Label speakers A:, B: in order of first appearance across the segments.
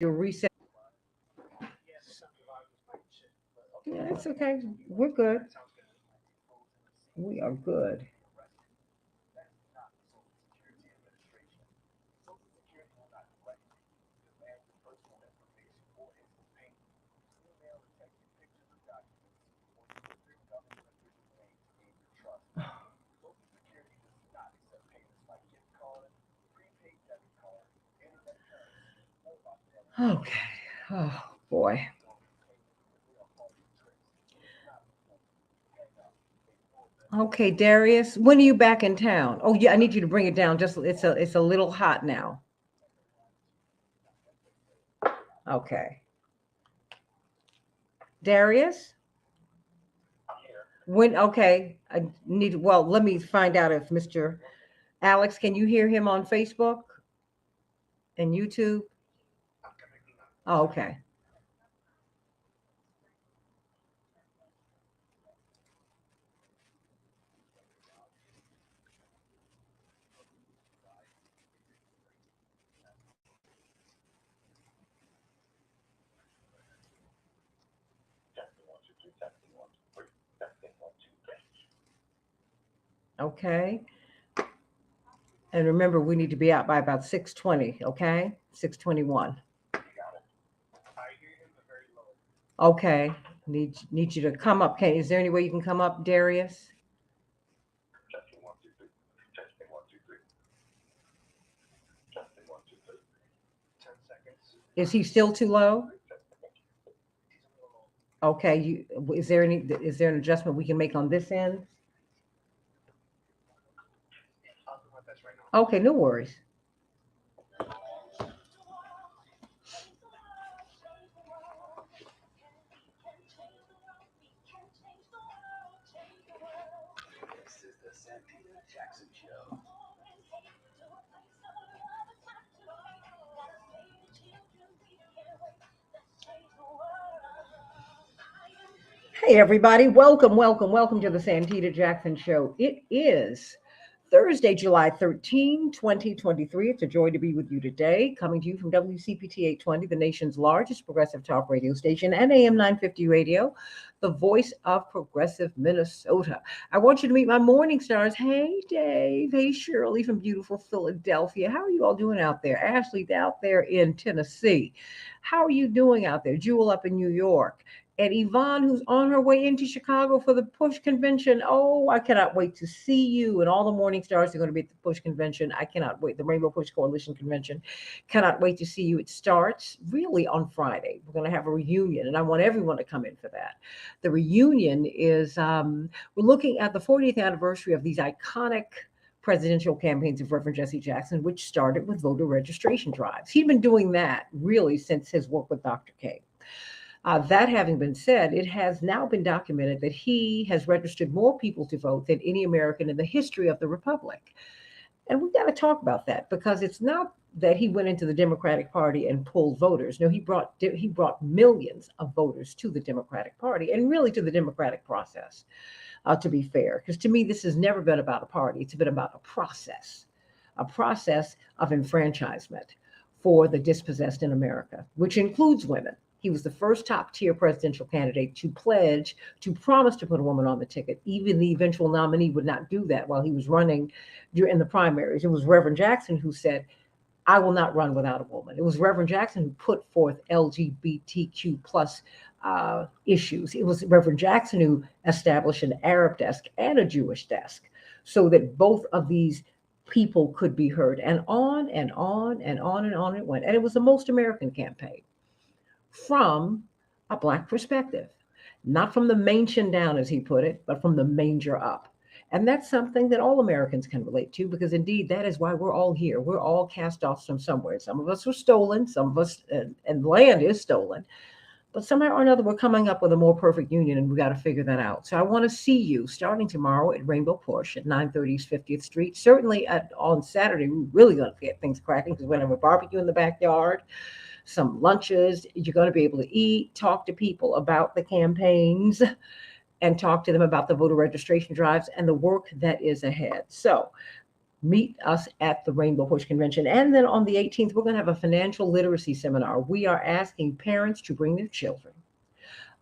A: Your reset. Yeah, it's okay. We're good. We are good. Okay. Oh boy. Okay, Darius, when are you back in town? Oh yeah, I need you to bring it down. Just it's a little hot now. Okay. Darius? When okay. I need well, let me find out if Mr. Alex, can you hear him on Facebook and YouTube? Oh, okay. Okay. And remember we need to be out by about 6:20, okay? 6:21. Okay. Need you to come up. Okay, is there any way you can come up, Darius? Is he still too low? Okay, is there an adjustment we can make on this end? Okay, no worries. Hey everybody, welcome to the Santita Jackson Show. It is Thursday, July 13, 2023. It's a joy to be with you today, coming to you from WCPT 820, the nation's largest progressive talk radio station, and AM 950 radio, the voice of progressive Minnesota. I want you to meet my morning stars. Hey Dave, hey Shirley from beautiful Philadelphia. How are you all doing out there? Ashley out there in Tennessee. How are you doing out there? Jewel up in New York. And Yvonne, who's on her way into Chicago for the Push Convention. Oh, I cannot wait to see you. And all the Morning Stars are going to be at the Push Convention. I cannot wait. The Rainbow Push Coalition Convention. Cannot wait to see you. It starts really on Friday. We're going to have a reunion, and I want everyone to come in for that. The reunion is, we're looking at the 40th anniversary of these iconic presidential campaigns of Reverend Jesse Jackson, which started with voter registration drives. He'd been doing that really since his work with Dr. King. That having been said, it has now been documented that he has registered more people to vote than any American in the history of the Republic. And we've got to talk about that because it's not that he went into the Democratic Party and pulled voters. No, he brought millions of voters to the Democratic Party and really to the democratic process. To be fair, because to me this has never been about a party; it's been about a process of enfranchisement for the dispossessed in America, which includes women. He was the first top tier presidential candidate to pledge, to promise to put a woman on the ticket. Even the eventual nominee would not do that while he was running in the primaries. It was Reverend Jackson who said, I will not run without a woman. It was Reverend Jackson who put forth LGBTQ plus issues. It was Reverend Jackson who established an Arab desk and a Jewish desk so that both of these people could be heard. And on and on and on and on it went. And it was the most American campaign from a Black perspective, not from the mansion down, as he put it, but from the manger up. And that's something that all Americans can relate to because indeed that is why we're all here. We're all cast off from somewhere. Some of us were stolen, some of us, and land is stolen. But somehow or another, we're coming up with a more perfect union, and we got to figure that out. So I want to see you starting tomorrow at Rainbow Push at 930 50th Street. Certainly on Saturday, we're really going to get things cracking because we're going to have a barbecue in the backyard, some lunches. You're going to be able to eat, talk to people about the campaigns, and talk to them about the voter registration drives and the work that is ahead. So Meet us at the Rainbow Push Convention. And then on the 18th, we're going to have a financial literacy seminar. We are asking parents to bring their children,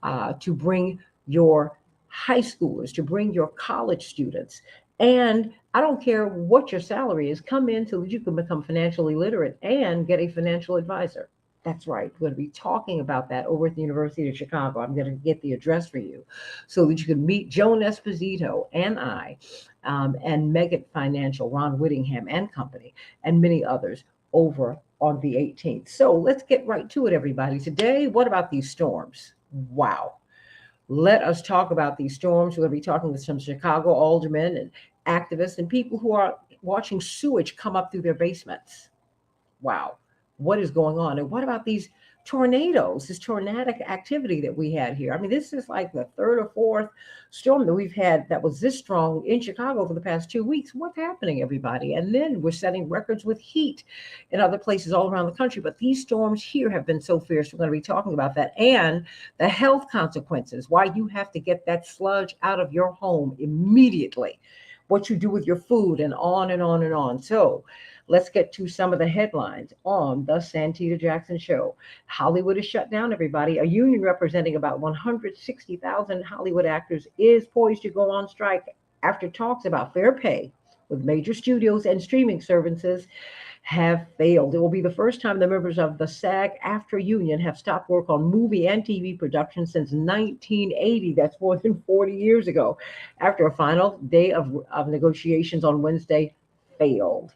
A: to bring your high schoolers, to bring your college students. And I don't care what your salary is, come in so that you can become financially literate and get a financial advisor. That's right. We're going to be talking about that over at the University of Chicago. I'm going to get the address for you so that you can meet Joan Esposito and I, and Megan Financial, Ron Whittingham and Company, and many others over on the 18th. So let's get right to it, everybody. Today, what about these storms? Wow. Let us talk about these storms. We're going to be talking with some Chicago aldermen and activists and people who are watching sewage come up through their basements. Wow, what is going on? And what about these tornadoes, this tornadic activity that we had here? I mean, this is like the third or fourth storm that we've had that was this strong in Chicago for the past 2 weeks. What's happening, everybody? And then we're setting records with heat in other places all around the country. But these storms here have been so fierce. We're going to be talking about that and the health consequences, why you have to get that sludge out of your home immediately, what you do with your food, and on and on and on. So, let's get to some of the headlines on the Santita Jackson Show. Hollywood is shut down, everybody. A union representing about 160,000 Hollywood actors is poised to go on strike after talks about fair pay with major studios and streaming services have failed. It will be the first time the members of the SAG-AFTRA union have stopped work on movie and TV production since 1980. That's more than 40 years ago. After a final day of negotiations on Wednesday failed.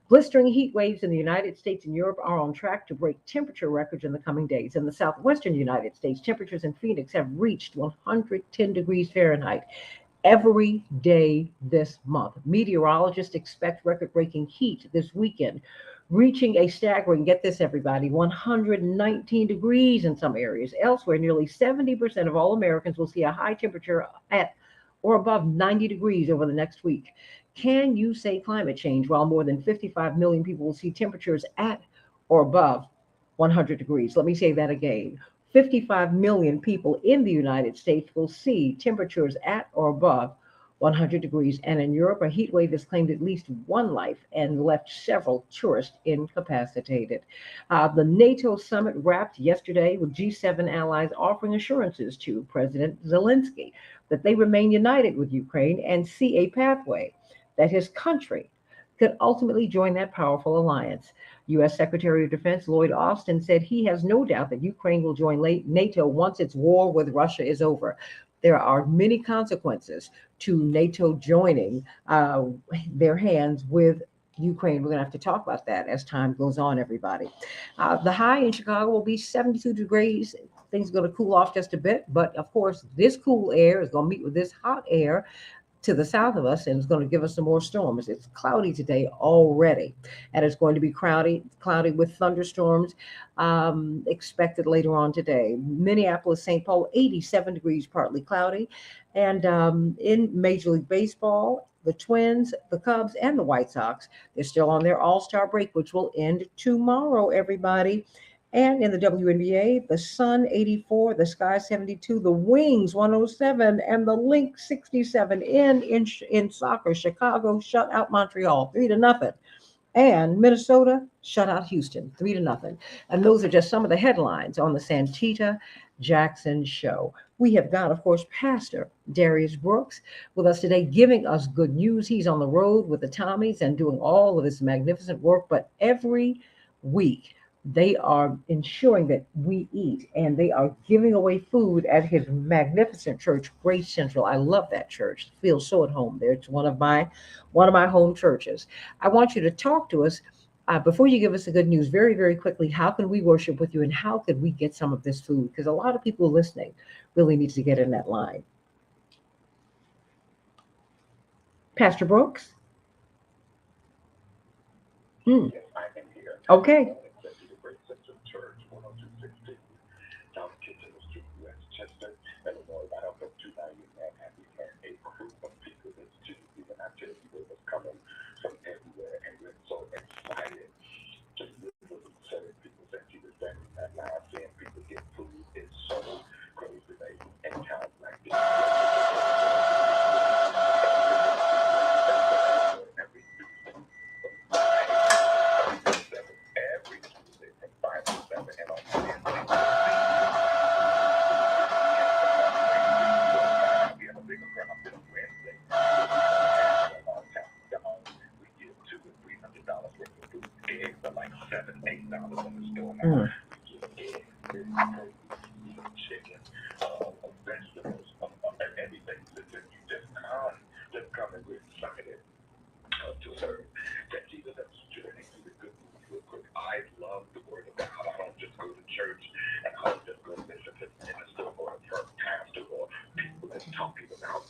A: Blistering heat waves in the United States and Europe are on track to break temperature records in the coming days. In the southwestern United States, temperatures in Phoenix have reached 110 degrees Fahrenheit every day this month. Meteorologists expect record breaking heat this weekend, reaching a staggering, get this everybody, 119 degrees in some areas. Elsewhere, nearly 70% of all Americans will see a high temperature at or above 90 degrees over the next week. Can you say climate change while more than 55 million people will see temperatures at or above 100 degrees? Let me say that again. 55 million people in the United States will see temperatures at or above 100 degrees. And in Europe, a heat wave has claimed at least one life and left several tourists incapacitated. The NATO summit wrapped yesterday with G7 allies offering assurances to President Zelensky that they remain united with Ukraine and see a pathway that his country could ultimately join that powerful alliance. U.S. Secretary of Defense Lloyd Austin said he has no doubt that Ukraine will join NATO once its war with Russia is over. There are many consequences to NATO joining their hands with Ukraine. We're going to have to talk about that as time goes on, everybody. The high in Chicago will be 72 degrees. Things are going to cool off just a bit, but of course, this cool air is going to meet with this hot air to the south of us, and it's going to give us some more storms. It's cloudy today already, and it's going to be cloudy with thunderstorms expected later on today. Minneapolis, St. Paul, 87 degrees, partly cloudy. And in Major League Baseball, the Twins, the Cubs, and the White Sox, they're still on their all-star break, which will end tomorrow, everybody. And in the WNBA, the Sun 84, the Sky 72, the Wings 107, and the Link 67 in soccer. Chicago shut out Montreal 3-0. And Minnesota shut out Houston 3-0. And those are just some of the headlines on the Santita Jackson Show. We have got, of course, Pastor Darius Brooks with us today, giving us good news. He's on the road with the Tommies and doing all of this magnificent work. But every week, they are ensuring that we eat, and they are giving away food at his magnificent church, Grace Central. I love that church. I feel so at home there. It's one of my home churches. I want you to talk to us before you give us the good news very, very quickly. How can we worship with you, and how could we get some of this food? Because a lot of people listening really needs to get in that line. Pastor Brooks? Hmm. Okay.
B: church, and I'll just go listen to minister or a pastor or people that's talking about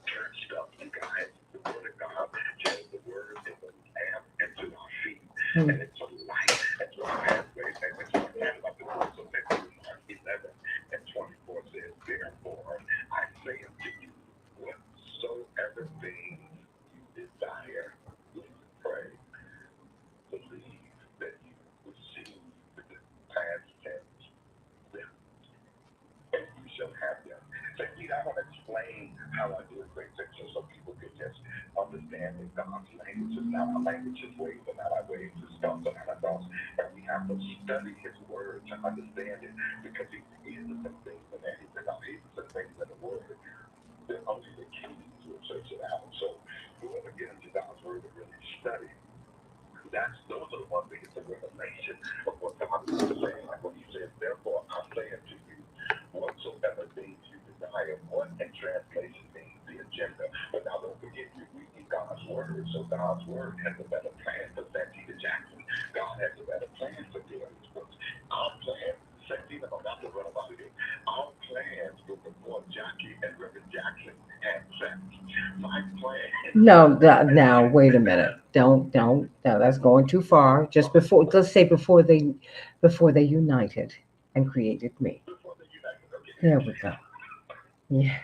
B: church stuff. You guys, the word of God, just the word is a lamp into our feet,
A: Mm.
B: and it's a light into our pathway. And it's a light about the word. So Mark 11 and 24 says, therefore, I say unto you, whatsoever things you desire, when you pray, believe that you receive the past tense them, and you shall have them. So, I want to explain how I do a great section so people can just understand that God's language is not our language, His ways are not our ways, His thoughts are not our thoughts. And we have to study His word to understand it because He is some things in there. He said, "Now, He is some things in the word that only the kings will search it out." So, we want to get into God's word and really study. Those are the ones that get the revelation of what God is saying. Like when He says, therefore I say unto you, whatsoever things you desire, what in translation means the agenda. But now don't forget, you're reading God's word. So God's word has a better plan for Santita Jackson. God has a better plan for Darius Brooks. Our plan, Santita, don't have to run about it. Our plans were before Jackie and Reverend Jackson had sex. My plan.
A: No, now wait a minute. Don't. No, that's going too far. Just before, let's say before they united and created me.
B: Before the United, okay.
A: There we go. Yes.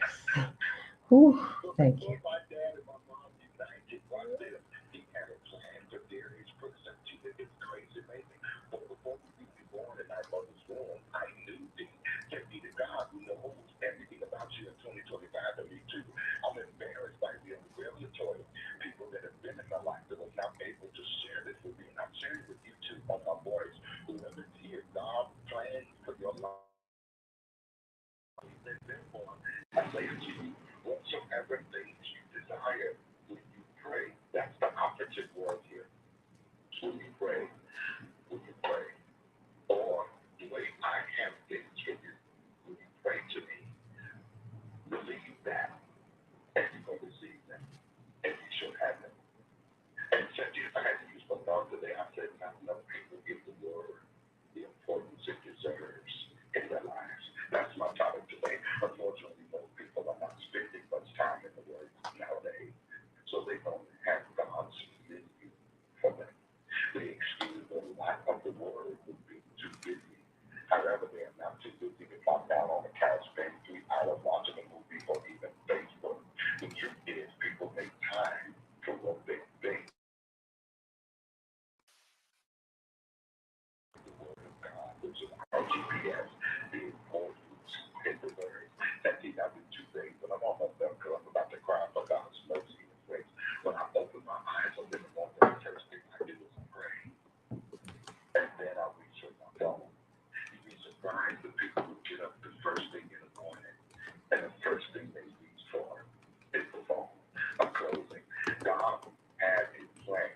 A: Whew,
B: So
A: thank
B: before
A: you.
B: my dad and my mom united, watch this. He had a plan for Darius Brooks and Tina. It's crazy, amazing. But before we were born in our mother's womb, I knew thee. Thank be to God who knows everything about you in 2025 and me too. I'm embarrassed by the revelatory people that have been in my life that was not able to share this with me. And I'm sharing with you too on my voice. Whoever's here, God plans for your life. Therefore, I say unto you, whatsoever things you desire when you pray, that's the operative word here. When you pray, when you pray, or the way I have things for you, when you pray to me, believe that, and you will receive them, and you shall have them. And so, if I had to use my thought today, I said, not enough people give the word the importance it deserves in their lives. That's my topic today. Unfortunately, most people are not spending much time in the Word nowadays, so they don't have God's menu for them. They excuse the lack of the Word with being too busy. However, they are not too busy to pop down on the couch, spend 3 hours watching a movie or even Facebook. The truth is, people make time for what they think the Word of God, which is our GPS, the importance in the Word. That did not do 2 days, but I'm almost done because I'm about to cry for God's mercy and grace. When I open my eyes up in the morning, the first thing I do is pray, and then I reach for my phone. You'd be surprised the people who get up the first thing in the morning, and the first thing they reach for is the phone. I'm closing. God had a plan,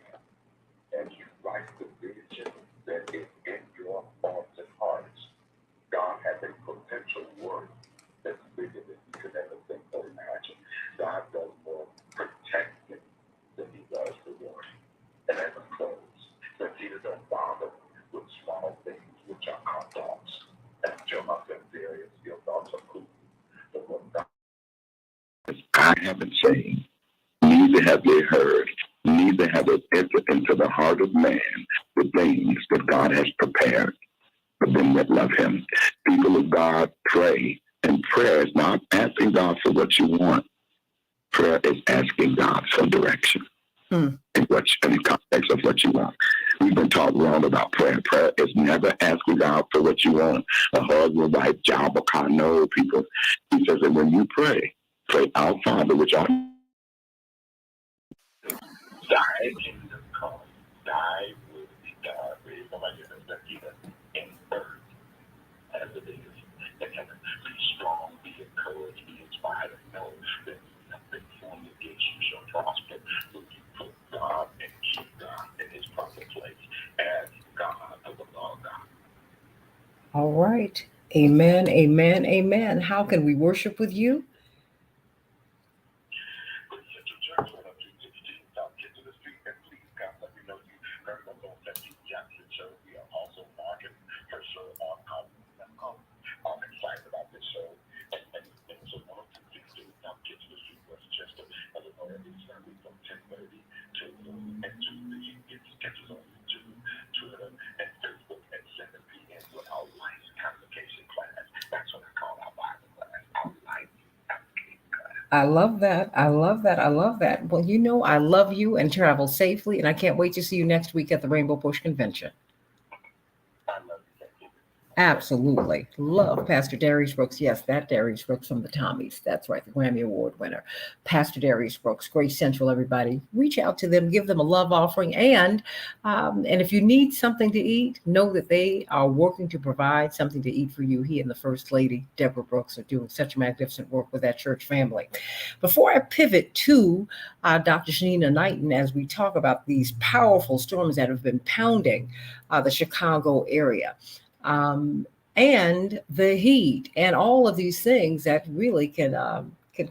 B: and He writes the vision that is in your thoughts and hearts. God has a potential work that's bigger than you could ever think or imagine. God does more protecting than He does rewarding. And as I close, that Jesus don't bother with small things, which are our thoughts. And I tell myself, Darius, your thoughts are cool. But what God I haven't seen, neither have they heard, neither have it entered into the heart of man the things that God has prepared for them that love Him. People of God, pray. And prayer is not asking God for what you want. Prayer is asking God for direction
A: Mm.
B: in the context of what you want. We've been taught wrong about prayer. Prayer is never asking God for what you want. A husband, wife, job, or car. No, people. He says that when you pray, our Father, which art thy kingdom come, thy will be done. Somebody that either in earth as it is in heaven. Be strong, be encouraged, be inspired, and know that nothing formed against you shall prosper. When you put God and keep God in His proper place as God above all God.
A: All right. Amen. Amen. Amen. How can we worship with you?
B: But Central Church, 10216 South Kitchener Street, and please, God, let me know you heard us on Santita Jackson Show. We are also marketing her show on our
A: I love that. I love that. I love that. Well, I love you and travel safely. And I can't wait to see you next week at the Rainbow Push Convention.
B: I love you, thank you.
A: Absolutely. Love Pastor Darius Brooks. Yes, that Darius Brooks from the Tommies. That's right, the Grammy Award winner. Pastor Darius Brooks, Grace Central, everybody. Reach out to them, give them a love offering. And if you need something to eat, know that they are working to provide something to eat for you. He and the First Lady, Deborah Brooks, are doing such magnificent work with that church family. Before I pivot to Dr. Shanina Knighton, as we talk about these powerful storms that have been pounding the Chicago area, um, and the heat and all of these things that really can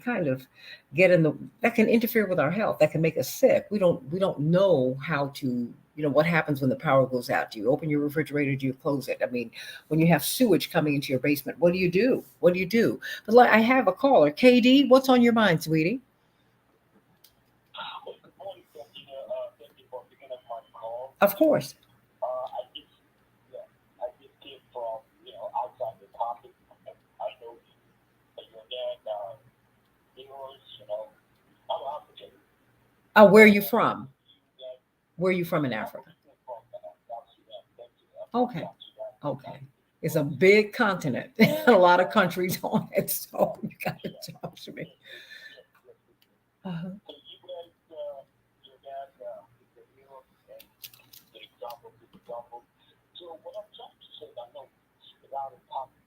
A: kind of get in the that can interfere with our health, that can make us sick. We don't know how to, what happens when the power goes out. Do you open your refrigerator? Do you close it? I mean, when you have sewage coming into your basement, what do you do? What do you do? But I have a caller. KD, what's on your mind, sweetie?
B: Well, good morning, Santita. Thank you for picking up my call.
A: Of course.
B: I just, yeah, I just came from, outside the topic. I know you, your dad, English, I'm African.
A: Where are you
B: And
A: from?
B: you guys,
A: Where are you from in
B: I'm
A: Africa?
B: originally from South Sudan. Thank you. I'm from
A: Okay.
B: South Sudan,
A: Okay.
B: Southeast
A: It's a
B: Asia.
A: big continent, a lot of countries on it. So you got to
B: Yeah,
A: talk to me.
B: yes, yes, yes, we do.
A: Uh-huh.
B: So you guys, your dad is a hero and the example, good example. So what I'm trying to say, I know it's out of topic,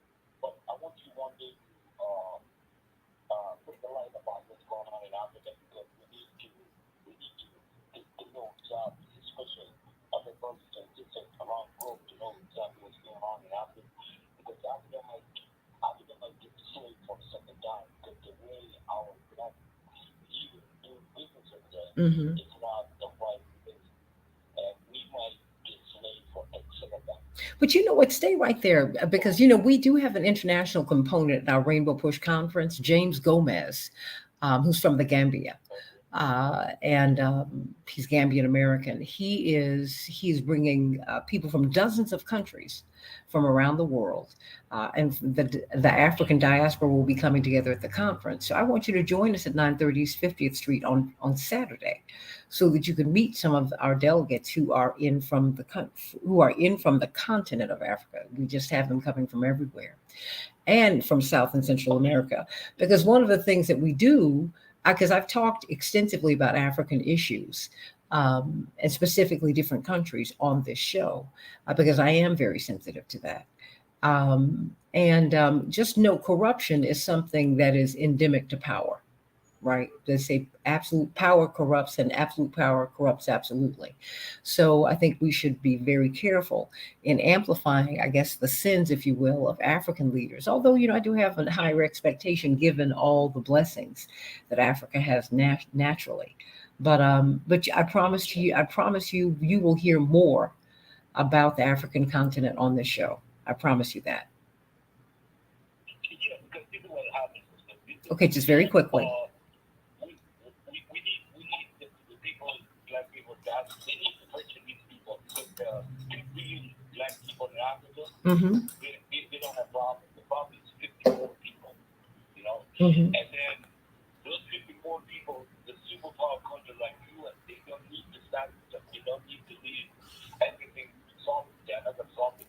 B: but I want you one day to put the light about what's going on in Africa because we need to know exactly, especially other brothers and sisters around the globe to know exactly what's going on in Africa because Africa might get slave for the second time because the way our black leaders do business over there
A: Hmm.
B: is not the right business. And we might get slave for X of that.
A: But you know what? Stay right there because we do have an international component in our Rainbow Push conference. James Gomez, who's from the Gambia,
B: Okay.
A: and he's Gambian American. He's bringing people from dozens of countries from around the world, and the African diaspora will be coming together at the conference. So I want you to join us at 930 East 50th Street on Saturday, so that you can meet some of our delegates who are in from the continent of Africa. We just have them coming from everywhere and from South and Central
B: Okay.
A: America. Because one of the things that we do, because I've talked extensively about African issues, and specifically different countries on this show, because I am very sensitive to that. And just know corruption is something that is endemic to power, right? They say absolute power corrupts and absolute power corrupts absolutely. So I think we should be very careful in amplifying, I guess, the sins, if you will, of African leaders. Although, I do have a higher expectation given all the blessings that Africa has naturally. But I promise you, you will hear more about the African continent on this show. I promise you that.
B: Yeah, because this is what happens.
A: Okay, just very quickly.
B: We need the people, black people, that they need to purchase these people because the real black people in Africa,
A: Mm-hmm.
B: they don't have problems. The problem is 54 people, you know.
A: Mm-hmm.
B: And then those 54 people, the superpower country like US, they don't need to start stuff. They don't need to leave everything solved. They're not gonna solve it,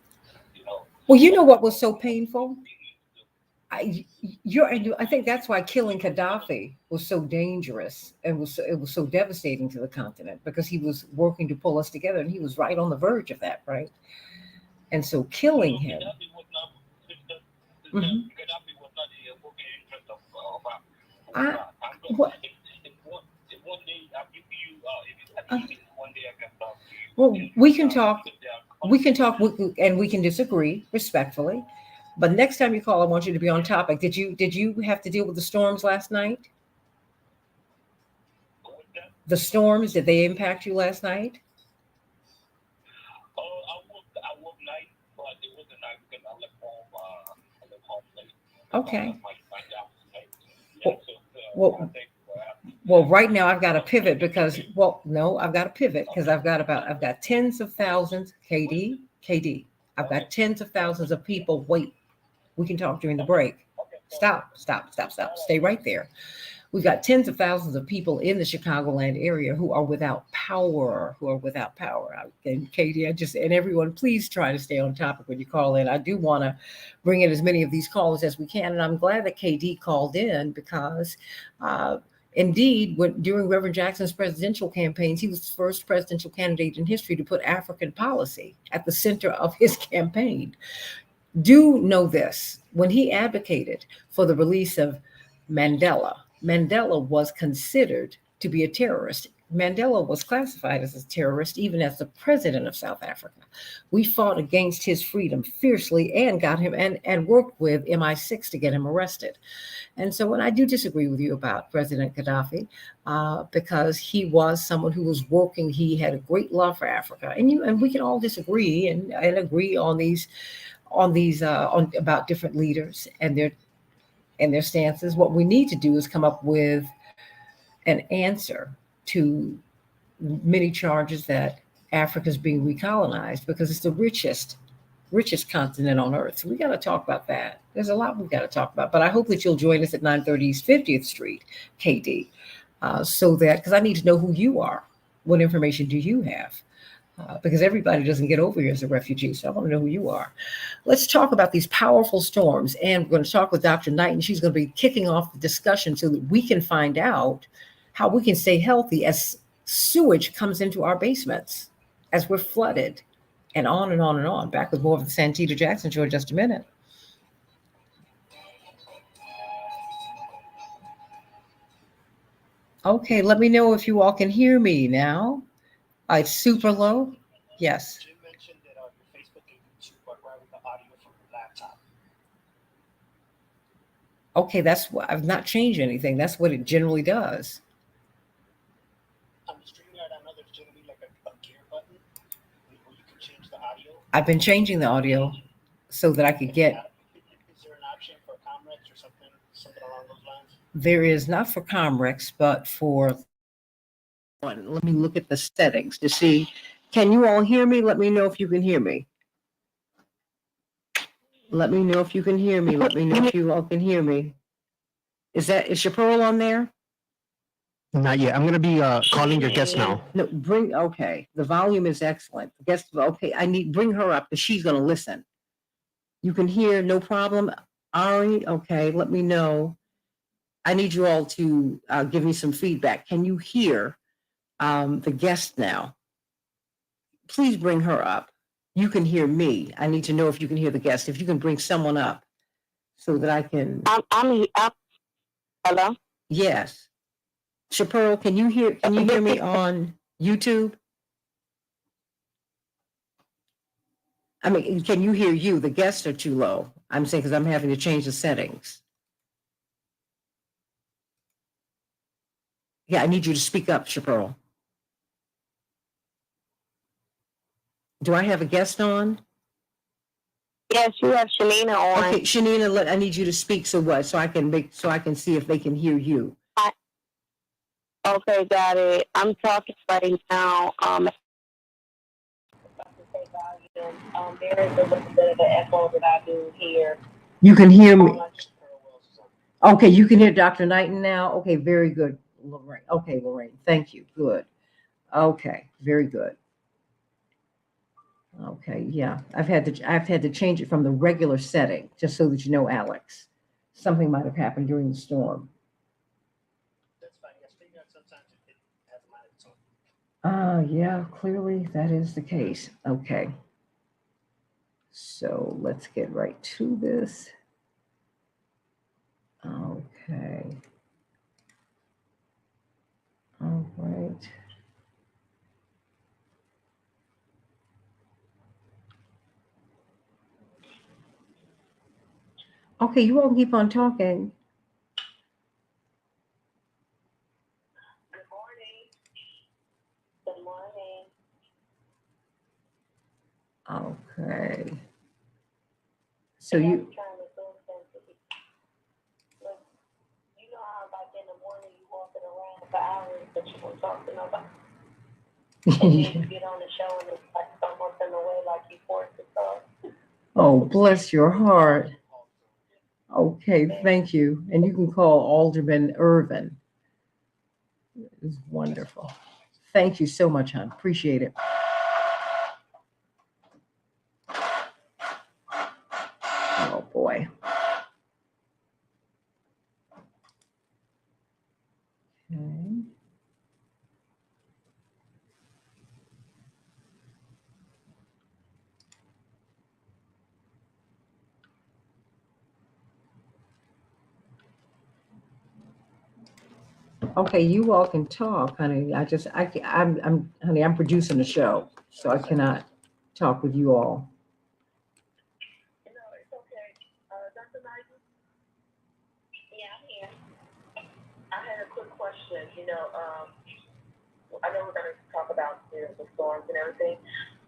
B: you know.
A: Well, you know
B: But
A: what was so
B: what
A: painful?
B: they need to do,
A: I think that's why killing Gaddafi was so dangerous and it was so devastating to the continent because he was working to pull us together and he was right on the verge of that, right? And so killing
B: no,
A: him.
B: Gaddafi was not,
A: Hmm.
B: Gaddafi was not the working interest of Africa. It was
A: I
B: not. I'm going.
A: what
B: If one day I give you, if it's, I
A: uh,
B: think it's one day I can talk to you
A: well,
B: and
A: we can talk.
B: because there are
A: We can
B: countries
A: talk, and we can disagree respectfully. But next time you call, I want you to be on
B: yeah.
A: topic. Did you have to deal with the storms last night?
B: With that,
A: The storms, did they impact you last night?
B: I work night, but it wasn't night because I left home late because
A: Okay.
B: my job was late. Yeah.
A: Well,
B: So I
A: well,
B: thank you for asking me
A: Well,
B: that.
A: right now I've got to
B: But
A: pivot
B: let me
A: because,
B: say,
A: well, no, I've got to pivot because
B: okay,
A: I've got tens of thousands,
B: what's
A: KD. I've
B: okay,
A: got tens of
B: okay,
A: thousands of
B: yeah,
A: people. Wait, we can talk during the
B: okay,
A: break.
B: okay, go ahead.
A: Stop, stop, stop,
B: All
A: stop.
B: right,
A: Stay right there. We've got tens of thousands of people in the Chicagoland area who are without power, And Katie, and everyone, please try to stay on topic when you call in. I do want to bring in as many of these callers as we can. And I'm glad that KD called in because indeed, during Reverend Jackson's presidential campaigns, he was the first presidential candidate in history to put African policy at the center of his campaign. Do know this: when he advocated for the release of Mandela, Mandela was considered to be a terrorist. Mandela was classified as a terrorist even as the president of South Africa. We fought against his freedom fiercely and got him and worked with MI6 to get him arrested. And so, when I do disagree with you about President Gaddafi, because he was someone who was working, he had a great love for Africa, and we can all disagree and agree on about different leaders and their stances. What we need to do is come up with an answer to many charges that Africa is being recolonized because it's the richest continent on earth. So we got to talk about that. There's a lot we've got to talk about, but I hope that you'll join us at 930 East 50th Street, KD, so that, because I need to know who you are. What information do you have? Because everybody doesn't get over here as a refugee, so I want to know who you are. Let's talk about these powerful storms, and we're going to talk with Dr. Knight, and she's going to be kicking off the discussion so that we can find out how we can stay healthy as sewage comes into our basements, as we're flooded, and on and on and on. Back with more of the Santita Jackson Show in just a minute. Okay, let me know if you all can hear me now. It's super low. Yes.
C: Jim mentioned that your Facebook and YouTube are grabbing the audio from your laptop.
A: Okay, that's what I've not changed anything. That's what it generally does.
C: On the StreamYard, I know there's generally like a gear button where you can change the audio.
A: I've been changing the audio so that I could get.
C: Is there an option for Comrex or something along those lines?
A: There is, not for Comrex, but for. Let me look at the settings to see. Can you all hear me? Let me know if you can hear me. Let me know if you can hear me. Let me know if you all can hear me. Is Chaparral on there?
D: Not yet. I'm going to be calling your guest now.
A: No, okay. The volume is excellent. Okay, bring her up because she's going to listen. You can hear, no problem. Ari, okay, let me know. I need you all to give me some feedback. Can you hear the guest now? Please bring her up. You can hear me. I need to know if you can hear the guest. If you can bring someone up so that I can.
E: I'm hello?
A: Yes. Chaparral, can you hear me on YouTube? I mean, can you hear you? The guests are too low. I'm saying because I'm having to change the settings. Yeah, I need you to speak up, Chaparral. Do I have a guest on?
E: Yes, you have Shanina on.
A: Okay, Shanina, I need you to speak so I can see if they can hear you.
E: Okay, got it. I'm talking right now. There is a little bit of an echo that I do hear.
A: You can hear me. Okay, you can hear Dr. Knighton now. Okay, very good, Lorraine. Okay, Lorraine, thank you. Good. Okay, very good. Okay, yeah, I've had to change it from the regular setting just so that you know, Alex. Something might have happened during the storm.
C: That's fine. Yes, StreamYard sometimes it has a mind of its own.
A: Yeah, clearly that is the case. Okay. So let's get right to this. Okay. All right. Okay, you all keep on talking.
E: Good morning. Good morning.
A: Okay. So you
E: know how like in the morning you walking around for hours but you won't talk to nobody. And then you get on the show and it's like someone's in the way like you forced to talk.
A: Oh, bless your heart. Okay, thank you. And you can call Alderman Irvin. It's wonderful. Thank you so much, hon. Appreciate it. Oh boy. Okay. Okay, you all can talk, honey. Honey, I'm producing a show, so I cannot talk with you all.
E: You know, it's okay. Dr. Nigel? Yeah, I'm here. I had a quick question. I know we're going to talk about the storms and everything,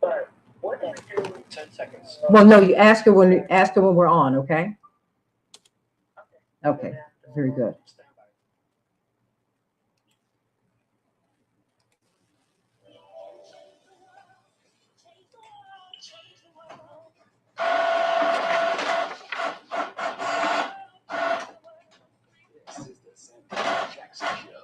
E: but what do you do?
C: 10 seconds.
A: Well, no, you ask her when we're on, okay? Okay, very good.
C: Stand by. This is the Santita Jackson Show.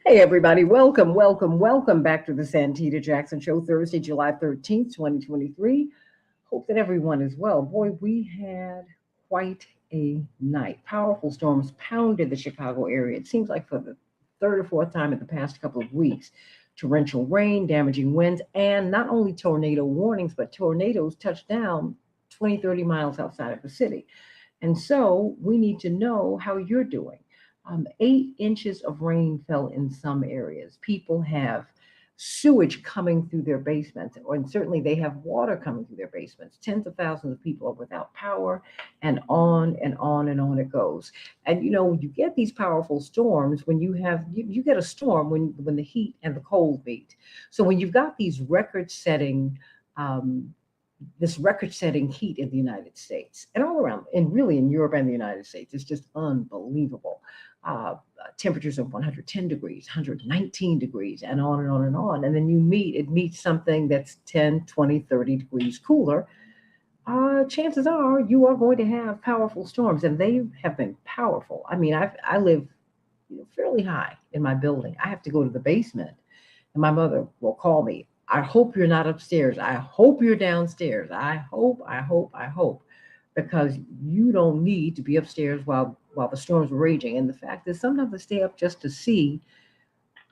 A: Hey, everybody. Welcome, welcome, welcome back to the Santita Jackson Show, Thursday, July 13th, 2023. Hope that everyone is well. Boy, we had quite a night. Powerful storms pounded the Chicago area. It seems like for the third or fourth time in the past couple of weeks. Torrential rain, damaging winds, and not only tornado warnings, but tornadoes touched down 20, 30 miles outside of the city. And so we need to know how you're doing. 8 inches of rain fell in some areas. People have sewage coming through their basements, and certainly they have water coming through their basements. Tens of thousands of people are without power, and on and on and on it goes. And you get these powerful storms when you get a storm when the heat and the cold meet. So when you've got these record-setting this record-setting heat in the United States and all around, and really in Europe and the United States, it's just unbelievable. Temperatures of 110 degrees, 119 degrees, and on and on and on. And then it meets something that's 10, 20, 30 degrees cooler. Chances are you are going to have powerful storms, and they have been powerful. I mean, I live fairly high in my building. I have to go to the basement, and my mother will call me. I hope you're not upstairs. I hope you're downstairs. I hope, because you don't need to be upstairs while the storms are raging. And the fact is, sometimes I stay up just to see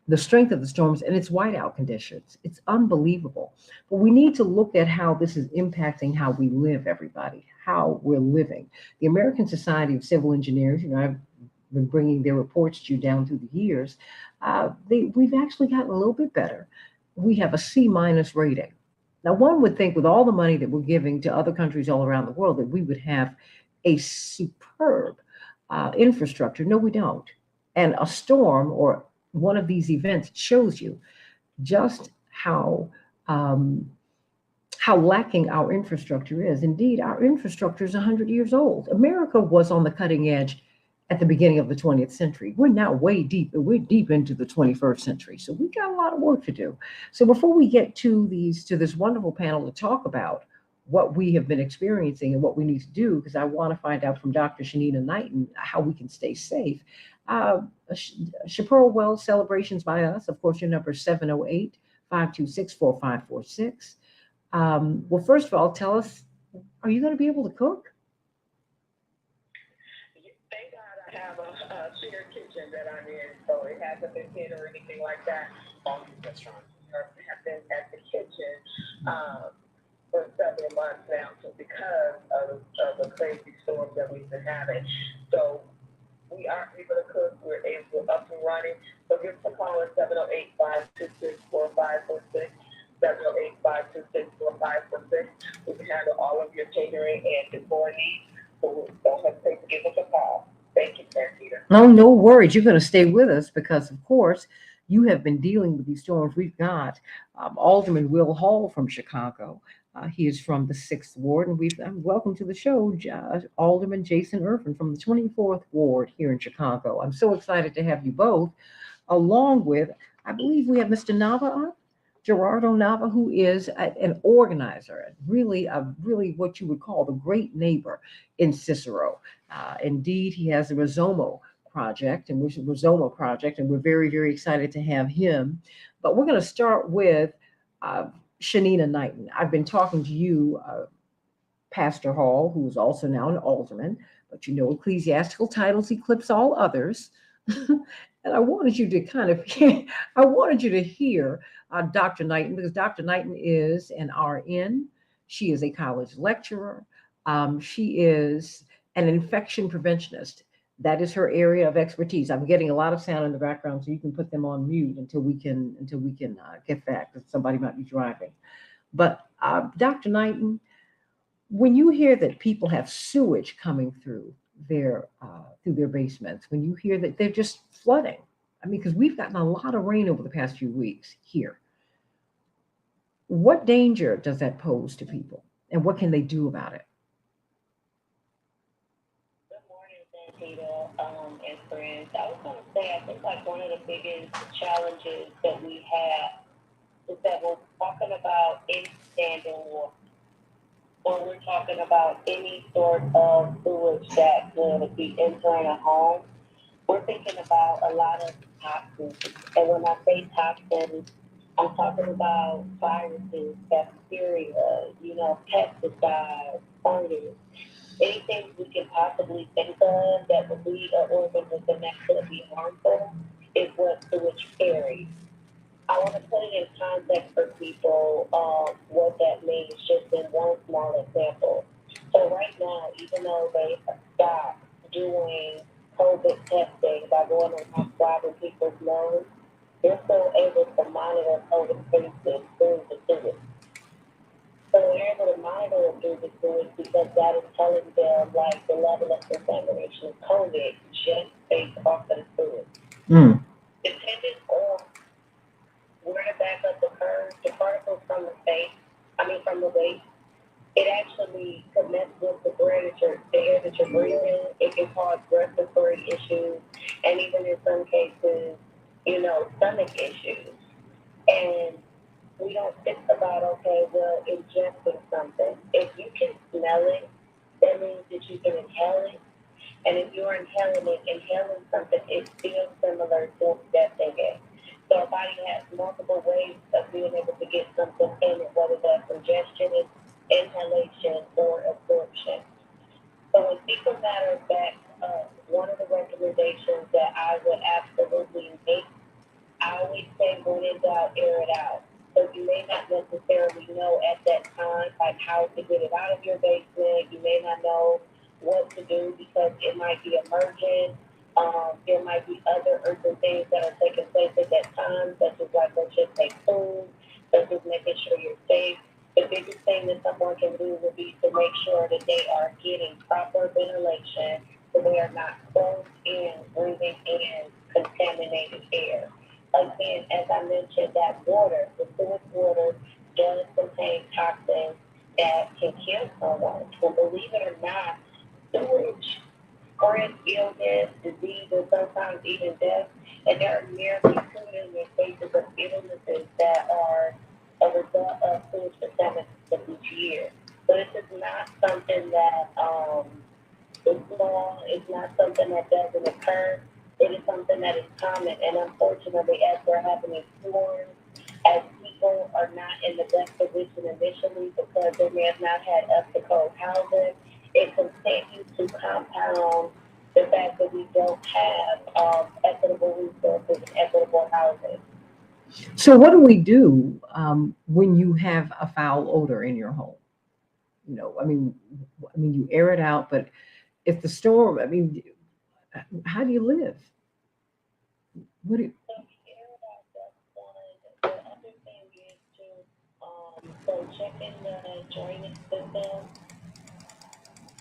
A: the strength of the storms, and it's whiteout conditions. It's unbelievable. But we need to look at how this is impacting how we live, everybody, how we're living. The American Society of Civil Engineers, I've been bringing their reports to you down through the years. We've actually gotten a little bit better. We have a C- rating. Now, one would think with all the money that we're giving to other countries all around the world that we would have a superb infrastructure. No, we don't. And a storm or one of these events shows you just how lacking our infrastructure is. Indeed, our infrastructure is 100 years old. America was on the cutting edge at the beginning of the 20th century. We're now we're deep into the 21st century. So we've got a lot of work to do. So before we get to this wonderful panel to talk about what we have been experiencing and what we need to do, because I want to find out from Dr. Shanina Knighton how we can stay safe. Chaparral Wells celebrations by us. Of course, your number is 708-526-4546. Well, first of all, tell us, are you going to be able to cook?
E: Thank God I have a shared kitchen that I'm in, so it hasn't been hit or anything like that.
C: Restaurant.
E: I have been at the kitchen for several months now, so because of the crazy storms that we've been having. So we are able to cook. We're up and running. So give us a call at 708-526-4546. 708-526-4546. We can handle all of your catering and more needs. So don't hesitate to give us a call. Thank you, Santita.
A: No worries. You're going to stay with us because, of course, you have been dealing with these storms. We've got Alderman Will Hall from Chicago. He is from the 6th Ward, and welcome to the show, Alderman Jason Irvin from the 24th Ward here in Chicago. I'm so excited to have you both, along with, I believe we have Mr. Nava on. Gerardo Nava, who is an organizer, really what you would call the great neighbor in Cicero. Indeed, he has the Rizomo project, and we're very, very excited to have him. But we're going to start with uh, Shanina Knighton. I've been talking to you, Pastor Hall, who is also now an alderman, but you know, ecclesiastical titles eclipse all others. And I wanted you to kind of, I wanted you to hear Dr. Knighton, because Dr. Knighton is an RN. She is a college lecturer. She is an infection preventionist. That is her area of expertise. I'm getting a lot of sound in the background, so you can put them on mute until we can get back, because somebody might be driving. But Dr. Knighton, when you hear that people have sewage coming through their basements, when you hear that they're just flooding, I mean, because we've gotten a lot of rain over the past few weeks here. What danger does that pose to people, and what can they do about it?
E: Good morning, Santita, and friends. I was going to say, I think like one of the biggest challenges that we have is that we're talking about any standing water, when we're talking about any sort of sewage that could be entering a home, we're thinking about a lot of toxins. And when I say toxins, I'm talking about viruses, bacteria, pesticides, fungus, anything we can possibly think of that would lead an organism that could be harmful is what sewage carries. I want to put it in context for people what that means just in one small example. So right now, even though they stopped doing COVID testing by going and swabbing people's nose, they're still able to monitor COVID cases through the sewage. So they're able to monitor it through the sewage because that is telling them like the level of contamination of COVID just based off of the sewage.
A: Mm.
E: Depending on where to back up the curve, the particles from the face, from the waste, it actually connects with the air that you're breathing. It can cause respiratory issues, and even in some cases, stomach issues. And we don't think about, okay, well, ingesting something. If you can smell it, that means that you can inhale it. And if you're inhaling something, it feels similar to ingesting it. So our body has multiple ways of being able to get something in it, whether that's ingestion, inhalation, or absorption. So when fecal matter backs up, one of the recommendations that I would absolutely make, I always say when in doubt, air it out. So you may not necessarily know at that time like how to get it out of your basement. You may not know what to do because it might be emergent. There might be other urgent things that are taking place at that time, such as like let's just take food, such as making sure you're safe. The biggest thing that someone can do would be to make sure that they are getting proper ventilation so they are not closed in, breathing in contaminated air. Again, as I mentioned, that water, the sewage water, does contain toxins that can kill someone. And believe it or not, sewage spreads illness, disease, and sometimes even death. And there are nearly 2 million cases of illnesses that are a result of sewage contaminants each year. So this is not something that is small. It's not something that doesn't occur. It is something that is common. And unfortunately, as we're having these storms, as people are not in the best position initially because they may have not had up to code housing, it continues to compound the fact that we don't have equitable resources and equitable housing.
A: So, what do we do when you have a foul odor in your home? You air it out, but if the storm, how do you live? What do you,
E: So we air it out, that's one. The other thing is to so checking the drainage system,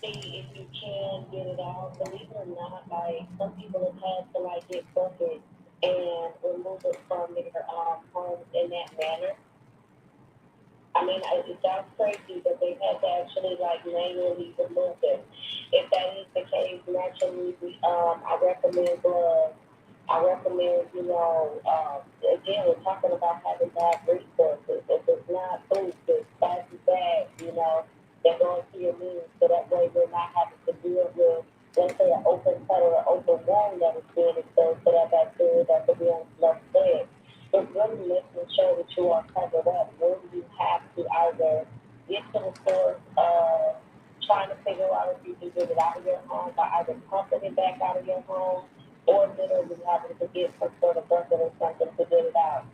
E: see if you can get it out. Believe it or not, like some people have had to like get buckets and remove it from their homes in that manner. It sounds crazy, but they've had to actually like manually remove it. If that is the case, naturally, I recommend gloves. I recommend, again, we're talking about having to have resources. it really makes me show that you are covered up when you have to either get to the source of trying to figure out if you can get it out of your home by either pumping it back out of your home or literally having to get some sort of bucket or something to get it out.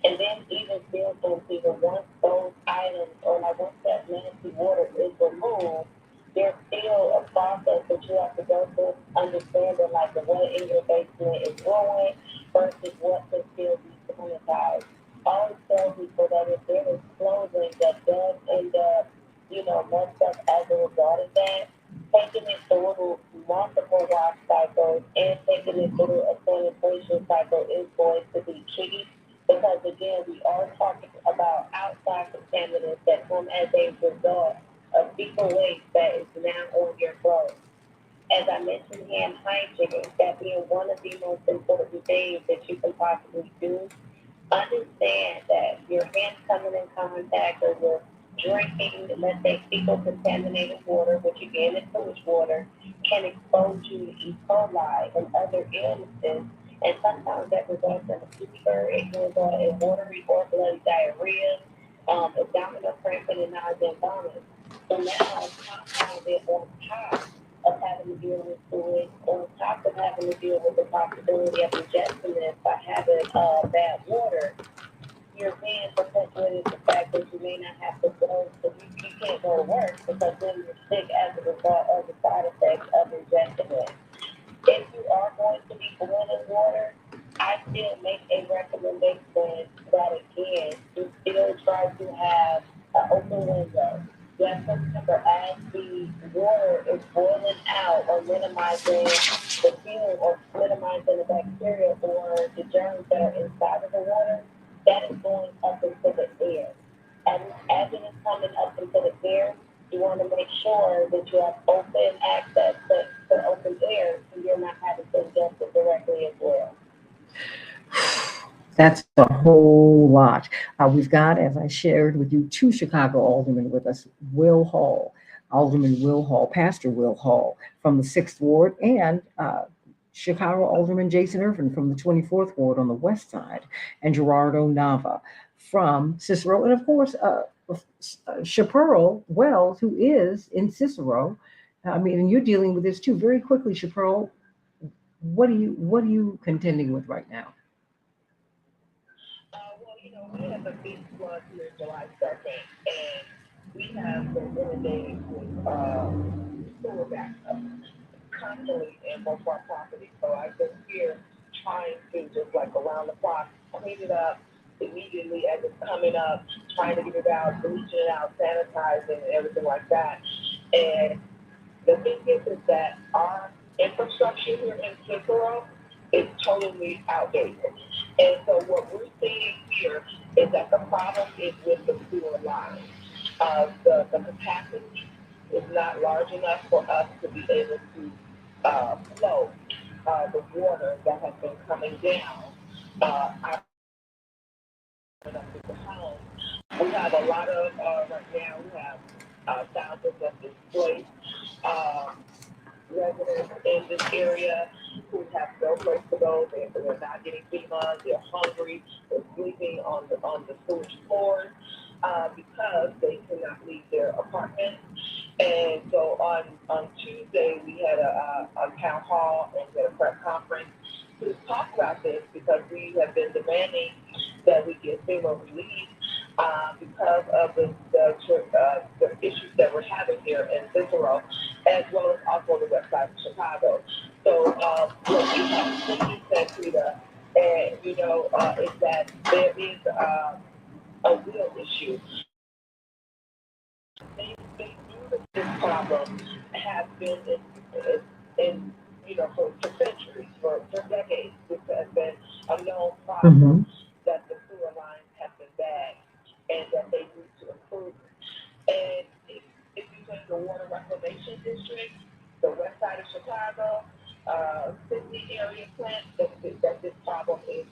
E: And then even still things, even once those items or like once that nasty water is removed, there's still a process that you have to go through, understanding like the what in your basement is ruined versus what can still be sanitized. I always tell people that if there is clothing that does end up, messed up as a result of that, taking it through multiple wash cycles and taking it through a sanitation cycle is going to be key because again, we are talking about outside contaminants that come as a result of fecal waste that is now on your clothes. As I mentioned, hand hygiene, that being one of the most important things that you can possibly do. Understand that your hands coming in contact or you're drinking, let's say, fecal contaminated water, which again is sewage water, can expose you to E. coli and other illnesses. And sometimes that results in a fever, it can result in watery or bloody diarrhea, abdominal cramping, and nausea and vomiting. So now, compound it on top of having to deal with fluid, on top of having to deal with the possibility of ingesting this by having bad water, you're being perpetuated the fact that you may not have to go, so you can't go to work because then you're sick as a result of the side effects of ingesting it. If you are going to be boiling water, I still make a recommendation that again, you still try to have an open window. Just remember, as the water is boiling out or minimizing the fume or minimizing the bacteria or the germs that are inside of the water, that is going up into the air. And as it is coming up into the air, you want to make sure that you have open access to open air so you're not having to ingest it directly as well.
A: That's a whole lot. We've got, as I shared with you, two Chicago aldermen with us, Will Hall, Alderman Will Hall, Pastor Will Hall from the 6th Ward, and Chicago Alderman Jason Irvin from the 24th Ward on the west side, and Gerardo Nava from Cicero, and of course, Chaparral Wells, who is in Cicero. I mean, and you're dealing with this too. Very quickly, Chaparral, what are you contending with right now?
E: Well, we have a big flood here July 2nd, and we have been inundated with sewer backup constantly in both our properties. So I've been here trying to just like around the clock clean it up immediately as it's coming up, trying to get it out, bleaching it out, sanitizing, and everything like that. And the thing is that our infrastructure here in Cicero is totally outdated. And so what we're seeing here is that the problem is with the sewer line. The capacity is not large enough for us to be able to flow the water that has been coming down out of the home. We have a lot of, right now, we have thousands of displaced uh, residents in this area who have no place to go. They're not getting FEMA. They're hungry. They're sleeping on the sewage floors because they cannot leave their apartments. And so on Tuesday we had a town hall and we had a press conference to talk about this because we have been demanding that we get FEMA relief because of the issues that we're having here in Cicero, as well as also the west side of Chicago. So what we have seen, Santita, and is that there is a real issue. They knew that this problem has been in for centuries, for decades. This has been a known problem
A: Mm-hmm.
E: that the sewer lines have been bad and that they need to improve. And if you take the Water Reclamation District, the west side of Chicago, 50 area plants, that this problem is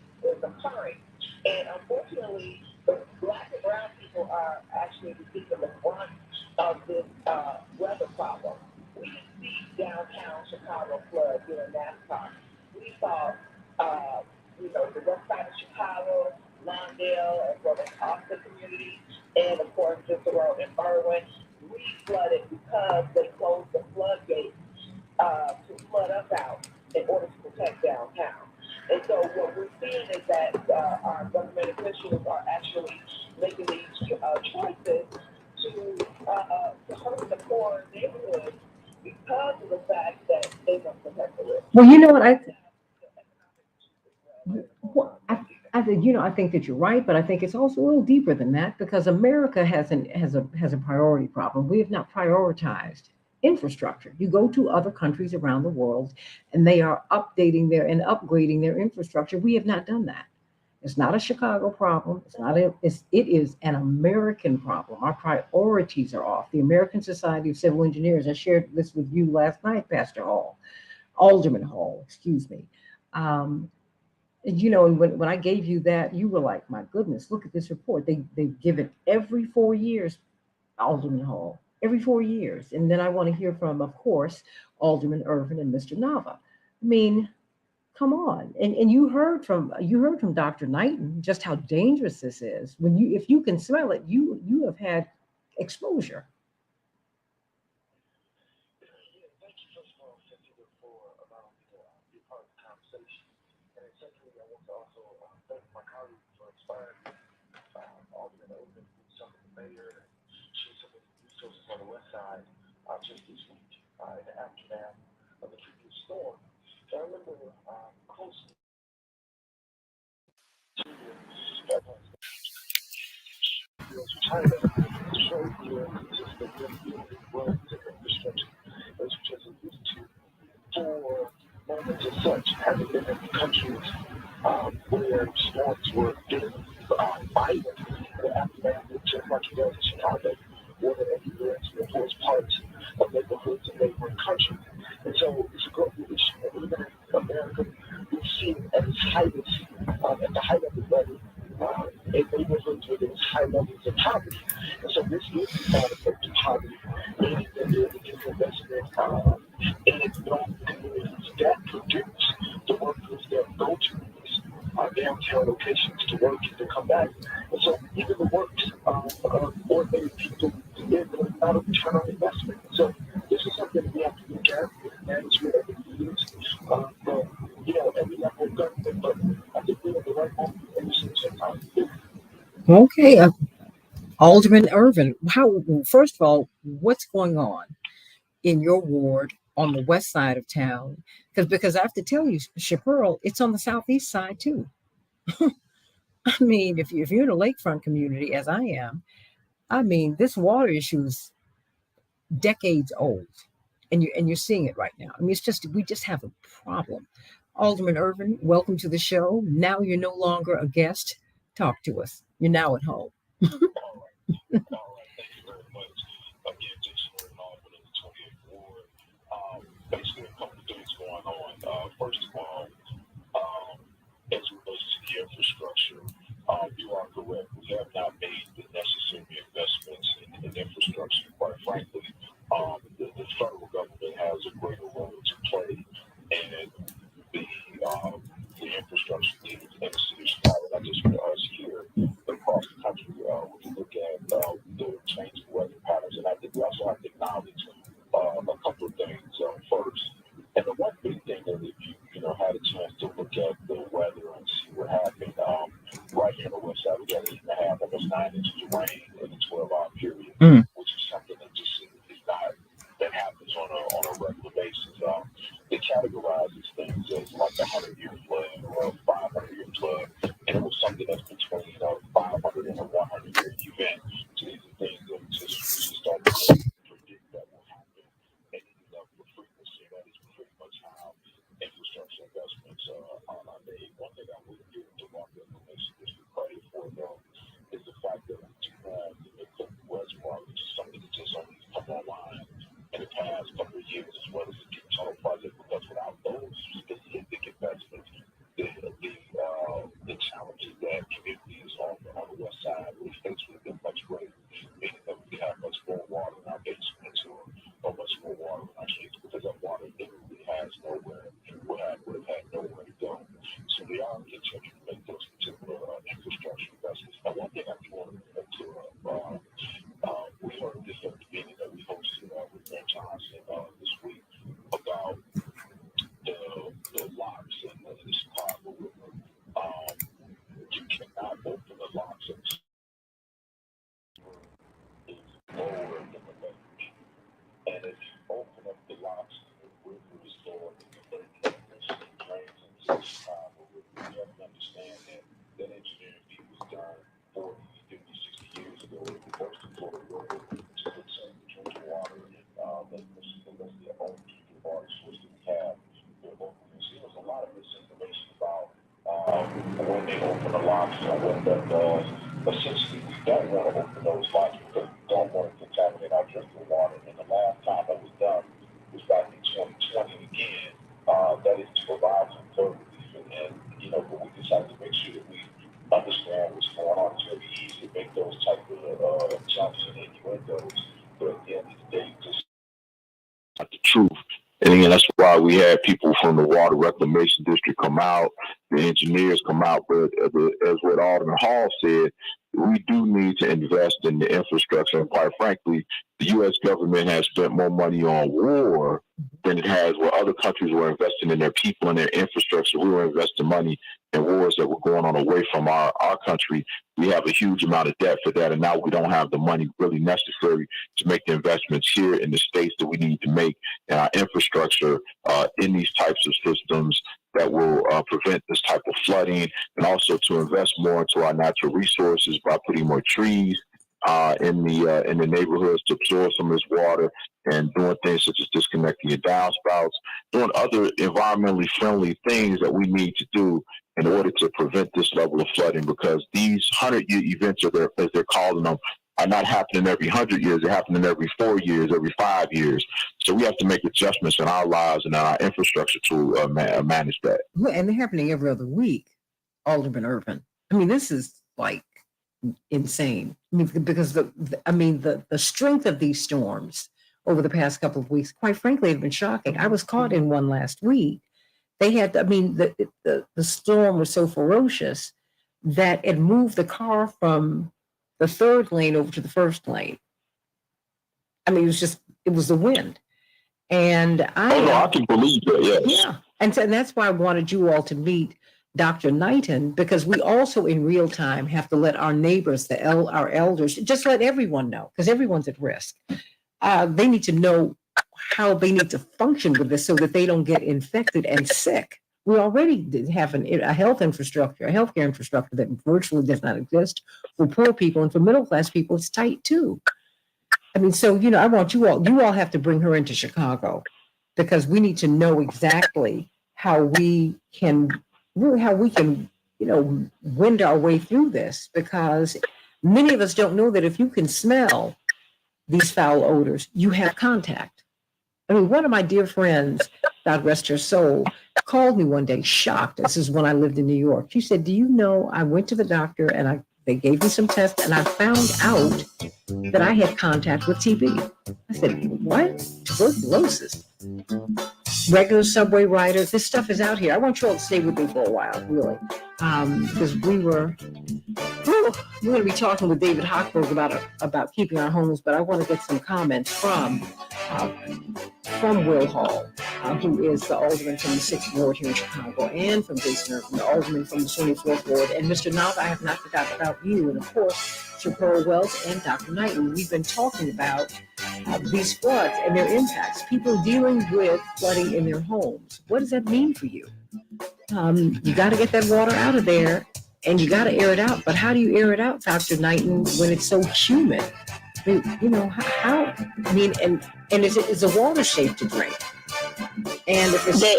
E: occurring. And unfortunately, the black and brown people are actually receiving the brunt of this weather problem. We didn't see downtown Chicago flood during NASCAR. We saw, the west side of Chicago, Glendale, as well as Austin community, and of course just around in Irwin, re-flooded because they closed the floodgates to flood us out in order to protect downtown. And so what we're seeing is that our government officials are actually making these choices to hurt the poor neighborhoods because of the fact that they must protect the rich.
A: Well, you know what well, I think I think that you're right, but I think it's also a little deeper than that because America has a priority problem. We have not prioritized infrastructure. You go to other countries around the world, and they are updating their and upgrading their infrastructure. We have not done that. It's not a Chicago problem. It is an American problem. Our priorities are off. The American Society of Civil Engineers. I shared this with you last night, Pastor Alderman Hall. Excuse me. Um, and when I gave you that, you were like, my goodness, look at this report. They give it every 4 years, Alderman Hall, every 4 years. And then I want to hear from, of course, Alderman Irvin and Mr. Nava. I mean, come on. And you heard from Dr. Knighton just how dangerous this is. If you can smell it, you have had exposure.
C: Yeah, thank you, first of all, Santita, for allowing me to be a part of the conversation. And then secondly, I want to also thank my colleague for inspiring me, Alderman Open, who's some of the mayor, and she's some of the resources on the west side just this week in the aftermath of the previous storm. So I remember closely to China to show you just the roads and infrastructure as just used to for moments as such, having been in countries where storms were getting violent in the aftermath, just like it does in Chicago, more than anywhere else in the worst parts of neighborhoods and neighboring countries. And so it's a global issue. And even in America, we've seen at its highest, at the height of the weather, in neighborhoods where there's high levels of poverty. And so this is the side effect of poverty, meaning that there is investment in those communities that produce the workers that go to these downtown locations to work and to come back. And so even the works of ordinary people is not a return on investment. So this is something that we have to look at with management over the years. But, every level of government, but I think we're at the right moment and we should check out.
A: Okay, Alderman Irvin, how first of all, what's going on in your ward on the west side of town? Because I have to tell you, Chaparral, it's on the southeast side too. I mean, if you're in a lakefront community, as I am, I mean, this water issue is decades old, and you're seeing it right now. I mean, we just have a problem. Alderman Irvin, welcome to the show. Now you're no longer a guest. Talk to us. You're now at home.
B: All right, thank you very much. Again, Jason Norton, in the 28th Ward. Basically, a couple of things going on. First of all, as it relates to the infrastructure, you are correct. We have not made the necessary investments in infrastructure. Quite frankly, the federal government has a greater role to play in the infrastructure needs in the city of Chicago, not just for us here, but across the country. When you look at the changing weather patterns, and I think we also have to acknowledge a couple of things. First, and the one big thing that if you had a chance to look at the weather and see what happened right here on the west side, we got 8.5, almost 9 inches of rain in a 12-hour period,
A: Mm.
B: which is something that just is not that happens on a regular basis. They categorize these things as like a 100-year flood or a 500-year flood, and it was something that's between 500 and a 100-year event. So these are things that we just don't really predict that will happen at any level of frequency. That is pretty much how infrastructure investments are made. One thing I would give the market information district credit for, though, is the fact that we do have the Midcoast Reservoir, which is something that just only come online in the past couple of years, as well as the Deep Tunnel project, because without those specific investments, the challenges that communities on the west side would face would have been much greater, meaning that we have much more water in our basements or much more water in our streets because that water literally has nowhere, would have had nowhere to go. So we are continuing to make those particular infrastructure investments.
C: And what that does, essentially, we don't want to open those locks because we don't want to contaminate our drinking water. And the last time that was done was back in 2020. And again, that is to provide some flow relief. And but we decided to make sure that we understand what's going on. It's really easy to make those type of jumps and innuendos. But at the end of the day, just not the truth. And again, that's why we had people from the Water Reclamation District come out, the engineers come out. But as what Alderman Hall said, we do need to invest in the infrastructure. And quite frankly, the U.S. government has spent more money on war than it has where other countries were investing in their people and their infrastructure. We were investing money in wars that were going on away from our country. We have a huge amount of debt for that, and now we don't have the money really necessary to make the investments here in the states that we need to make in our infrastructure in these types of systems that will prevent this type of flooding, and also to invest more into our natural resources by putting more trees in the neighborhoods to absorb some of this water, and doing things such as disconnecting your downspouts, doing other environmentally friendly things that we need to do in order to prevent this level of flooding, because these 100-year events, as they're calling them, are not happening every 100 years. They're happening every 4 years, every 5 years. So we have to make adjustments in our lives and our infrastructure to manage that.
A: Well, and they're happening every other week, Alderman Irvin. I mean, this is like insane. I mean, because the strength of these storms over the past couple of weeks, quite frankly, have been shocking. I was caught in one last week. They had, the storm was so ferocious that it moved the car from the third lane over to the first lane. I mean, it was the wind. And
C: I can believe that, yes.
A: Yeah. And that's why I wanted you all to meet Dr. Knighton, because we also in real time have to let our neighbors, our elders, just let everyone know, because everyone's at risk. They need to know how they need to function with this so that they don't get infected and sick. We already have a health infrastructure, a healthcare infrastructure that virtually does not exist for poor people, and for middle class people, it's tight too. I mean, so I want you all have to bring her into Chicago, because we need to know exactly how we can wind our way through this, because many of us don't know that if you can smell these foul odors, you have contact. I mean, one of my dear friends, God rest her soul, called me one day shocked. This is when I lived in New York. She said, "Do you know, I went to the doctor and they gave me some tests and I found out that I had contact with TB." I said, "What? Tuberculosis? Regular subway riders, this stuff is out here." I want you all to stay with me for a while, really, because we're going to be talking with David Hochberg about keeping our homes, but I want to get some comments from Will Hall, who is the alderman from the 6th Ward here in Chicago, and from Jason Irvin, the alderman from the 24th Ward, and Mr. Knott, I have not forgotten about you, and of course, Sir Pearl Wells and Dr. Knighton. We've been talking about these floods and their impacts, people dealing with flooding in their homes. What does that mean for you? You got to get that water out of there, and you got to air it out. But how do you air it out, Dr. Knighton, when it's so humid? I mean, how? I mean, and is the water safe to drink? And if it's
E: the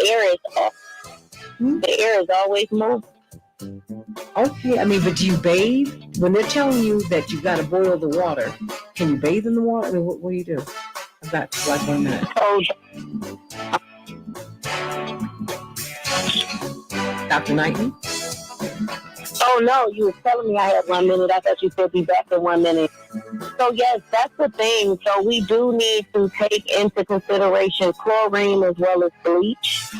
E: air is always moving.
A: Okay, I mean, but do you bathe? When they're telling you that you got to boil the water, can you bathe in the water? I mean, what do you do? I've got like 1 minute. Dr. Knighton?
E: Oh, no, you were telling me I had 1 minute. I thought you said be back in 1 minute. So, yes, that's the thing. So we do need to take into consideration chlorine as well as bleach,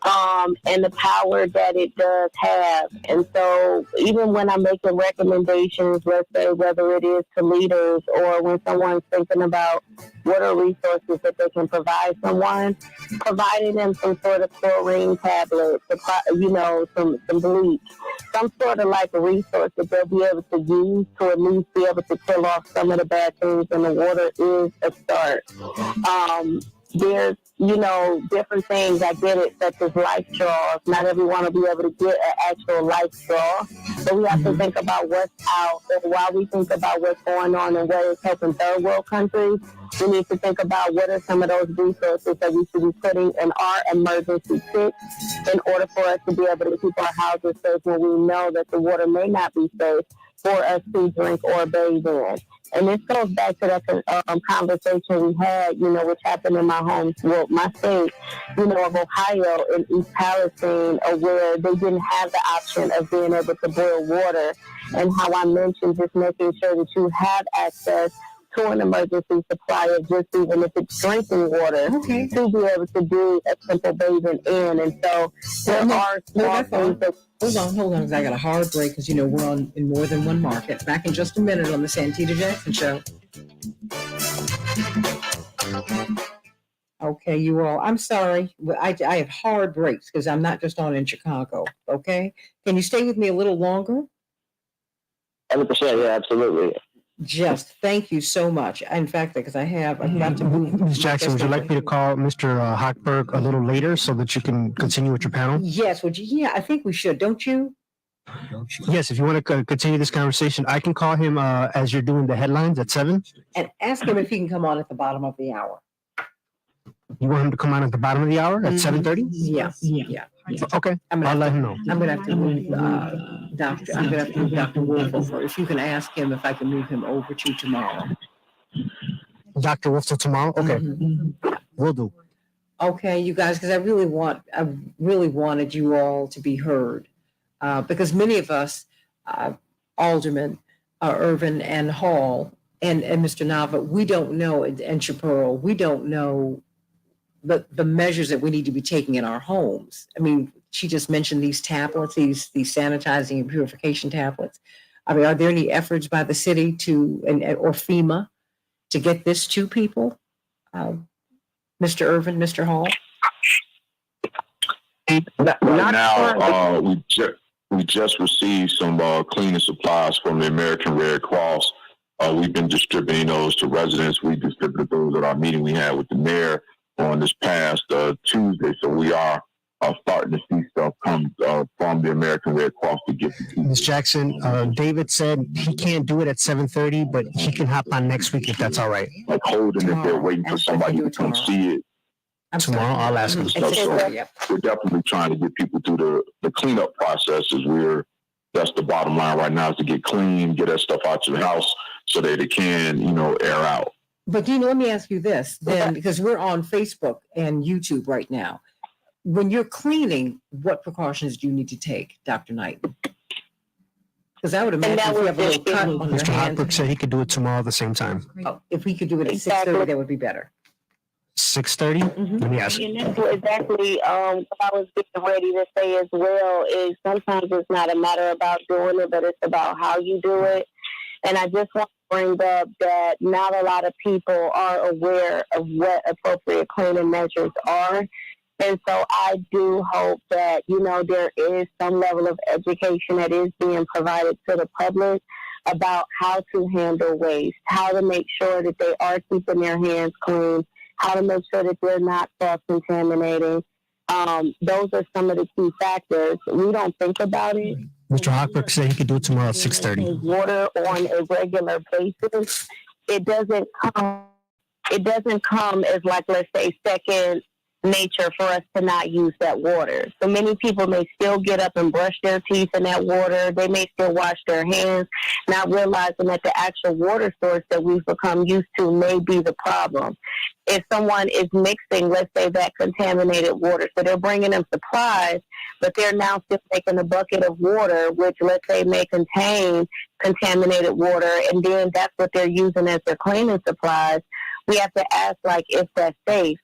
E: and the power that it does have. And so even when I'm making recommendations, let's say whether it is to leaders or when someone's thinking about what are resources that they can provide someone, providing them some sort of chlorine tablet, some bleach, some sort of like a resource that they'll be able to use to at least be able to kill off some of the bad things, and the water is a start. There's
F: different things. I get it, such as life straws. Not everyone will be able to get an actual life straw. So we have to think about what's out. And while we think about what's going on and what is helping third world countries, we need to think about what are some of those resources that we should be putting in our emergency kits in order for us to be able to keep our houses safe when we know that the water may not be safe for us to drink or bathe in. And this goes back to that conversation we had, which happened in my state, of Ohio and East Palestine, where they didn't have the option of being able to boil water. And how I mentioned just making sure that you have access to an emergency supply of just even if it's drinking water to be able to do a simple bathing in. And so there are small things that...
A: Hold on, because I got a hard break because, we're in more than one market. Back in just a minute on the Santita Jackson Show. Okay, you all. I'm sorry. I have hard breaks because I'm not just on in Chicago. Okay? Can you stay with me a little longer?
F: 100%, yeah, absolutely.
A: Just thank you so much. In fact, because I've got to move.
D: Ms. Jackson, would you like me to call Mr. Hochberg a little later so that you can continue with your panel?
A: Yes, would you? Yeah, I think we should. Don't you?
D: Yes, if you want to continue this conversation, I can call him as you're doing the headlines at 7.
A: And ask him if he can come on at the bottom of the hour.
D: You want him to come on at the bottom of the hour at 7:30?
A: Yeah.
D: Okay, I'll let him know.
A: I'm gonna have to move Dr. Wolf over. If you can ask him if I can move him over to tomorrow.
D: Dr. Wolf till tomorrow? Okay, will do.
A: Okay, you guys, because I really wanted you all to be heard, because many of us, Alderman Irvin and Hall and Mr. Nava, we don't know, and Shapiro, we don't know the measures that we need to be taking in our homes. I mean, she just mentioned these tablets, these sanitizing and purification tablets. I mean, are there any efforts by the city or FEMA to get this to people? Mr. Irvin, Mr. Hall?
B: Right now, we just received some cleaning supplies from the American Red Cross. We've been distributing those to residents. We distributed those at our meeting we had with the mayor on this past Tuesday. So we are starting to see stuff come from the American Red Cross to get to people.
D: Ms. Jackson, David said he can't do it at 7:30, but he can hop on next week if that's all right.
B: Like holding it there, waiting for somebody to come see it.
D: Tomorrow, I'll ask him.
B: So we're definitely trying to get people through the cleanup processes. That's the bottom line right now, is to get clean, get that stuff out to the house so that it can, air out.
A: But let me ask you this then, because we're on Facebook and YouTube right now. When you're cleaning, what precautions do you need to take, Dr. Knight? Because I would imagine if you have a little cut on your
D: Mr.
A: hand.
D: Hochberg said he could do it tomorrow at the same time.
A: Oh, if we could do it at 6:30, that would be better.
D: 6:30? Let me ask.
F: Exactly. What I was getting ready to say as well is sometimes it's not a matter about doing it, but it's about how you do it. And I just want to bring up that not a lot of people are aware of what appropriate cleaning measures are. And so I do hope that, there is some level of education that is being provided to the public about how to handle waste, how to make sure that they are keeping their hands clean, how to make sure that they're not cross-contaminating. Those are some of the key factors. We don't think about it.
D: Mr. Hochberg said he could do it tomorrow at 6:30.
F: Water on a regular basis. It doesn't come as like, let's say, second nature for us to not use that water. So many people may still get up and brush their teeth in that water. They may still wash their hands, not realizing that the actual water source that we've become used to may be the problem. If someone is mixing, let's say, that contaminated water, so they're bringing them supplies, but they're now still taking a bucket of water, which let's say may contain contaminated water, and then that's what they're using as their cleaning supplies. We have to ask, if that's safe.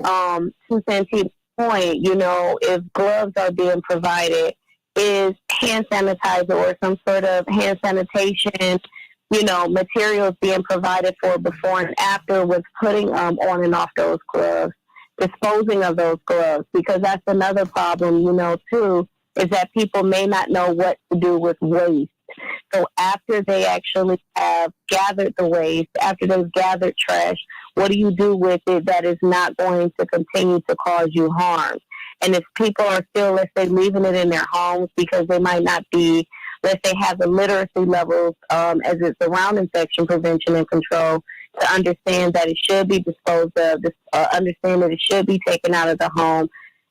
F: To Santita's point, if gloves are being provided, is hand sanitizer or some sort of hand sanitation, materials being provided for before and after with putting on and off those gloves, disposing of those gloves, because that's another problem, too, is that people may not know what to do with waste. So after they actually have gathered the waste, after they've gathered trash, What do you do with it that is not going to continue to cause you harm? And if people are still, let's say, leaving it in their homes because they might not be, let's say, have the literacy levels as it's around infection prevention and control to understand that it should be disposed of, understand that it should be taken out of the home.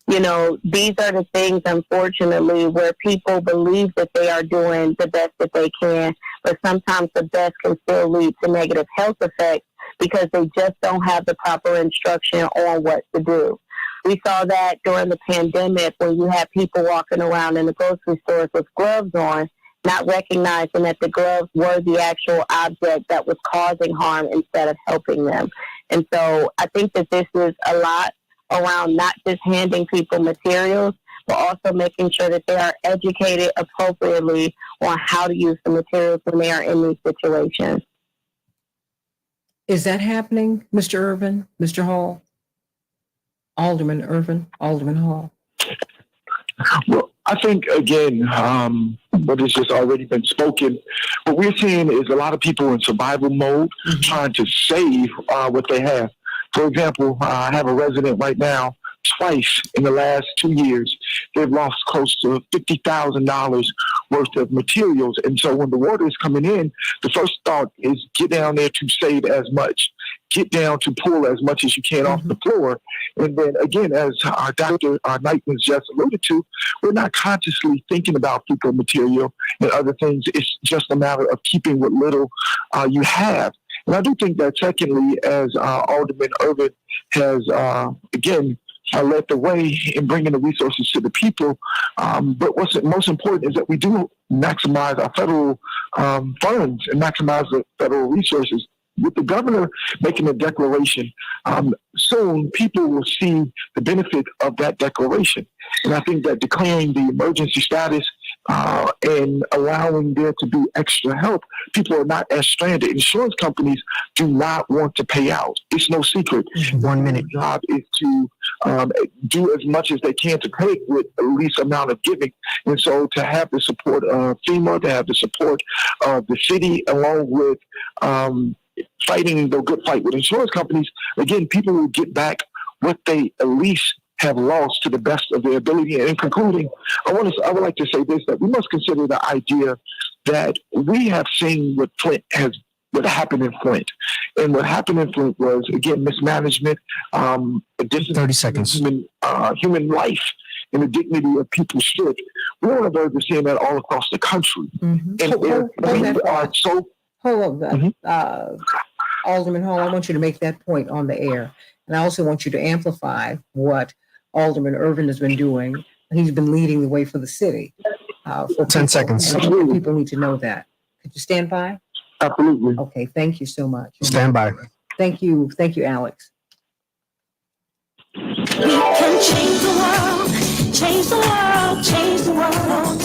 F: You know, these are the things, unfortunately, where people believe that they are doing the best that they can, but sometimes the best can still lead to negative health effects because they just don't have the proper instruction on what to do. We saw that during the pandemic when you had people walking around in the grocery stores with gloves on, not recognizing that the gloves were the actual object that was causing harm instead of helping them. And so I think that this is a lot around not just handing people materials, but also making sure that they are educated appropriately on how to use the materials when they are in these situations.
A: Is that happening, Mr. Irvin, Mr. Hall? Alderman Irvin, Alderman Hall?
C: Well, I think, again, what has just already been spoken, what we're seeing is a lot of people in survival mode trying to save what they have. For example, I have a resident right now, twice in the last 2 years, they've lost close to $50,000 worth of materials. And so when the water is coming in, the first thought is get down there to save as much. Get down to pull as much as you can off the floor. And then again, as our Dr. Knightman just alluded to, we're not consciously thinking about fecal material and other things. It's just a matter of keeping what little you have. And I do think that secondly, as Alderman Irvin has, again, led the way in bringing the resources to the people. But what's most important is that we do maximize our federal funds and maximize the federal resources. With the governor making a declaration, soon people will see the benefit of that declaration. And I think that declaring the emergency status and allowing there to be extra help, people are not as stranded. Insurance companies do not want to pay out. It's no secret.
D: 1 minute.
C: Their job is to do as much as they can to pay with the least amount of giving. And so to have the support of FEMA, to have the support of the city, along with fighting the good fight with insurance companies, again, people will get back what they at least have lost to the best of their ability. And in concluding, I would like to say this, that we must consider the idea that we have seen what happened in Flint. And what happened in Flint was, again, mismanagement,
D: 30 seconds.
C: Human life and the dignity of people's stripped. We're on the verge of seeing that all across the country. And we are so...
A: Hold on, Alderman Hall, I want you to make that point on the air. And I also want you to amplify what Alderman Irvin has been doing. He's been leading the way for the city. For
D: 10 seconds.
A: People need to know that. Could you stand by?
C: Absolutely.
A: Okay, thank you so much.
D: Stand by.
A: Thank you, Alex.
G: We can change the world, change the world, change the world.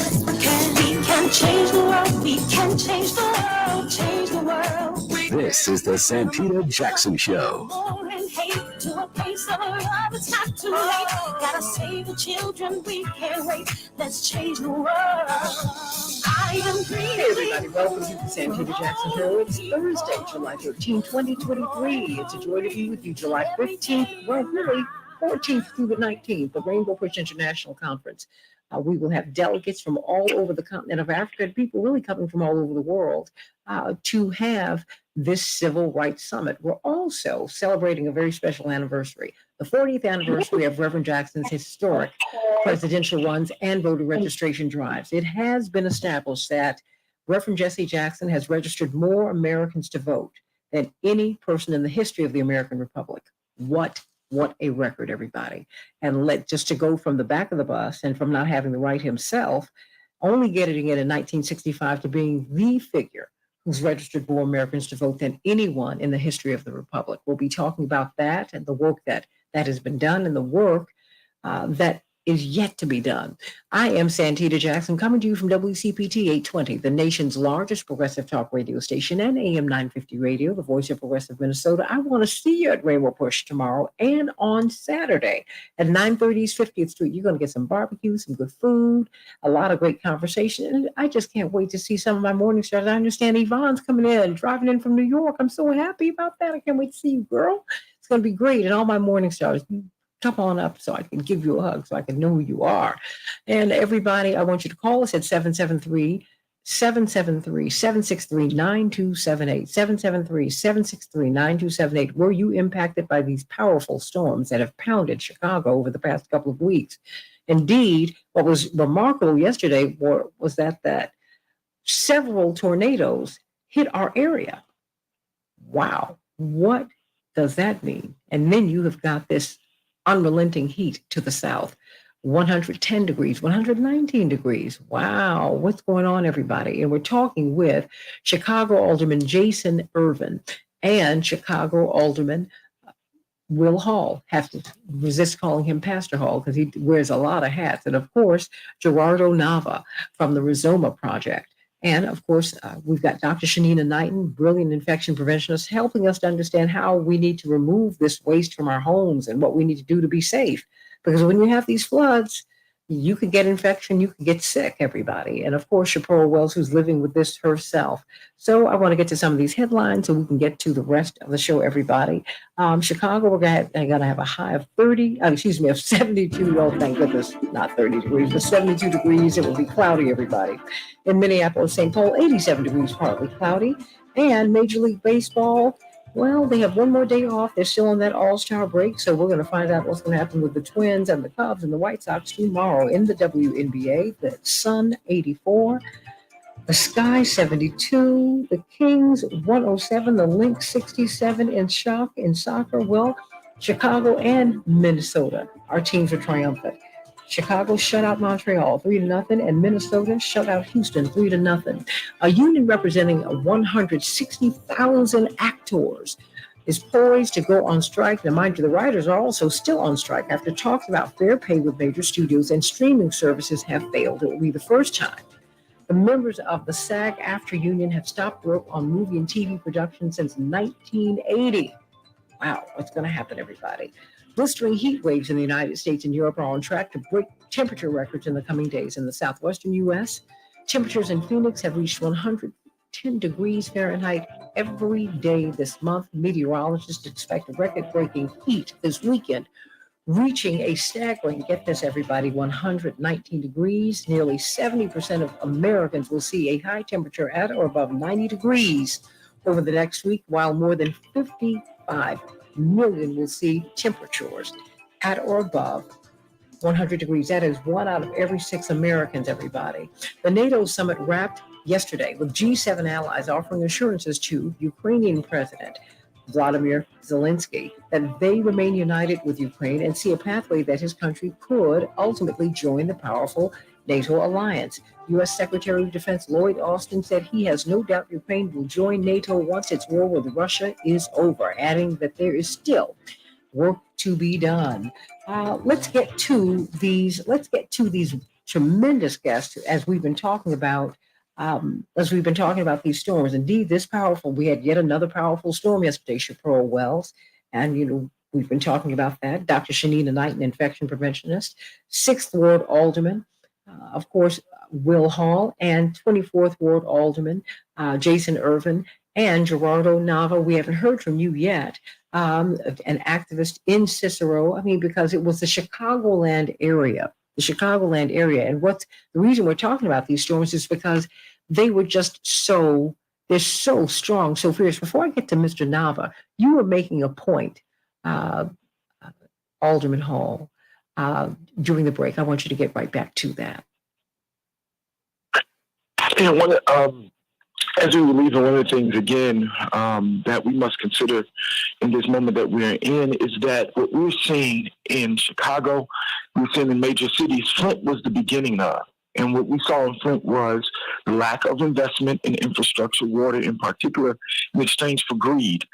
G: We can change the world, we can change the world, change the world.
H: This is the Santita Jackson Show.
G: More and hate to a place of love, it's not too late. Gotta save the children, we can't wait. Let's change the world. I am green.
A: Hey everybody, welcome to the Santita Jackson Show. It's Thursday, July 13, 2023. It's a joy to be with you. July 15th, well, really 14th through the 19th, the Rainbow Push International Conference. We will have delegates from all over the continent of Africa and people really coming from all over the world to have this Civil Rights Summit. We're also celebrating a very special anniversary, the 40th anniversary of Reverend Jackson's historic presidential runs and voter registration drives. It has been established that Reverend Jesse Jackson has registered more Americans to vote than any person in the history of the American Republic. What a record, everybody. And just to go from the back of the bus and from not having the right himself, only getting it in 1965 to being the figure who's registered more Americans to vote than anyone in the history of the Republic. We'll be talking about that and the work that has been done and the work that is yet to be done. I am Santita Jackson, coming to you from WCPT 820, the nation's largest progressive talk radio station, and AM 950 radio, the voice of progressive Minnesota. I want to see you at Rainbow Push tomorrow and on Saturday at 930 East 50th Street. You're going to get some barbecue, some good food, a lot of great conversation. And I just can't wait to see some of my morning stars. I understand Yvonne's coming in, driving in from New York. I'm so happy about that. I can't wait to see you, girl. It's going to be great. And all my morning stars, come on up so I can give you a hug, so I can know who you are. And everybody, I want you to call us at 773-763-9278, 773-763-9278. Were you impacted by these powerful storms that have pounded Chicago over the past couple of weeks? Indeed, what was remarkable yesterday was that several tornadoes hit our area. Wow, what does that mean? And then you have got this unrelenting heat to the south, 110 degrees, 119 degrees. Wow, what's going on, everybody? And we're talking with Chicago Alderman Jason Irvin and Chicago Alderman Will Hall. Have to resist calling him Pastor Hall because he wears a lot of hats. And of course, Gerardo Nava from the Rhizoma Project. And of course, we've got Dr. Shanina Knighton, brilliant infection preventionist, helping us to understand how we need to remove this waste from our homes and what we need to do to be safe. Because when you have these floods, you could get infection, you could get sick, everybody. And of course, Shapiro Wells, who's living with this herself. So I want to get to some of these headlines so we can get to the rest of the show, everybody. Chicago, we're going to have a high of 72. Oh, thank goodness, not 30 degrees, but 72 degrees. It will be cloudy, everybody. In Minneapolis, St. Paul, 87 degrees, partly cloudy. And Major League Baseball, well, they have one more day off. They're still on that all-star break, so we're going to find out what's going to happen with the Twins and the Cubs and the White Sox tomorrow in the WNBA. The Sun, 84. The Sky, 72. The Kings, 107. The Lynx, 67. In soccer, well, Chicago and Minnesota, our teams are triumphant. Chicago shut out Montreal 3-0, and Minnesota shut out Houston 3-0. A union representing 160,000 actors is poised to go on strike. Now, mind you, the writers are also still on strike after talks about fair pay with major studios and streaming services have failed. It will be the first time. The members of the SAG-AFTRA union have stopped work on movie and TV production since 1980. Wow, what's going to happen, everybody? Blistering heat waves in the United States and Europe are on track to break temperature records in the coming days. In the southwestern U.S., temperatures in Phoenix have reached 110 degrees Fahrenheit every day this month. Meteorologists expect record-breaking heat this weekend, reaching a staggering, get this, everybody, 119 degrees. Nearly 70% of Americans will see a high temperature at or above 90 degrees over the next week, while more than 55 million will see temperatures at or above 100 degrees. That is 1 out of every 6 Americans, everybody. The NATO summit wrapped yesterday with G7 allies offering assurances to Ukrainian President Vladimir Zelensky that they remain united with Ukraine and see a pathway that his country could ultimately join the powerful NATO alliance. U.S. Secretary of Defense Lloyd Austin said he has no doubt Ukraine will join NATO once its war with Russia is over, adding that there is still work to be done. Let's get to these tremendous guests as we've been talking about. These storms. Indeed, we had yet another powerful storm yesterday, Shapiro Wells, and we've been talking about that. Dr. Shanina Knighton, infection preventionist, 6th Ward Alderman, of course, Will Hall, and 24th Ward Alderman Jason Irvin, and Gerardo Nava. We haven't heard from you yet, an activist in Cicero. Because it was the Chicagoland area. And the reason we're talking about these storms is because they were just they're so strong, so fierce. Before I get to Mr. Nava, you were making a point, Alderman Hall, during the break. I want you to get right back to that.
C: As we were leaving, one of the things, again, that we must consider in this moment that we're in is that what we're seeing in Chicago, we're seeing in major cities, Flint was the beginning of. And what we saw in Flint was the lack of investment in infrastructure, water in particular, in exchange for greed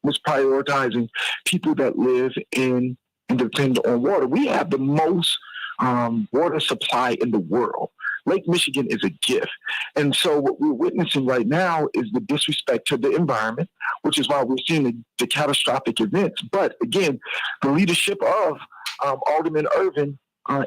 C: misprioritizing people that live in and depend on water. We have the most water supply in the world. Lake Michigan is a gift. And so what we're witnessing right now is the disrespect to the environment, which is why we're seeing the catastrophic events. But again, the leadership of Alderman Irvin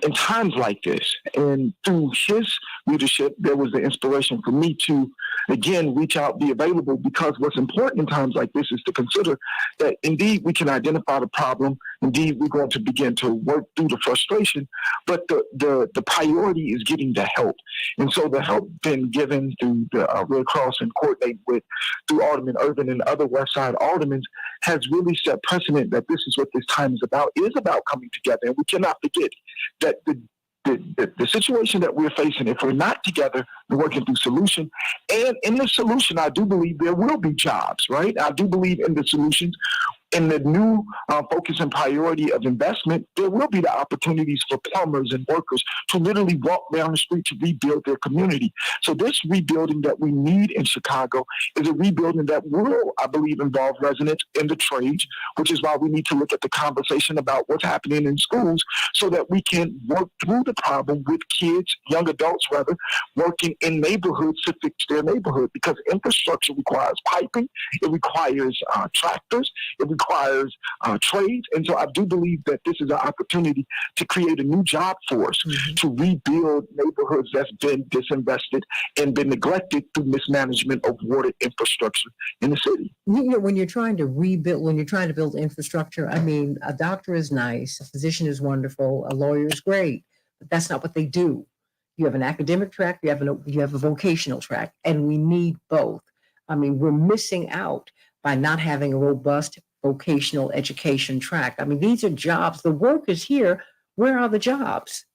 C: in times like this, and through his leadership, there was the inspiration for me to, again, reach out, be available, because what's important in times like this is to consider that indeed we can identify the problem. Indeed, we're going to begin to work through the frustration, but the priority is getting the help. And so the help been given through the Red Cross and coordinate with through Alderman Irvin and other West Side aldermen has really set precedent that this is what this time is about. It is about coming together, and we cannot forget that the situation that we're facing, if we're not together and working through solution, and in the solution, I do believe there will be jobs, right? I do believe in the solutions. In the new focus and priority of investment, there will be the opportunities for plumbers and workers to literally walk down the street to rebuild their community. So this rebuilding that we need in Chicago is a rebuilding that will, I believe, involve residents in the trades, which is why we need to look at the conversation about what's happening in schools so that we can work through the problem with kids, young adults rather, working in neighborhoods to fix their neighborhood, because infrastructure requires piping, it requires tractors, it requires trades. And so I do believe that this is an opportunity to create a new job force, to rebuild neighborhoods that's been disinvested and been neglected through mismanagement of water infrastructure in the city.
A: You know, when you're trying to rebuild, when you're trying to build infrastructure, I mean, a doctor is nice, a physician is wonderful, a lawyer is great, but that's not what they do. You have an academic track, you have a vocational track, and we need both. I mean, we're missing out by not having a robust vocational education track. I mean, these are jobs. The work is here. Where are the jobs?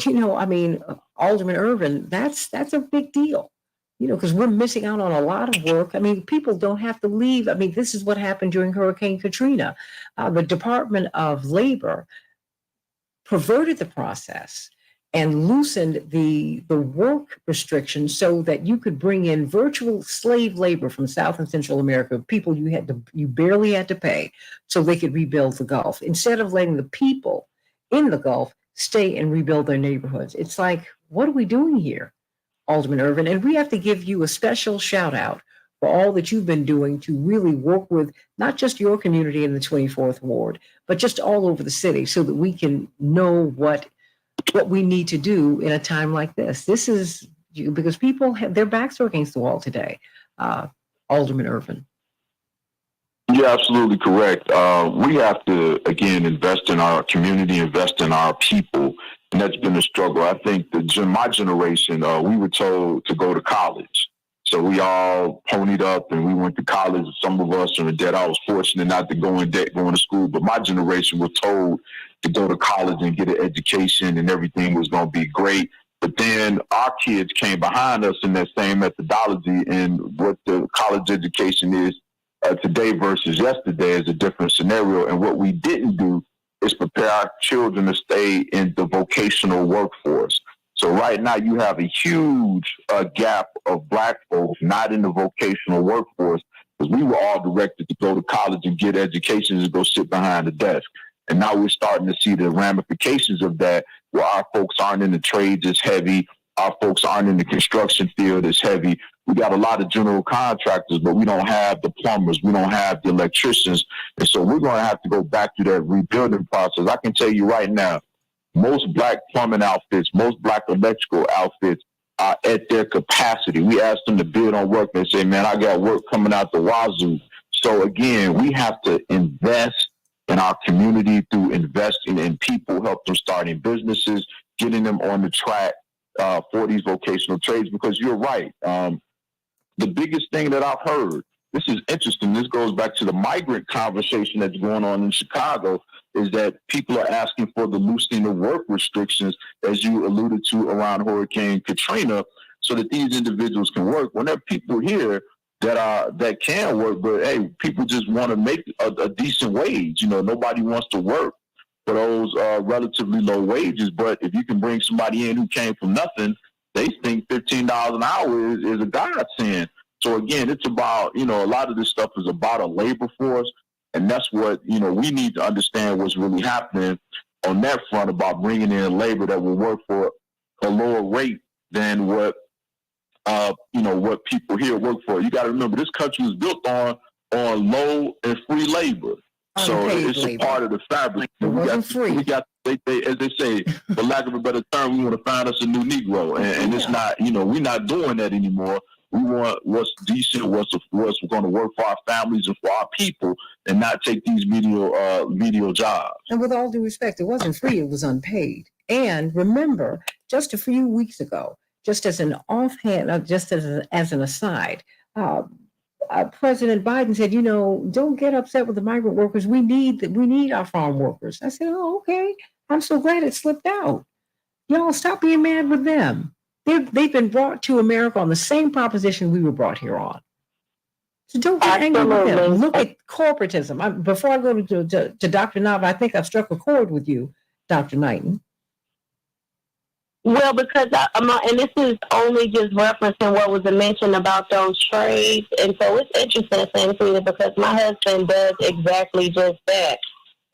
A: You know, I mean, Alderman Irvin, that's a big deal, you know, because we're missing out on a lot of work. I mean, people don't have to leave. I mean, this is what happened during Hurricane Katrina. The Department of Labor perverted the process and loosened the work restrictions so that you could bring in virtual slave labor from South and Central America, people you barely had to pay, so they could rebuild the Gulf, instead of letting the people in the Gulf stay and rebuild their neighborhoods. It's like, what are we doing here, Alderman Irvin? And we have to give you a special shout out for all that you've been doing to really work with not just your community in the 24th Ward, but just all over the city, so that we can know what we need to do in a time like this. This is because people have their backs are against the wall today. Alderman Irvin.
B: You're absolutely correct. We have to, again, invest in our community, invest in our people. And that's been a struggle. I think my generation, we were told to go to college. So we all ponied up and we went to college. Some of us are in debt. I was fortunate not to go in debt going to school, but my generation was told to go to college and get an education and everything was going to be great. But then our kids came behind us in that same methodology, and what the college education is today versus yesterday is a different scenario. And what we didn't do is prepare our children to stay in the vocational workforce. So right now you have a huge gap of Black folks not in the vocational workforce, because we were all directed to go to college and get educations and go sit behind the desk. And now we're starting to see the ramifications of that, where our folks aren't in the trades as heavy, our folks aren't in the construction field as heavy. We got a lot of general contractors, but we don't have the plumbers, we don't have the electricians. And so we're going to have to go back through that rebuilding process. I can tell you right now, most Black plumbing outfits, most Black electrical outfits are at their capacity. We ask them to bid on work, and they say, man, I got work coming out the wazoo. So again, we have to invest in our community through investing in people, help them starting businesses, getting them on the track for these vocational trades, because you're right. The biggest thing that I've heard, this is interesting, this goes back to the migrant conversation that's going on in Chicago, is that people are asking for the loosening of work restrictions, as you alluded to around Hurricane Katrina, so that these individuals can work. When there are people here that can work, but hey, people just want to make a decent wage. You know, nobody wants to work for those relatively low wages, but if you can bring somebody in who came from nothing, they think $15 an hour is a godsend.
I: So again, it's about, a lot of this stuff is about a labor force. And that's what, we need to understand what's really happening on that front about bringing in labor that will work for a lower rate than what, what people here work for. You got to remember, this country was built on low and free labor. So
A: Unpaid
I: it's
A: labor.
I: a part of the fabric.
A: It wasn't free.
I: They, as they say, for lack of a better term, we want to find us a new Negro. And it's not, we're not doing that anymore. We want what's decent, what's going to work for our families and for our people, and not take these medial jobs.
A: And with all due respect, it wasn't free, it was unpaid. And remember, just a few weeks ago, just as an offhand, just as an aside, President Biden said, don't get upset with the migrant workers. We need our farm workers. I said, oh, okay. I'm so glad it slipped out. Y'all stop being mad with them. They've been brought to America on the same proposition we were brought here on. So don't get angry with them. Look at corporatism. Before I go to Dr. Nava, I think I've struck a chord with you, Dr. Knighton.
F: Well, because and this is only just referencing what was mentioned about those trades. And so it's interesting, Santita, because my husband does exactly just that.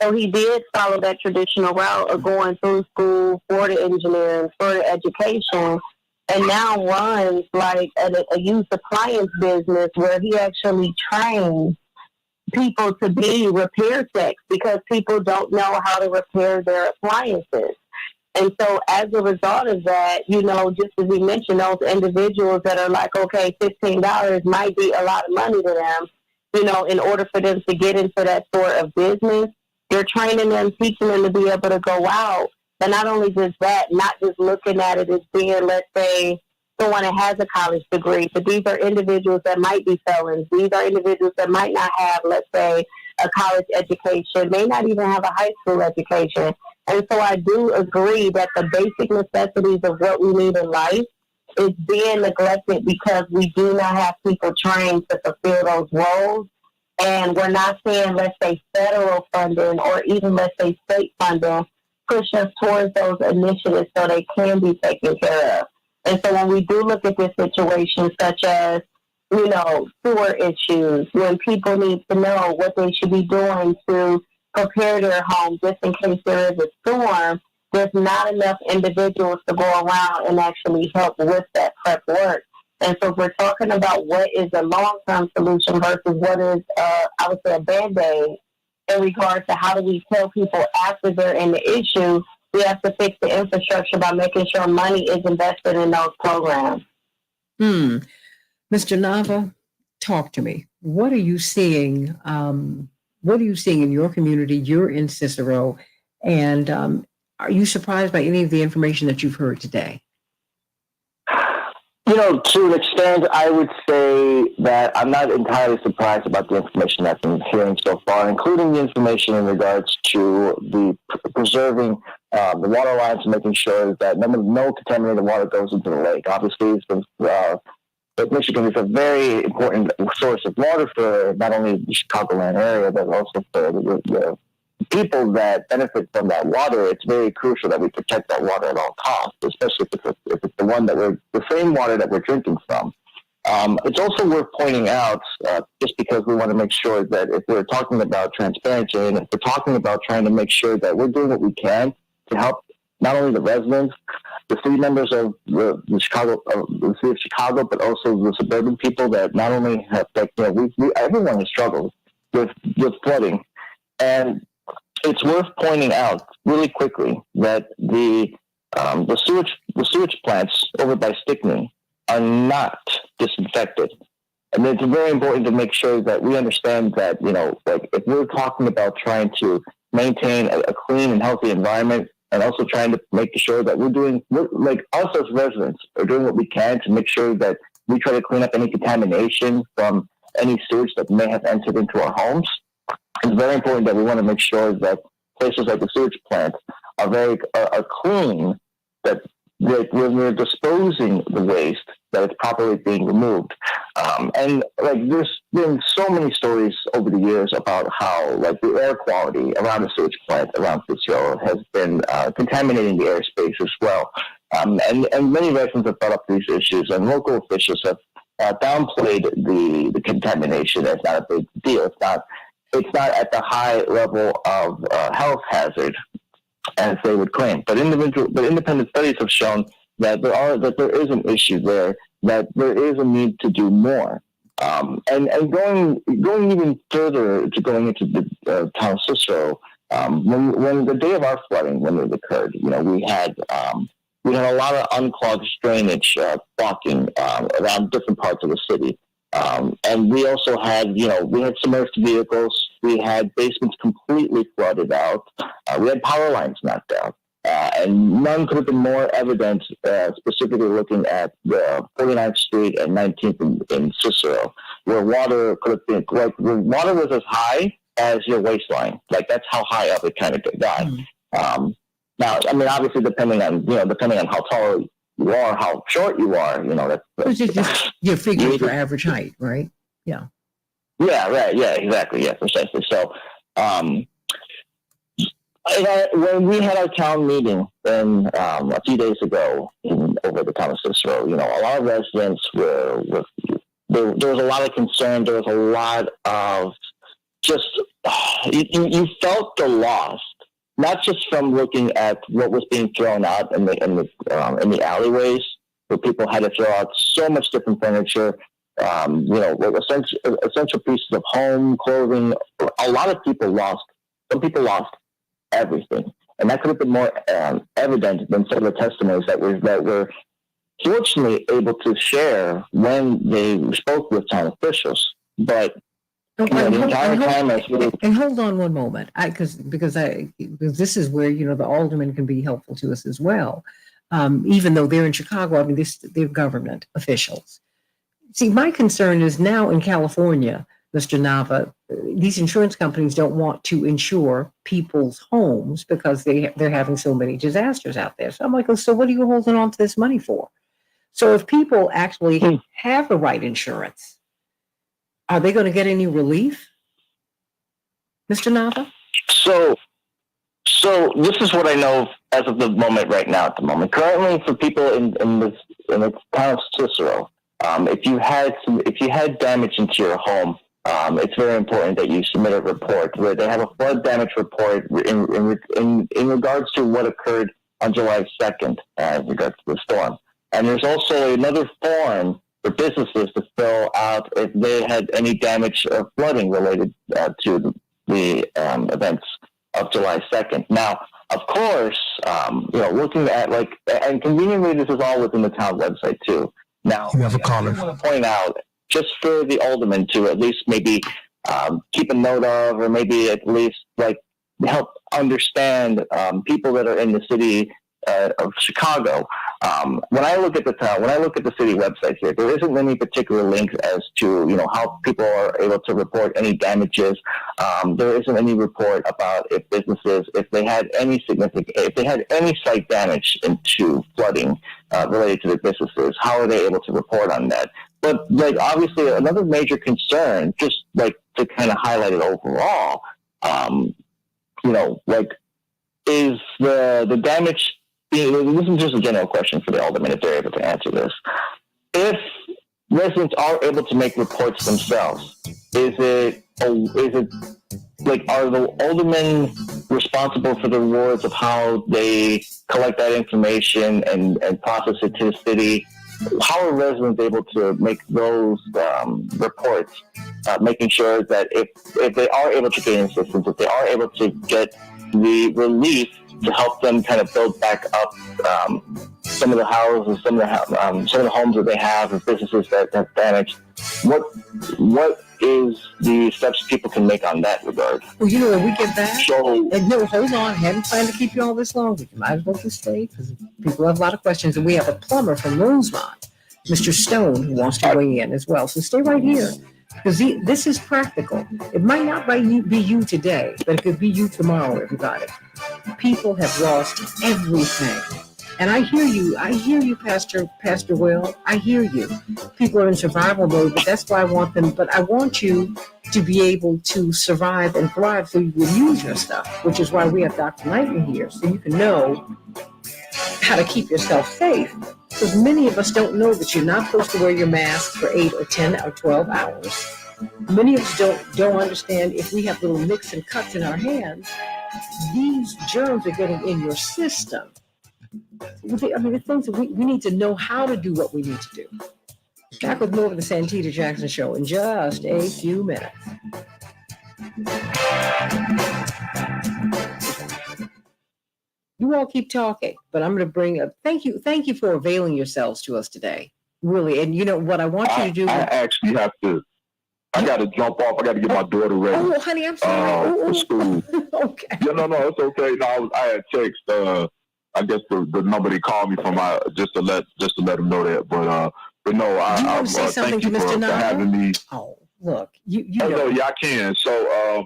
F: So he did follow that traditional route of going through school for the engineering, for the education, and now runs like a used appliance business where he actually trains people to be repair techs because people don't know how to repair their appliances. And so as a result of that, just as we mentioned, those individuals that are like, okay, $15 might be a lot of money to them, in order for them to get into that sort of business, you're training them, teaching them to be able to go out. But not only just that, not just looking at it as being, let's say, someone that has a college degree, but these are individuals that might be felons. These are individuals that might not have, let's say, a college education, may not even have a high school education. And so I do agree that the basic necessities of what we need in life is being neglected because we do not have people trained to fulfill those roles. And we're not seeing, let's say, federal funding or even, let's say, state funding push us towards those initiatives so they can be taken care of. And so when we do look at this situation, such as, sewer issues, when people need to know what they should be doing to prepare their home just in case there is a storm, there's not enough individuals to go around and actually help with that prep work. And so if we're talking about what is a long-term solution versus what is, I would say, a Band-Aid in regards to how do we tell people after they're in the issue, we have to fix the infrastructure by making sure money is invested in those programs.
A: Mr. Nava, talk to me. What are you seeing? What are you seeing in your community? You're in Cicero. And are you surprised by any of the information that you've heard today?
J: To an extent, I would say that I'm not entirely surprised about the information that I've been hearing so far, including the information in regards to the preserving the water lines and making sure that no contaminated water goes into the lake. Obviously, Michigan is a very important source of water for not only the Chicagoland area, but also for the people that benefit from that water. It's very crucial that we protect that water at all costs, especially if it's the one the same water that we're drinking from. It's also worth pointing out, just because we want to make sure that if we're talking about transparency and if we're talking about trying to make sure that we're doing what we can to help not only the residents, the city members of the city of Chicago, but also the suburban people that not only have, everyone has struggled with flooding. And it's worth pointing out really quickly that the sewage plants over by Stickney are not disinfected. And it's very important to make sure that we understand that, if we're talking about trying to maintain a clean and healthy environment and also trying to make sure that us as residents are doing what we can to make sure that we try to clean up any contamination from any sewage that may have entered into our homes. It's very important that we want to make sure that places like the sewage plants are clean, that when we're disposing the waste, that it's properly being removed. There's been so many stories over the years about how the air quality around the sewage plant around Cicero has been contaminating the airspace as well. And many residents have brought up these issues, and local officials have downplayed the contamination as not a big deal. It's not at the high level of health hazard as they would claim. But independent studies have shown that there is an issue there, that there is a need to do more. And going even further to going into the town of Cicero, when the day of our flooding, when it occurred, we had a lot of unclogged drainage blocking around different parts of the city. And we also had, we had submerged vehicles. We had basements completely flooded out. We had power lines knocked out. And none could have been more evident, specifically looking at the 49th Street and 19th in Cicero, where water could have been, like, the water was as high as your waistline. Like, that's how high up it kind of got. Now, I mean, obviously, depending on how tall you are, how short you are,
A: Which is just your figure for average height, right? Yeah.
J: Yeah, right. Yeah, exactly. Yeah, precisely. So, when we had our town meeting a few days ago over the town of Cicero, a lot of residents were there was a lot of concern. There was a lot of just you felt the loss, not just from looking at what was being thrown out in the alleyways, where people had to throw out so much different furniture, essential pieces of home, clothing. A lot of people lost. Some people lost everything, and that could have been more evident than some of the testimonies that were fortunately able to share when they spoke with town officials. But the entire time,
A: and hold on one moment, because this is where the aldermen can be helpful to us as well, even though they're in Chicago. I mean, they're government officials. See, my concern is now in California, Mr. Nava, these insurance companies don't want to insure people's homes because they're having so many disasters out there. So I'm like, so what are you holding on to this money for? So if people actually have the right insurance, are they going to get any relief, Mr. Nava?
J: So this is what I know as of the moment right now. At the moment, currently, for people in the town of Cicero, if you had damage into your home, it's very important that you submit a report where they have a flood damage report in regards to what occurred on July 2nd in regards to the storm. And there's also another form for businesses to fill out if they had any damage or flooding related to the events of July 2nd. Now, of course, looking at and conveniently, this is all within the town website too. Now,
D: you have a caller.
J: I want to point out, just for the aldermen to at least maybe keep a note of, or maybe at least help understand people that are in the city of Chicago. When I look at the city website here, there isn't any particular links as to how people are able to report any damages. There isn't any report about if businesses, if they had any site damage into flooding related to their businesses, how are they able to report on that? But obviously another major concern, just to kind of highlight it overall, is the damage. This is just a general question for the aldermen if they're able to answer this. If residents are able to make reports themselves, are the aldermen responsible for the rewards of how they collect that information and process it to the city? How are residents able to make those reports, making sure that if they are able to gain assistance, if they are able to get the relief to help them kind of build back up some of the houses, some of the homes that they have, or businesses that have damaged? What is the steps people can make on that regard?
A: Well, when we get back, hold on, I hadn't planned to keep you all this long, but you might as well just stay because people have a lot of questions, and we have a plumber from Rosemont, Mr. Stone, who wants to weigh in as well. So stay right here. Because this is practical. It might not be you today, but it could be you tomorrow, everybody. People have lost everything. And I hear you, Pastor Will. I hear you. People are in survival mode, but that's why I want them. But I want you to be able to survive and thrive so you can use your stuff, which is why we have Dr. Knighton here, so you can know how to keep yourself safe. Because many of us don't know that you're not supposed to wear your mask for 8 or 10 or 12 hours. Many of us don't understand if we have little nicks and cuts in our hands, these germs are getting in your system. I mean, the things that we need to know how to do what we need to do. Back with more of the Santita Jackson Show in just a few minutes. You all keep talking, but I'm going to bring up. Thank you for availing yourselves to us today. Really, and you know what I want you to do.
I: I actually have to. I got to jump off. I got to get my daughter ready.
A: Oh, honey, I'm sorry.
I: For school.
A: Okay.
I: Yeah, no, it's okay. No, I had text. I guess the number they called me from. Just to let them know that. But no,
A: you want to say something
I: thank
A: to
I: you
A: Mr.
I: for having me.
A: Oh, look, you
I: know.
A: know.
I: Yeah, I can. So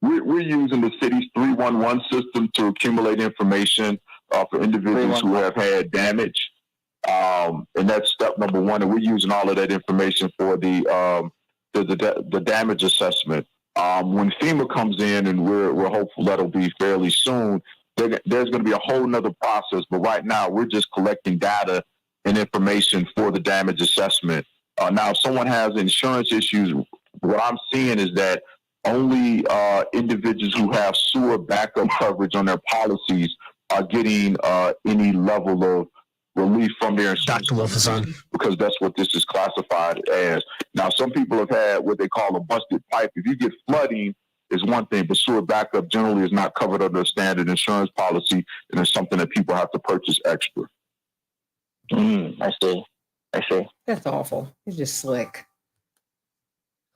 I: we're using the city's 311 system to accumulate information for individuals who have had damage. And that's step number one. And we're using all of that information for the damage assessment. When FEMA comes in, and we're hopeful that'll be fairly soon, there's going to be a whole nother process. But right now, we're just collecting data and information for the damage assessment. Now, if someone has insurance issues, what I'm seeing is that only individuals who have sewer backup coverage on their policies are getting any level of relief from their insurance.
D: Dr. Wolf is on.
I: Because that's what this is classified as. Now, some people have had what they call a busted pipe. If you get flooding, is one thing, but sewer backup generally is not covered under a standard insurance policy, and it's something that people have to purchase extra.
J: I see.
A: That's awful. It's just slick.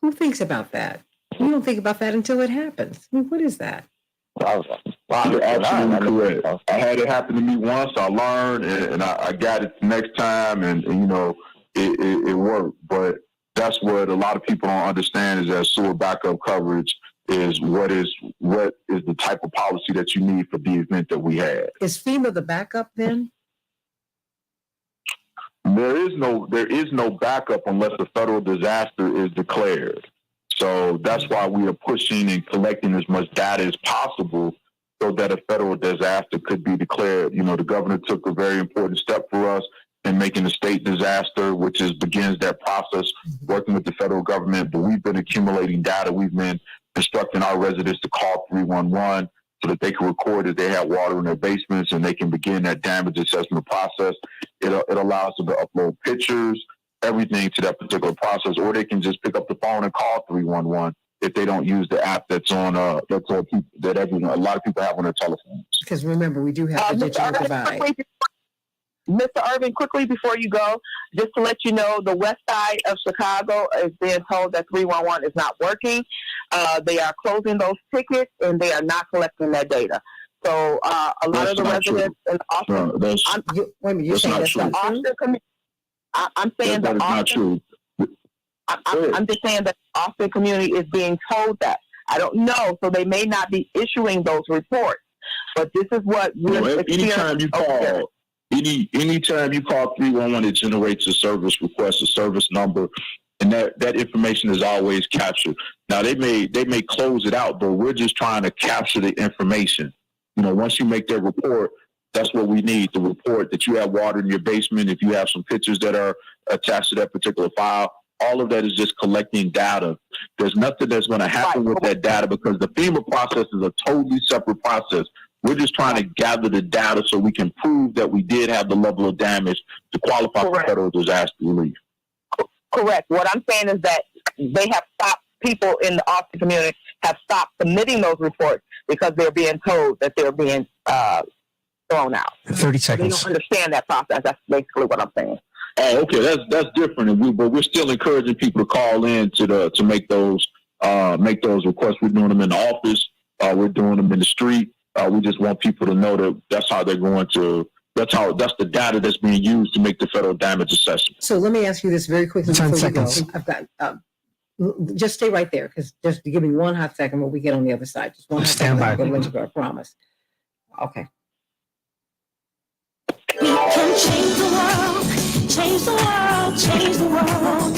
A: Who thinks about that? You don't think about that until it happens. I mean, what is that?
I: You're absolutely correct. I had it happen to me once. I learned, and I got it the next time, and you know, it worked. But that's what a lot of people don't understand, is that sewer backup coverage is what is the type of policy that you need for the event that we had.
A: Is FEMA the backup then?
I: There is no backup unless a federal disaster is declared. So that's why we are pushing and collecting as much data as possible so that a federal disaster could be declared. You know, the governor took a very important step for us in making a state disaster, which begins that process, working with the federal government. But we've been accumulating data. We've been instructing our residents to call 311 so that they can record that they have water in their basements, and they can begin that damage assessment process. It allows them to upload pictures, everything to that particular process, or they can just pick up the phone and call 311 if they don't use the app that a lot of people have on their telephones.
A: Because remember, we do have the digital divide.
F: Mr. Irvin, quickly before you go, just to let you know, the west side of Chicago is being told that 311 is not working. They are closing those tickets, and they are not collecting that data. So a lot of the residents in Austin...
A: wait a minute, you're saying that's not true?
F: I'm saying
I: that is not true.
F: I'm just saying that the Austin community is being told that. I don't know, so they may not be issuing those reports. But this is what we're experiencing.
I: Anytime you call 311, it generates a service request, a service number, and that information is always captured. Now they may close it out, but we're just trying to capture the information. You know, once you make that report, that's what we need, the report that you have water in your basement. If you have some pictures that are attached to that particular file, all of that is just collecting data. There's nothing that's going to happen with that data, because the FEMA process is a totally separate process. We're just trying to gather the data so we can prove that we did have the level of damage to qualify for federal disaster relief.
F: Correct. What I'm saying is that they have stopped, people in the Austin community have stopped submitting those reports because they're being told that they're being thrown out.
D: 30 seconds.
F: They don't understand that process. That's basically what I'm saying.
I: Oh, okay. That's different. But we're still encouraging people to call in to make those requests. We're doing them in the office. We're doing them in the street. We just want people to know that that's how they're going to. That's the data that's being used to make the federal damage assessment.
A: So let me ask you this very quickly
D: 10
A: before
D: seconds.
A: you go. I've got just stay right there, because just give me one hot second when we get on the other side. Just one hot
D: Stand
A: second.
D: by.
A: I'm going to let you go. I promise. Okay.
G: We can change the world, change the world, change the world.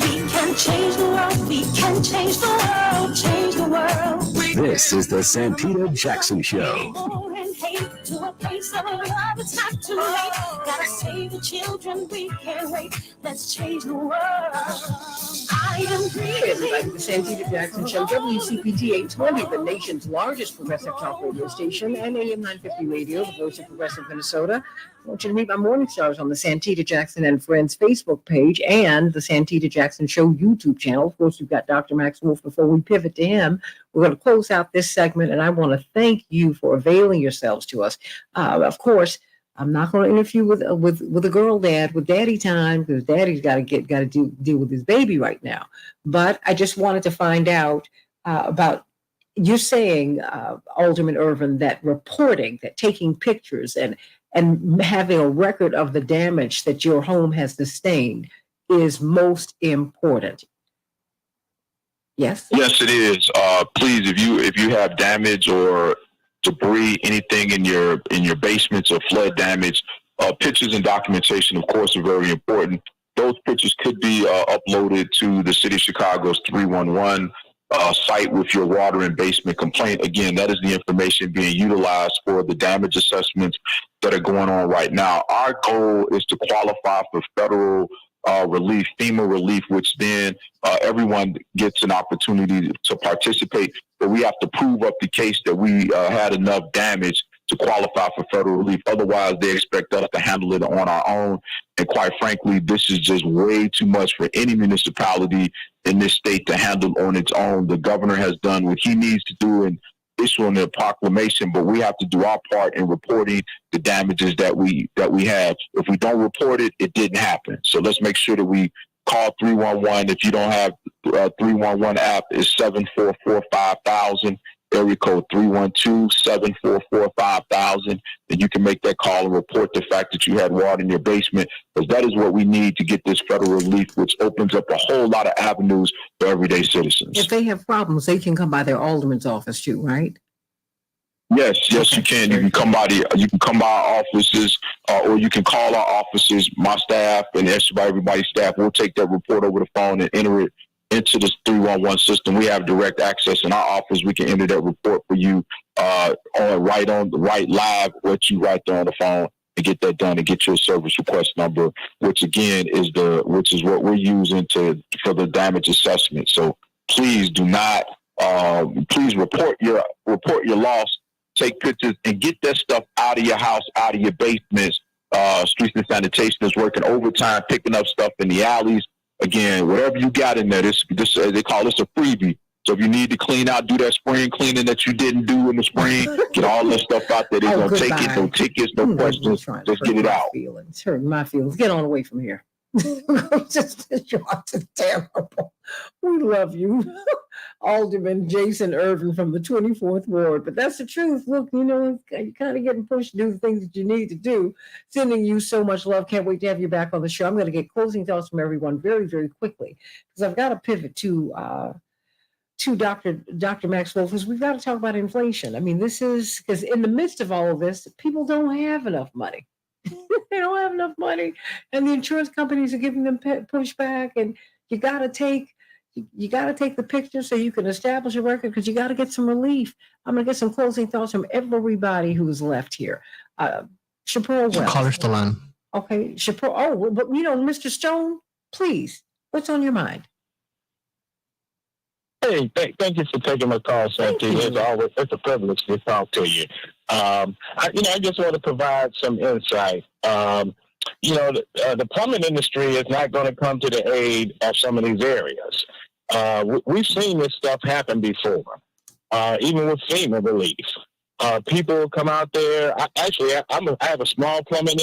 G: We can change the world, we can change the world, change the world.
H: This is the Santita Jackson Show.
G: And hate to a place promise of love, it's not too late. Gotta save the children, we can't wait. Let's change the world. I am
A: Hey everybody,
G: breathing.
A: the Santita Jackson Show, WCPT 820, the nation's largest progressive talk radio station, and AM 950 Radio, the voice of progressive Minnesota. I want you to meet my morning stars on the Santita Jackson and Friends Facebook page and the Santita Jackson Show YouTube channel. Of course, we've got Dr. Max Wolf. Before we pivot to him, we're going to close out this segment, and I want to thank you for availing yourselves to us. Of course, I'm not going to interview with a girl dad with daddy time because daddy's got to deal with his baby right now. But I just wanted to find out about you saying, Alderman Irvin, that reporting, that taking pictures and having a record of the damage that your home has sustained is most important. Yes.
I: Yes, it is. Please, if you have damage or debris, anything in your basements or flood damage, pictures and documentation, of course, are very important. Those pictures could be uploaded to the City of Chicago's 311 site with your water and basement complaint. Again, that is the information being utilized for the damage assessments that are going on right now. Our goal is to qualify for federal relief, FEMA relief, which then everyone gets an opportunity to participate. But we have to prove up the case that we had enough damage to qualify for federal relief. Otherwise, they expect us to handle it on our own. And quite frankly, this is just way too much for any municipality in this state to handle on its own. The governor has done what he needs to do in issuing a proclamation, but we have to do our part in reporting the damages that we have. If we don't report it, it didn't happen. So let's make sure that we call 311. If you don't have 311 app, it's 744-5000. Area code 312-744-5000, and you can make that call and report the fact that you had water in your basement, because that is what we need to get this federal relief, which opens up a whole lot of avenues for everyday citizens.
A: If they have problems, they can come by their alderman's office too, right?
I: Yes,
A: Okay.
I: you can. You can come by our offices, or you can call our offices. My staff and everybody's staff will take that report over the phone and enter it into this 311 system. We have direct access in our office. We can enter that report for you right live, what you right there on the phone, and get that done and get your service request number, which again is what we're using for the damage assessment. So please do not please report your loss, take pictures, and get that stuff out of your house, out of your basements. Streets and Sanitation is working overtime, picking up stuff in the alleys. Again, whatever you got in there, this they call this a freebie. So if you need to clean out, do that spring cleaning that you didn't do in the spring, get all that stuff out there. They're going to take it, no tickets, no questions. Just get it out.
A: Hurting my feelings. Get on away from here. Just terrible. We love you. Alderman Jason Irvin from the 24th Ward. But that's the truth. Look, you're kind of getting pushed to do the things that you need to do. Sending you so much love. Can't wait to have you back on the show. I'm going to get closing thoughts from everyone very, very quickly, because I've got to pivot to Dr. Max Wolf, because we've got to talk about inflation. I mean, this is because in the midst of all of this, people don't have enough money. They don't have enough money, and the insurance companies are giving them pushback. And you got to take the picture so you can establish a record, because you got to get some relief. I'm going to get some closing thoughts from everybody who's left here. Shapiro Wells.
D: Caller's still on.
A: Okay, Shapiro. Oh, but Mr. Stone, please, what's on your mind?
K: Hey, thank you for taking my call, Santita. It's always a privilege to talk to you. I just want to provide some insight. The plumbing industry is not going to come to the aid of some of these areas. We've seen this stuff happen before, even with FEMA relief. People come out there. I have a small plumbing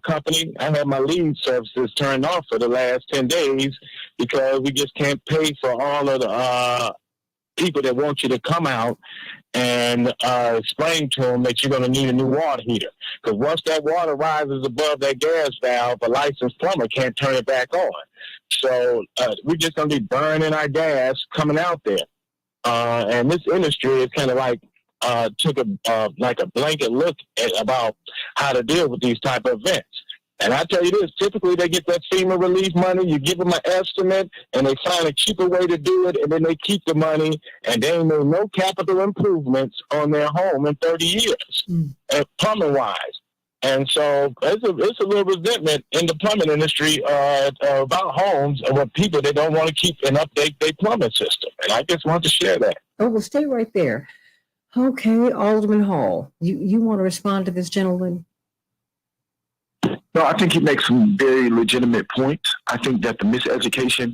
K: company. I have my lead services turned off for the last 10 days because we just can't pay for all of the people that want you to come out and explain to them that you're going to need a new water heater. Because once that water rises above that gas valve, a licensed plumber can't turn it back on. So we're just going to be burning our gas coming out there. And this industry is kind of like took a blanket look at about how to deal with these type of events. And I tell you this, typically they get that FEMA relief money, you give them an estimate, and they find a cheaper way to do it, and then they keep the money, and they ain't made no capital improvements on their home in 30 years, plumbing-wise. And so it's a little resentment in the plumbing industry about homes and with people that don't want to keep and update their plumbing system. And I just want to share that.
A: Oh, well, stay right there. Okay, Alderman Hall, you want to respond to this gentleman?
I: No, I think he makes some very legitimate points. I think that the miseducation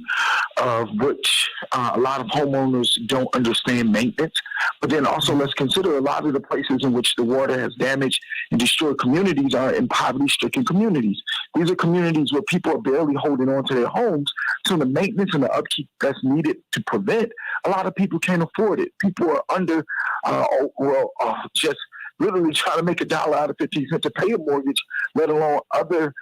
I: of which a lot of homeowners don't understand maintenance, but then also let's consider a lot of the places in which the water has damaged and destroyed communities are in poverty-stricken communities. These are communities where people are barely holding on to their homes, so the maintenance and the upkeep that's needed to prevent, a lot of people can't afford it. People are under, just literally trying to make $1 out of 15 cents to pay a mortgage, let alone other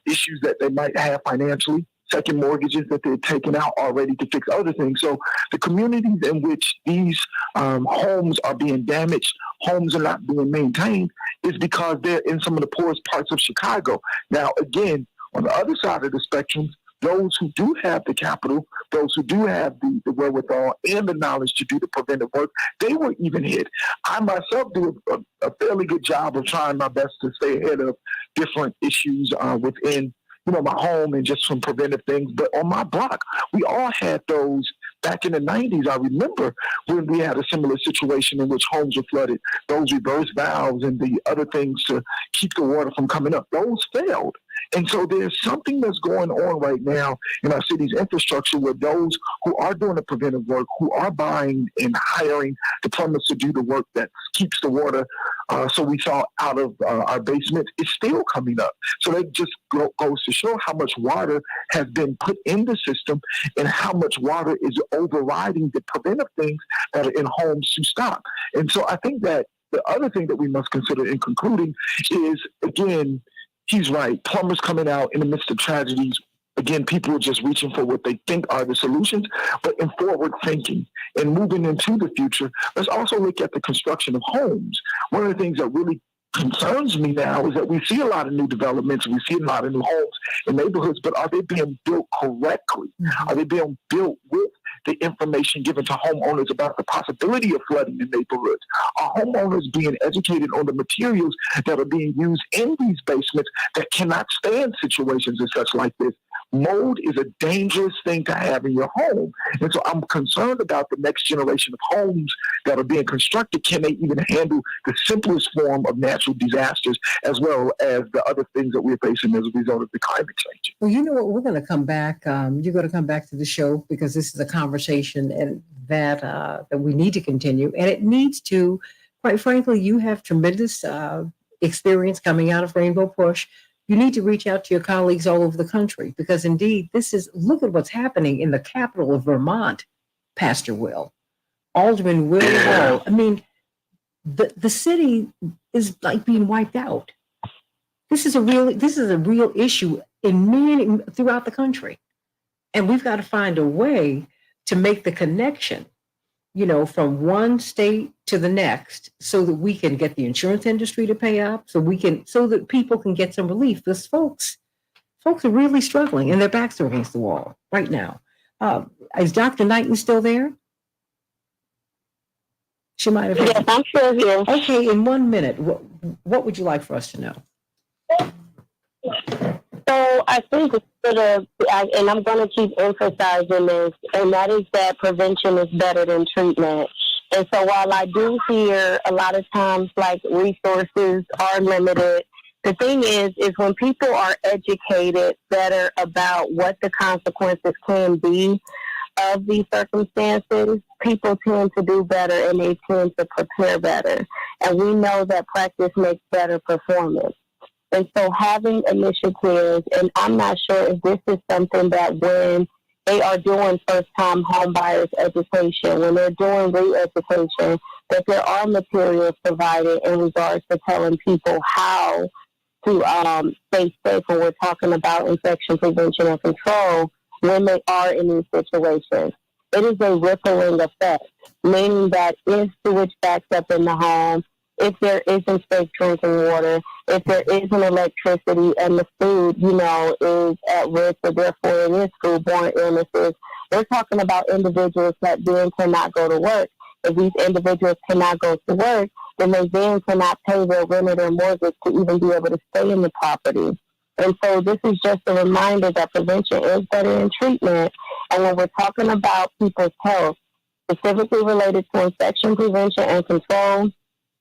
I: issues that they might have financially, second mortgages that they're taking out already to fix other things. So the communities in which these homes are being damaged, homes are not being maintained, is because they're in some of the poorest parts of Chicago. Now, again, on the other side of the spectrum, those who do have the capital, those who do have the wherewithal and the knowledge to do the preventive work, they were even hit. I myself do a fairly good job of trying my best to stay ahead of different issues within my home and just some preventive things. But on my block, we all had those back in the 90s. I remember when we had a similar situation in which homes were flooded, those reverse valves and the other things to keep the water from coming up, those failed. And so there's something that's going on right now in our city's infrastructure where those who are doing the preventive work, who are buying and hiring the plumbers to do the work that keeps the water, so we saw out of our basement, is still coming up. So that just goes to show how much water has been put in the system and how much water is overriding the preventive things that are in homes to stop. And so I think that the other thing that we must consider in concluding is, again, he's right. Plumbers coming out in the midst of tragedies. Again, people are just reaching for what they think are the solutions, but in forward thinking and moving into the future, let's also look at the construction of homes. One of the things that really concerns me now is that we see a lot of new developments, we see a lot of new homes in neighborhoods, but are they being built correctly? Are they being built with the information given to homeowners about the possibility of flooding in neighborhoods? Are homeowners being educated on the materials that are being used in these basements that cannot stand situations and such like this? Mold is a dangerous thing to have in your home. And so I'm concerned about the next generation of homes that are being constructed. Can they even handle the simplest form of natural disasters as well as the other things that we're facing as a result of the climate change?
A: Well, you know what? We're going to come back. You're going to come back to the show because this is a conversation and that we need to continue. And it needs to, quite frankly, you have tremendous experience coming out of Rainbow Push. You need to reach out to your colleagues all over the country because indeed, look at what's happening in the capital of Vermont, Pastor Will. Alderman Will Hall. I mean, the city is like being wiped out. This is a real issue throughout the country. And we've got to find a way to make the connection, from one state to the next so that we can get the insurance industry to pay up, so that people can get some relief. Because folks are really struggling and their backs are against the wall right now. Is Dr. Knighton still there? She might have.
F: Yes, I'm still here.
A: Okay, in 1 minute, what would you like for us to know?
F: So I think and I'm going to keep emphasizing this, and that is that prevention is better than treatment. And so while I do hear a lot of times like resources are limited, the thing is when people are educated better about what the consequences can be of these circumstances, people tend to do better and they tend to prepare better. And we know that practice makes better performance. And so having initiatives, and I'm not sure if this is something that when they are doing first-time home buyers education, when they're doing re-education, that there are materials provided in regards to telling people how to stay safe when we're talking about infection prevention and control when they are in these situations. It is a rippling effect, meaning that if sewage backs up in the home, if there isn't safe drinking water, if there isn't electricity and the food, is at risk, or therefore it is foodborne illnesses, we're talking about individuals that then cannot go to work. If these individuals cannot go to work, then they then cannot pay their rent or their mortgage to even be able to stay in the property. And so this is just a reminder that prevention is better than treatment. And when we're talking about people's health, specifically related to infection prevention and control,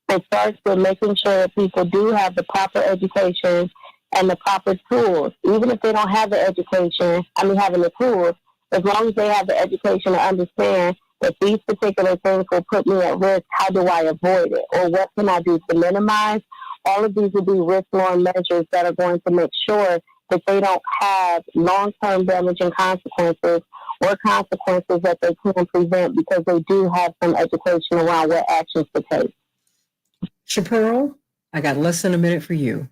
F: it starts with making sure that people do have the proper education and the proper tools. Even if they don't have the education, having the tools, as long as they have the education to understand that these particular things will put me at risk, how do I avoid it? Or what can I do to minimize? All of these will be risk-lowering measures that are going to make sure that they don't have long-term damaging consequences or consequences that they can prevent because they do have some education around what actions to take.
A: Chaparral, I got less than a minute for you.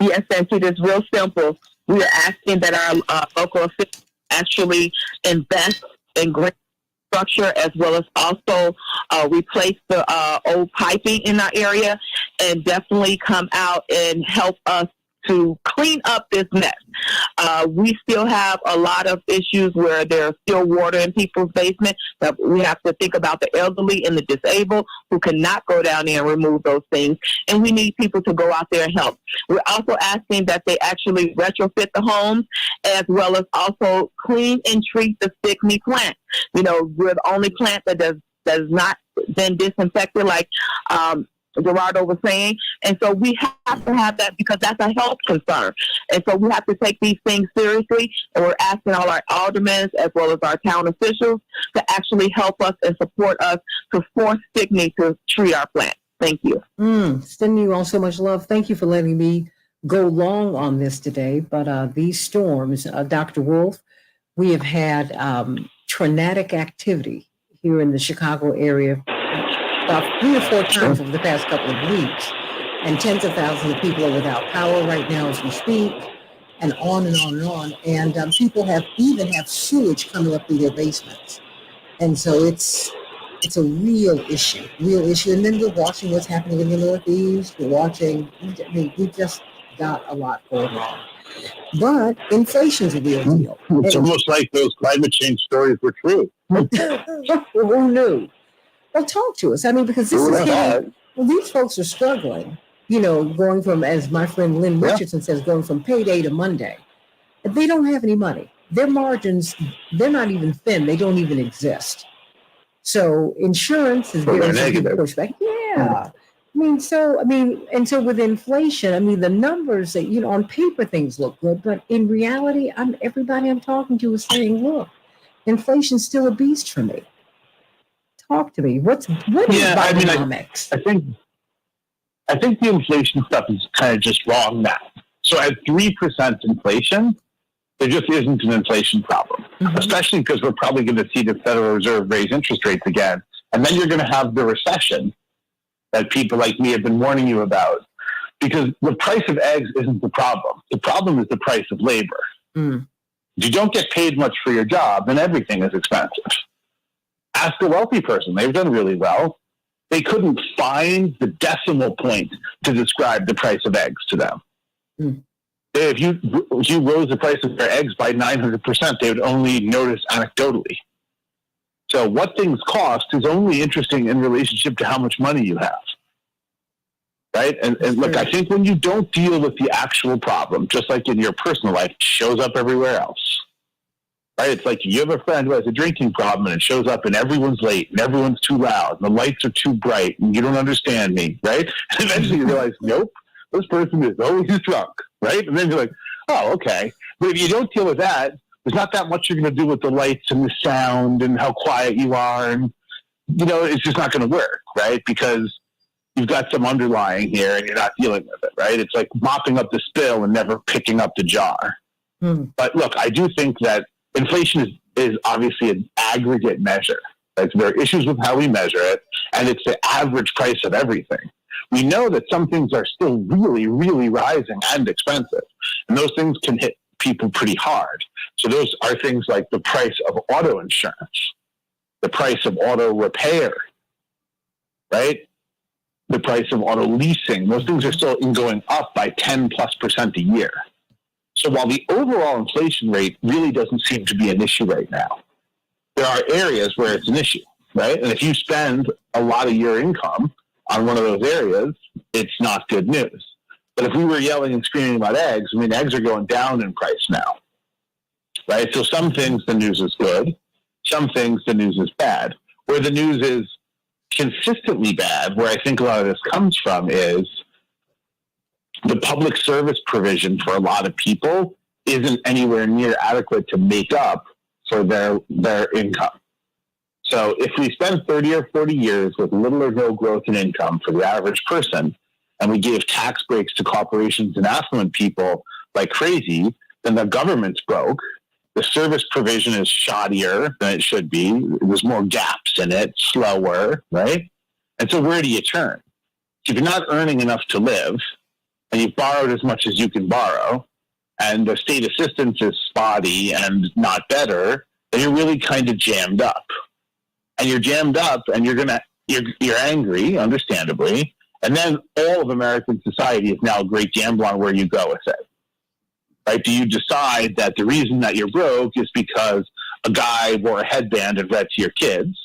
L: Yes, Santita, it's real simple. We are asking that our local officials actually invest in green structure as well as also replace the old piping in our area and definitely come out and help us to clean up this mess. We still have a lot of issues where there's still water in people's basement. That we have to think about the elderly and the disabled who cannot go down there and remove those things. And we need people to go out there and help. We're also asking that they actually retrofit the homes as well as also clean and treat the stick-me plants. You know, we're the only plant that does not been disinfected like Gerardo was saying. And so we have to have that because that's a health concern. And so we have to take these things seriously. And we're asking all our aldermen as well as our town officials to actually help us and support us to force Stickney to treat our plants. Thank you.
A: Sending you all so much love. Thank you for letting me go long on this today. But these storms, Dr. Wolf, we have had tornadic activity here in the Chicago area about 3 or 4 times over the past couple of weeks. And tens of thousands of people are without power right now as we speak, and on and on and on. And people have sewage coming up through their basements. And so it's a real issue. And then we're watching what's happening in the Northeast. We've just got a lot going on. But inflation's a real deal.
K: It's almost like those climate change stories were true.
A: Who knew? Well, talk to us. Because this is getting, these folks are struggling, going from, as my friend Lynn Richardson says, going from payday to Monday. They don't have any money. Their margins, they're not even thin. They don't even exist. So insurance is very pushback. Yeah. And so with inflation, the numbers that, on paper things look good, but in reality, everybody I'm talking to is saying, look, inflation's still a beast for me. Talk to me. What is Bidenomics?
K: I think the inflation stuff is kind of just wrong now. So at 3% inflation, there just isn't an inflation problem, especially because we're probably going to see the Federal Reserve raise interest rates again. And then you're going to have the recession that people like me have been warning you about, because the price of eggs isn't the problem. The problem is the price of labor. If you don't get paid much for your job, then everything is expensive. Ask a wealthy person. They've done really well. They couldn't find the decimal point to describe the price of eggs to them. If you rose the price of their eggs by 900%, they would only notice anecdotally. So what things cost is only interesting in relationship to how much money you have. Right? And look, I think when you don't deal with the actual problem, just like in your personal life, it shows up everywhere else. Right? It's like you have a friend who has a drinking problem and it shows up and everyone's late and everyone's too loud and the lights are too bright and you don't understand me, right? And eventually you realize, nope, this person is always drunk, right? And then you're like, oh, okay. But if you don't deal with that, there's not that much you're going to do with the lights and the sound and how quiet you are. And, it's just not going to work, right? Because you've got some underlying here and you're not dealing with it, right? It's like mopping up the spill and never picking up the jar. But look, I do think that inflation is obviously an aggregate measure. Right? So there are issues with how we measure it, and it's the average price of everything. We know that some things are still really, really rising and expensive, and those things can hit people pretty hard. So those are things like the price of auto insurance, the price of auto repair, right? The price of auto leasing. Those things are still going up by 10+% a year. So while the overall inflation rate really doesn't seem to be an issue right now, there are areas where it's an issue. right? And if you spend a lot of your income on one of those areas, it's not good news. But if we were yelling and screaming about eggs, I mean, eggs are going down in price now, right? So some things the news is good, some things the news is bad. Where the news is consistently bad, where I think a lot of this comes from, is the public service provision for a lot of people isn't anywhere near adequate to make up for their income. So if we spend 30 or 40 years with little or no growth in income for the average person, and we give tax breaks to corporations and affluent people like crazy, then the government's broke. The service provision is shoddier than it should be. There's more gaps in it, slower, right? And so where do you turn? If you're not earning enough to live, and you've borrowed as much as you can borrow, and the state assistance is spotty and not better, then you're really kind of jammed up. And you're jammed up, and you're angry, understandably, and then all of American society is now a great gamble on where you go with it. Right? Do you decide that the reason that you're broke is because a guy wore a headband and read to your kids?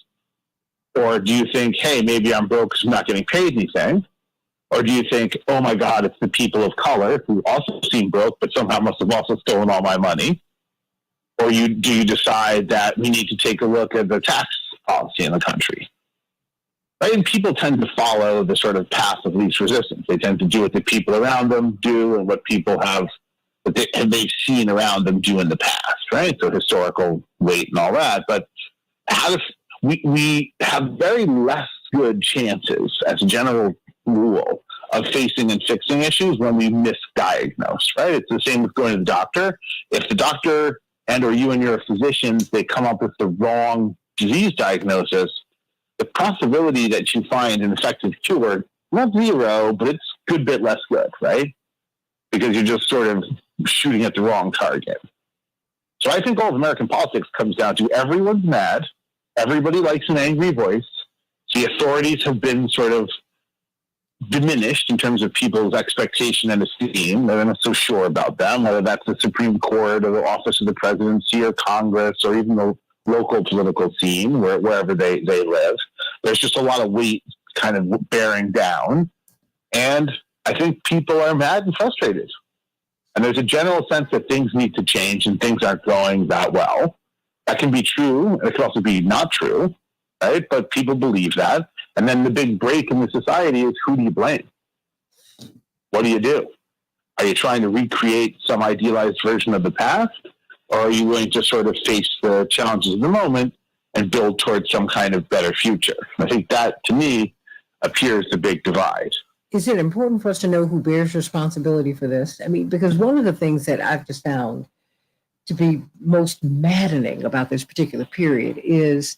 K: Or do you think, hey, maybe I'm broke because I'm not getting paid anything? Or do you think, oh my God, it's the people of color who also seem broke, but somehow must have also stolen all my money? Or do you decide that we need to take a look at the tax policy in the country? Right? And people tend to follow the sort of path of least resistance. They tend to do what the people around them do and what people have they've seen around them do in the past, right? So historical weight and all that. But we have very less good chances, as a general rule, of facing and fixing issues when we misdiagnose, right? It's the same with going to the doctor. If the doctor and or you and your physicians, they come up with the wrong disease diagnosis, the possibility that you find an effective cure, not zero, but it's a good bit less good, right? Because you're just sort of shooting at the wrong target. So I think all of American politics comes down to everyone's mad, everybody likes an angry voice, the authorities have been sort of diminished in terms of people's expectation and esteem. They're not so sure about them, whether that's the Supreme Court or the office of the presidency or Congress or even the local political scene, wherever they live. There's just a lot of weight kind of bearing down. And I think people are mad and frustrated. And there's a general sense that things need to change and things aren't going that well. That can be true. It can also be not true, right? But people believe that. And then the big break in the society is, who do you blame? What do you do? Are you trying to recreate some idealized version of the past? Or are you willing to sort of face the challenges of the moment and build towards some kind of better future? I think that, to me, appears the big divide.
A: Is it important for us to know who bears responsibility for this? I mean, because one of the things that I've just found to be most maddening about this particular period is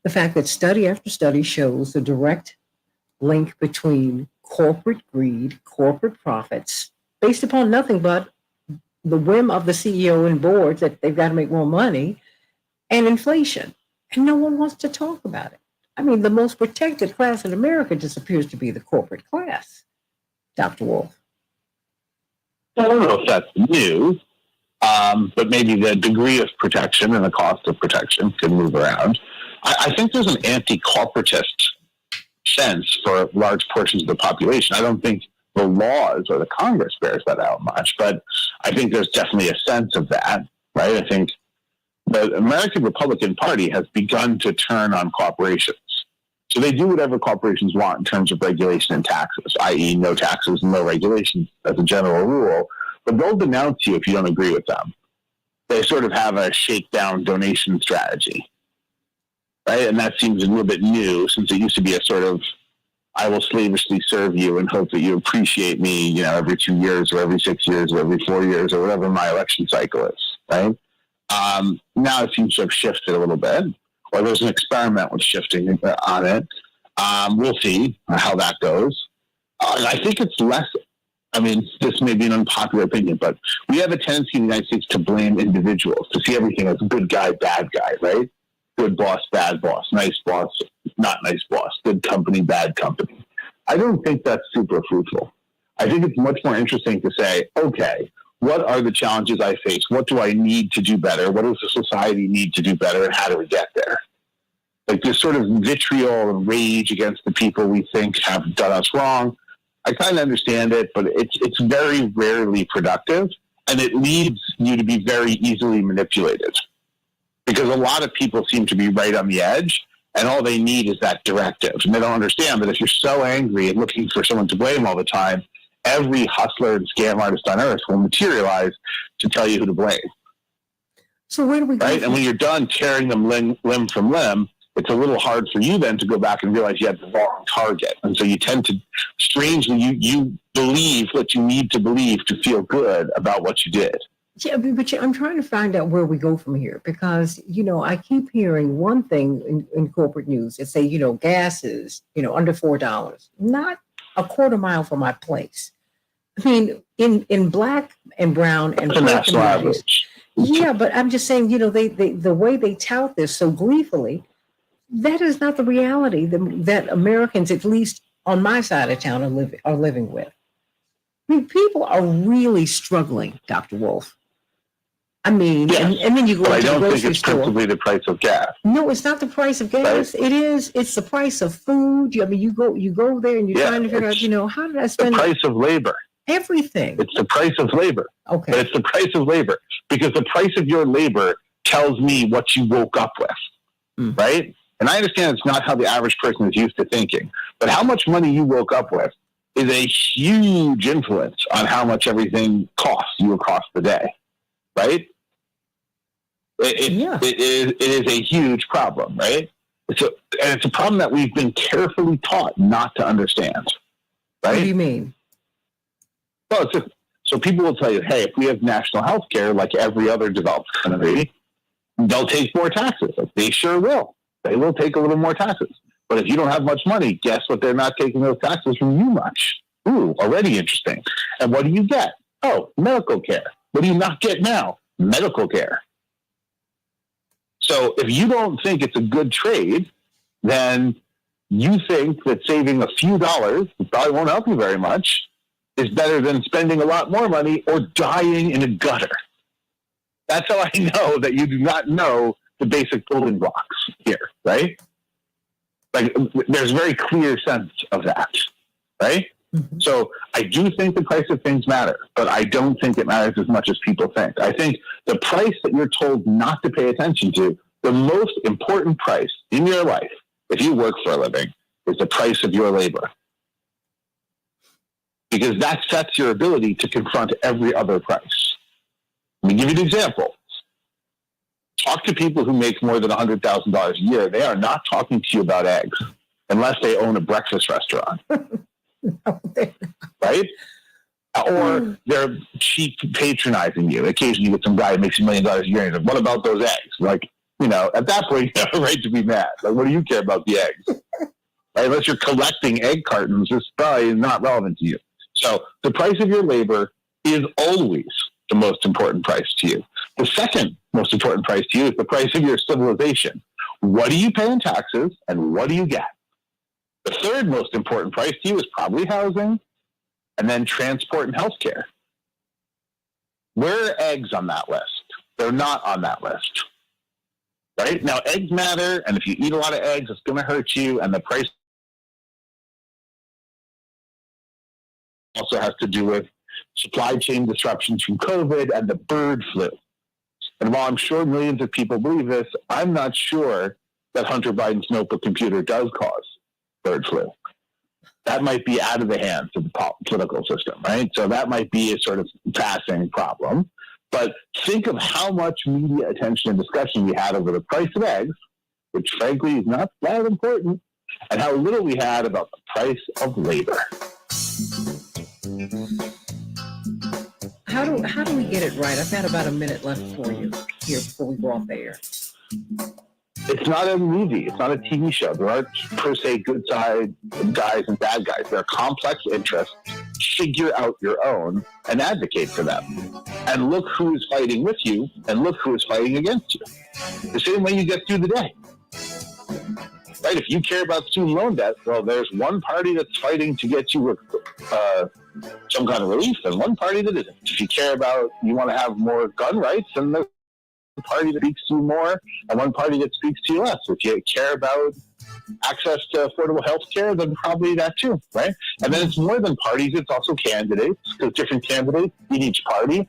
A: the fact that study after study shows the direct link between corporate greed, corporate profits, based upon nothing but the whim of the CEO and boards that they've got to make more money, and inflation. And no one wants to talk about it. I mean, the most protected class in America just appears to be the corporate class, Dr. Wolf.
K: I don't know if that's new, but maybe the degree of protection and the cost of protection can move around. I think there's an anti-corporatist sense for large portions of the population. I don't think the laws or the Congress bears that out much, but I think there's definitely a sense of that, right? I think the American Republican Party has begun to turn on corporations. So they do whatever corporations want in terms of regulation and taxes, i.e. no taxes and no regulations as a general rule, but they'll denounce you if you don't agree with them. They sort of have a shakedown donation strategy, right? And that seems a little bit new, since it used to be a sort of, I will slavishly serve you and hope that you appreciate me, every 2 years or every 6 years or every 4 years or whatever my election cycle is, right? Now it seems to have shifted a little bit, or there's an experiment with shifting on it. We'll see how that goes. I think it's less, this may be an unpopular opinion, but we have a tendency in the United States to blame individuals, to see everything as good guy, bad guy, right? Good boss, bad boss, nice boss, not nice boss, good company, bad company. I don't think that's super fruitful. I think it's much more interesting to say, okay, what are the challenges I face? What do I need to do better? What does the society need to do better? And how do we get there? like this sort of vitriol and rage against the people we think have done us wrong. I kind of understand it, but it's very rarely productive, and it leads you to be very easily manipulated because a lot of people seem to be right on the edge, and all they need is that directive. And they don't understand that if you're so angry and looking for someone to blame all the time, every hustler and scam artist on earth will materialize to tell you who to blame.
A: So where do we go?
K: Right? And when you're done tearing them limb from limb, it's a little hard for you then to go back and realize you had the wrong target. And so you tend to, strangely, you believe what you need to believe to feel good about what you did.
A: Yeah, but I'm trying to find out where we go from here because, I keep hearing one thing in corporate news. They say, gas is, under $4, not a quarter mile from my place. I mean, in black and brown and poor communities. Yeah, but I'm just saying, they the way they tout this so gleefully, that is not the reality that Americans, at least on my side of town, are living with. I mean, people are really struggling, Dr. Wolf. I mean,
K: yes,
A: and then you go
K: but
A: to the grocery store.
K: I don't think it's principally the price of gas.
A: No, it's not the price of gas.
K: Right?
A: It's the price of food. I mean, you go there and you're trying to figure out, how did I spend
K: the price of labor?
A: Everything.
K: It's the price of labor.
A: Okay.
K: But it's the price of labor because the price of your labor tells me what you woke up with, right? And I understand it's not how the average person is used to thinking, but how much money you woke up with is a huge influence on how much everything costs you across the day, right? It is a huge problem, right? And it's a problem that we've been carefully taught not to understand, right?
A: What do you mean?
K: Well, so people will tell you, hey, if we have national health care like every other developed country, they'll take more taxes. They sure will. They will take a little more taxes. But if you don't have much money, guess what? They're not taking those taxes from you much. Ooh, already interesting. And what do you get? Oh, medical care. What do you not get now? Medical care. So if you don't think it's a good trade, then you think that saving a few dollars, it probably won't help you very much, is better than spending a lot more money or dying in a gutter. That's how I know that you do not know the basic building blocks here, right? Like, there's a very clear sense of that, right? Mm-hmm. So I do think the price of things matter, but I don't think it matters as much as people think. I think the price that you're told not to pay attention to, the most important price in your life, if you work for a living, is the price of your labor. Because that sets your ability to confront every other price. Let me give you an example. Talk to people who make more than $100,000 a year. They are not talking to you about eggs unless they own a breakfast restaurant. Right? Or they're cheap patronizing you. Occasionally you get some guy who makes $1 million a year and he's like, what about those eggs? Like, at that point, you have a right to be mad. Like, what do you care about the eggs? Right? Unless you're collecting egg cartons, it's probably not relevant to you. So the price of your labor is always the most important price to you. The second most important price to you is the price of your civilization. What do you pay in taxes and what do you get? The third most important price to you is probably housing and then transport and healthcare. Where are eggs on that list? They're not on that list. Right? Now, eggs matter, and if you eat a lot of eggs, it's going to hurt you, and the price also has to do with supply chain disruptions from COVID and the bird flu. And while I'm sure millions of people believe this, I'm not sure that Hunter Biden's notebook computer does cause bird flu. That might be out of the hands of the political system, right? So that might be a sort of passing problem. But think of how much media attention and discussion we had over the price of eggs, which frankly is not that important, and how little we had about the price of labor.
A: How do we get it right? I've got about a minute left for you here before we go off the air.
K: It's not a movie. It's not a TV show. There aren't, per se, good side guys and bad guys. There are complex interests. Figure out your own and advocate for them. And look who is fighting with you and look who is fighting against you. The same way you get through the day. Right? If you care about student loan debt, well, there's one party that's fighting to get you some kind of relief and one party that isn't. If you care about, you want to have more gun rights, and there's party that speaks to you more and one party that speaks to you less. If you care about access to affordable health care, then probably that too, right? And then it's more than parties, it's also candidates, because different candidates in each party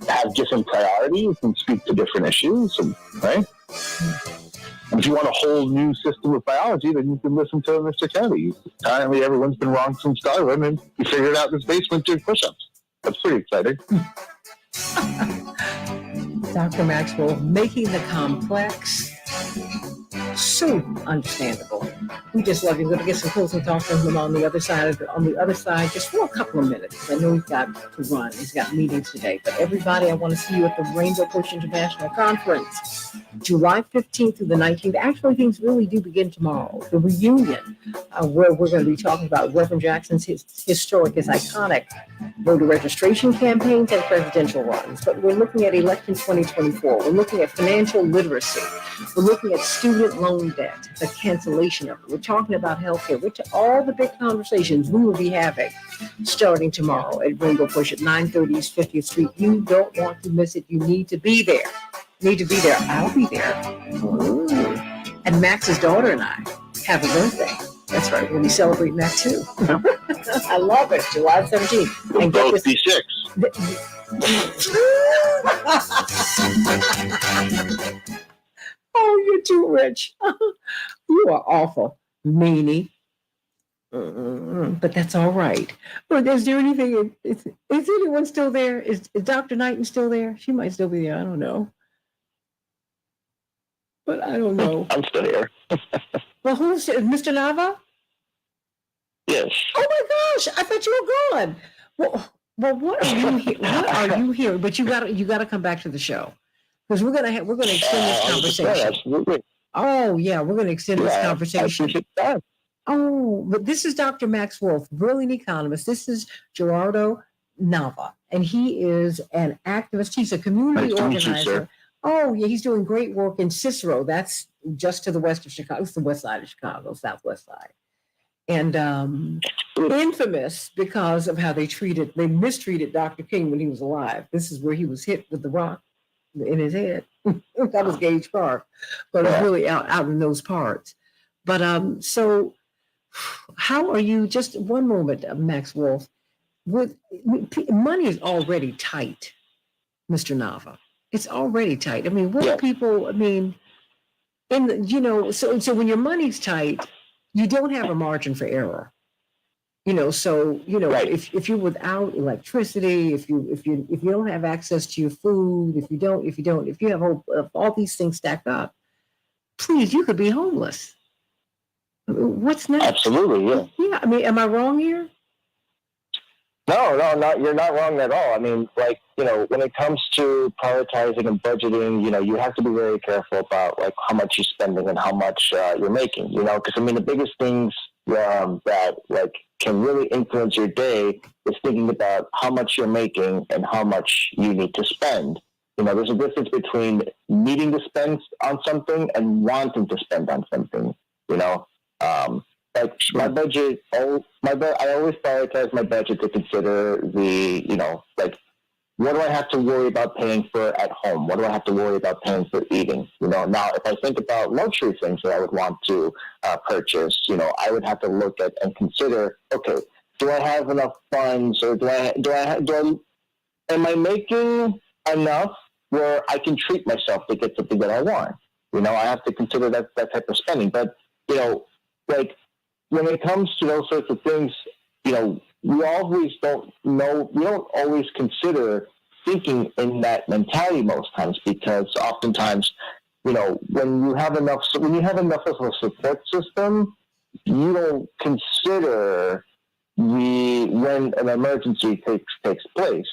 K: have different priorities and speak to different issues, right? And if you want a whole new system of biology, then you can listen to Mr. Kennedy. Apparently everyone's been wrong since Darwin, and he figured it out in his basement doing push-ups. That's pretty exciting.
A: Dr. Maxwell, making the complex so understandable. We just love you. We're going to get some closing thoughts from him on the other side. Just for a couple of minutes. I know he's got to run. He's got meetings today. But everybody, I want to see you at the Rainbow Push International Conference, July 15th through the 19th. Actually, things really do begin tomorrow. The reunion, where we're going to be talking about Reverend Jackson's historic, his iconic voter registration campaigns and presidential runs. But we're looking at election 2024. We're looking at financial literacy. We're looking at student loan debt, the cancellation of it. We're talking about healthcare, which are all the big conversations we will be having starting tomorrow at Rainbow Push at 930 East 50th Street. You don't want to miss it. You need to be there. I'll be there. Ooh. And Max's daughter and I have a birthday. That's right. We'll be celebrating that too. I love it. July 17th. And get this.
K: 56.
A: Oh, you're too rich. You are awful, meanie. But that's all right. But is there anything? Is anyone still there? Is Dr. Knighton still there? She might still be there. I don't know. But I don't know.
J: I'm still here.
A: Well, who's Mr. Nava?
J: Yes.
A: Oh my gosh! I thought you were gone. Well, what are you here? What are you here? But you got to come back to the show because we're gonna extend this conversation.
J: Absolutely.
A: Oh yeah, we're gonna extend this conversation. Oh, but this is Dr. Max Wolf, brilliant economist. This is Gerardo Nava, and he is an activist. He's a community organizer. Oh, yeah, he's doing great work in Cicero. That's just to the west of Chicago. It's the west side of Chicago, southwest side. And infamous because of how they mistreated Dr. King when he was alive. This is where he was hit with the rock in his head. That was Gage Park, but it's really out in those parts. But so how are you, just one moment, Max Wolf, money is already tight, Mr. Nava. It's already tight. I mean, what are people, so when your money's tight, you don't have a margin for error. If you're without electricity, if you don't have access to your food, if you have all these things stacked up, please, you could be homeless. What's next?
J: Absolutely, yeah.
A: Yeah, I mean, am I wrong here?
J: No, you're not wrong at all. I mean, when it comes to prioritizing and budgeting, you have to be very careful about how much you're spending and how much you're making, because the biggest things that can really influence your day is thinking about how much you're making and how much you need to spend. There's a difference between needing to spend on something and wanting to spend on something, my budget, I always prioritize my budget to consider what do I have to worry about paying for at home? What do I have to worry about paying for eating? Now, if I think about luxury things that I would want to purchase, I would have to look at and consider, okay, do I have enough funds, or am I making enough where I can treat myself to get something that I want? I have to consider that type of spending. But, when it comes to those sorts of things, we always don't always consider thinking in that mentality most times, because oftentimes, when you have enough of a support system, you don't consider when an emergency takes place,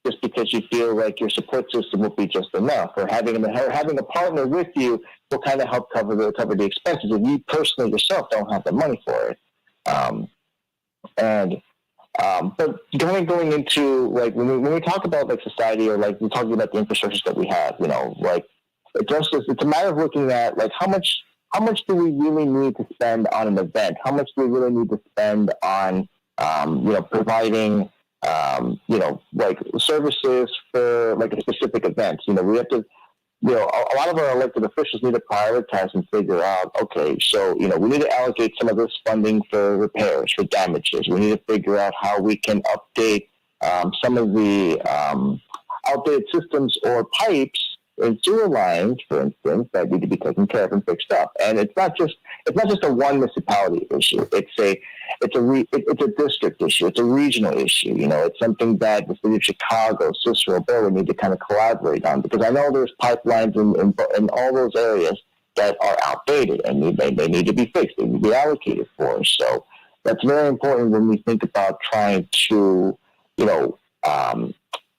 J: just because you feel like your support system will be just enough, or having a partner with you will kind of help cover the expenses if you personally yourself don't have the money for it. But going into when we talk about society, or we're talking about the infrastructures that we have, it's a matter of looking at how much do we really need to spend on an event? How much do we really need to spend on providing services for a specific event? We have to a lot of our elected officials need to prioritize and figure out, okay, so, we need to allocate some of this funding for repairs, for damages. We need to figure out how we can update some of the outdated systems or pipes and sewer lines, for instance, that need to be taken care of and fixed up. And it's not just a one municipality issue. It's a district issue. It's a regional issue. It's something that the city of Chicago, Cicero, Bill need to kind of collaborate on, because I know there's pipelines in all those areas that are outdated and they need to be fixed. They need to be allocated for. So that's very important when we think about trying to,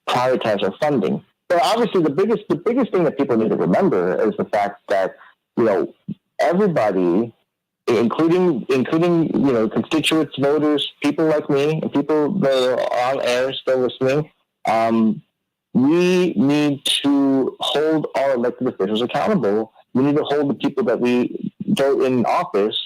J: prioritize our funding. But obviously, the biggest thing that people need to remember is the fact that everybody, including constituents, voters, people like me, and people that are on air still listening, we need to hold our elected officials accountable. We need to hold the people that we vote in office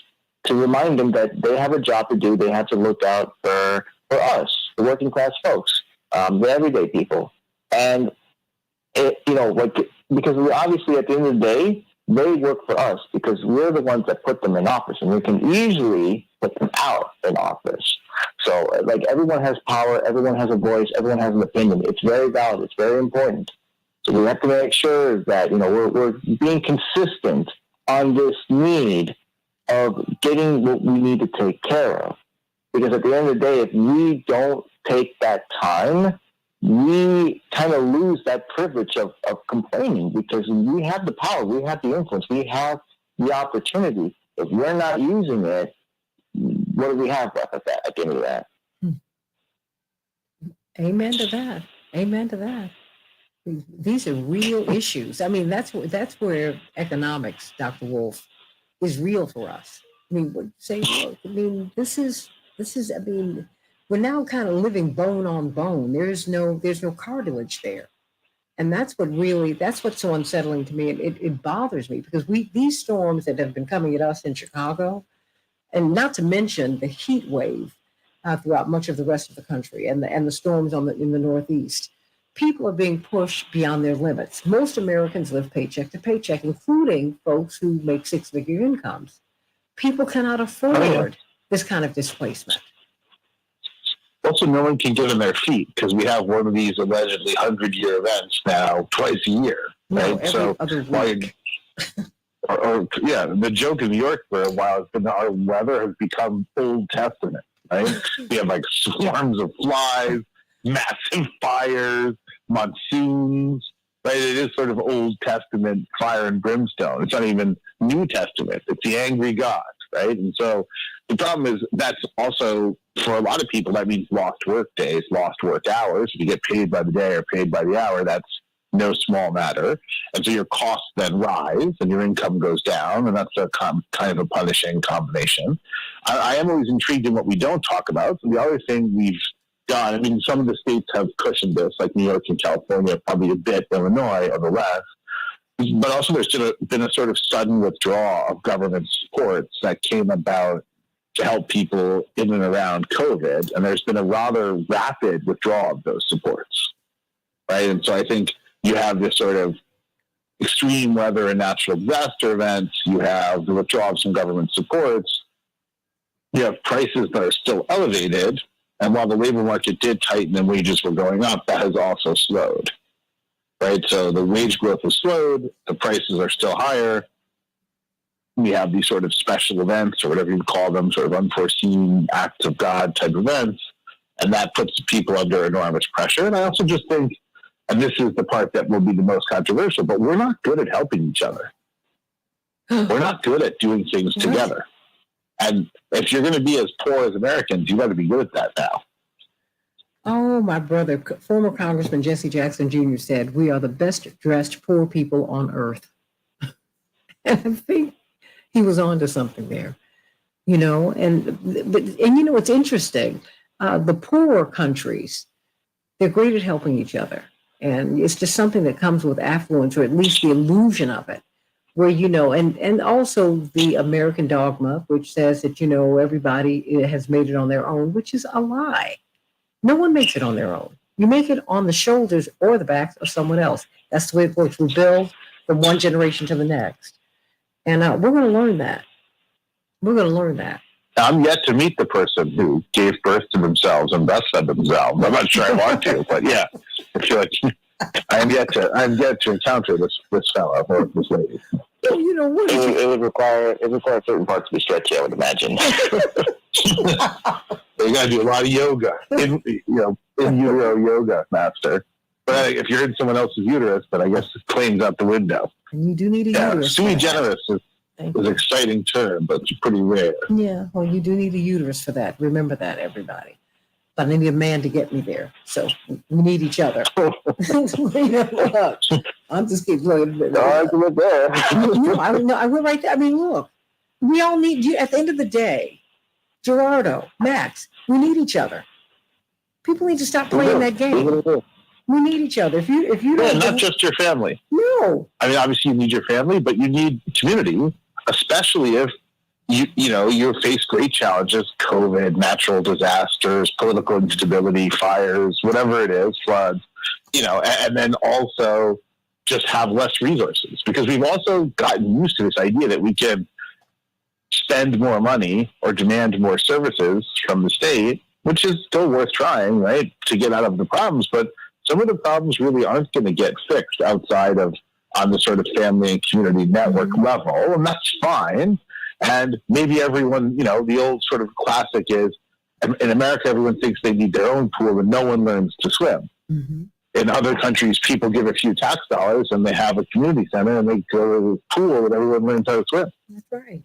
J: to remind them that they have a job to do. They have to look out for us, the working class folks, the everyday people, and because we obviously, at the end of the day, they work for us because we're the ones that put them in office, and we can easily put them out in office. So, everyone has power, everyone has a voice, everyone has an opinion. It's very valid. It's very important. So we have to make sure that we're being consistent on this need of getting what we need to take care of. Because at the end of the day, if we don't take that time, we kind of lose that privilege of complaining, because we have the power, we have the influence, we have the opportunity. If we're not using it, what do we have left at the end of that?
A: Amen to that. Amen to that. These are real issues. I mean, that's where economics, Dr. Wolf, is real for us. I mean, this is. I mean, we're now kind of living bone on bone. There's no cartilage there. And that's what's so unsettling to me. It bothers me because these storms that have been coming at us in Chicago, and not to mention the heat wave throughout much of the rest of the country, and the storms in the Northeast, people are being pushed beyond their limits. Most Americans live paycheck to paycheck, including folks who make six-figure incomes. People cannot afford this kind of displacement.
K: Also, no one can get on their feet because we have one of these allegedly 100-year events now twice a year, right?
A: Every other week.
K: The joke in New York for a while has been our weather has become Old Testament, right? We have swarms of flies, massive fires, monsoons, right? It is sort of Old Testament fire and brimstone. It's not even New Testament. It's the angry God, right? And so the problem is that's also, for a lot of people, that means lost work days, lost work hours. If you get paid by the day or paid by the hour, that's no small matter. And so your costs then rise and your income goes down, and that's a kind of a punishing combination. I am always intrigued in what we don't talk about. So the other thing we've done, I mean, some of the states have cushioned this, like New York and California, probably a bit, Illinois or the West. But also there's been a sort of sudden withdrawal of government supports that came about to help people in and around COVID. And there's been a rather rapid withdrawal of those supports, right? And so I think you have this sort of extreme weather and natural disaster events. You have the withdrawal of some government supports. You have prices that are still elevated. And while the labor market did tighten and wages were going up, that has also slowed, right? So the wage growth has slowed. The prices are still higher. We have these sort of special events, or whatever you call them, sort of unforeseen acts of God type events. And that puts people under enormous pressure. And I also just think, and this is the part that will be the most controversial, but we're not good at helping each other. We're not good at doing things together. And if you're going to be as poor as Americans, you got to be good at that now.
A: Oh, my brother, former Congressman Jesse Jackson Jr. said, "We are the best dressed poor people on earth." And I think he was on to something there, and it's interesting. The poorer countries, they're great at helping each other. And it's just something that comes with affluence, or at least the illusion of it, where, and also the American dogma, which says that, everybody has made it on their own, which is a lie. No one makes it on their own. You make it on the shoulders or the backs of someone else. That's the way it works. We build from one generation to the next. And we're going to learn that. We're going to learn that.
K: I'm yet to meet the person who gave birth to themselves and breastfed themselves. I'm not sure I want to, but yeah, I feel like I'm yet to encounter this fellow or this lady.
A: Well, you know what?
J: It would require certain parts to be stretchy, I would imagine.
K: You got to do a lot of yoga, in utero yoga, master. But if you're in someone else's uterus, then I guess the plane's out the window.
A: And you do need a uterus.
K: Sui generis is an exciting term, but it's pretty rare.
A: Yeah, well, you do need a uterus for that. Remember that, everybody. But I need a man to get me there. So we need each other. I'm just keep playing.
J: No argument there.
A: I will right there. I mean, look, we all need you. At the end of the day, Gerardo, Max, we need each other. People need to stop playing that game. We need each other. If you don't,
K: not just your family.
A: No.
K: I mean, obviously you need your family, but you need community, especially if you face great challenges: COVID, natural disasters, political instability, fires, whatever it is, floods. And then also just have less resources, because we've also gotten used to this idea that we can spend more money or demand more services from the state, which is still worth trying, right, to get out of the problems. But some of the problems really aren't going to get fixed outside of on the sort of family and community network level, and that's fine. And maybe everyone, the old sort of classic is, in America, everyone thinks they need their own pool and no one learns to swim.
A: Mm-hmm.
K: In other countries, people give a few tax dollars and they have a community center and they go to the pool and everyone learns how to swim.
A: That's right.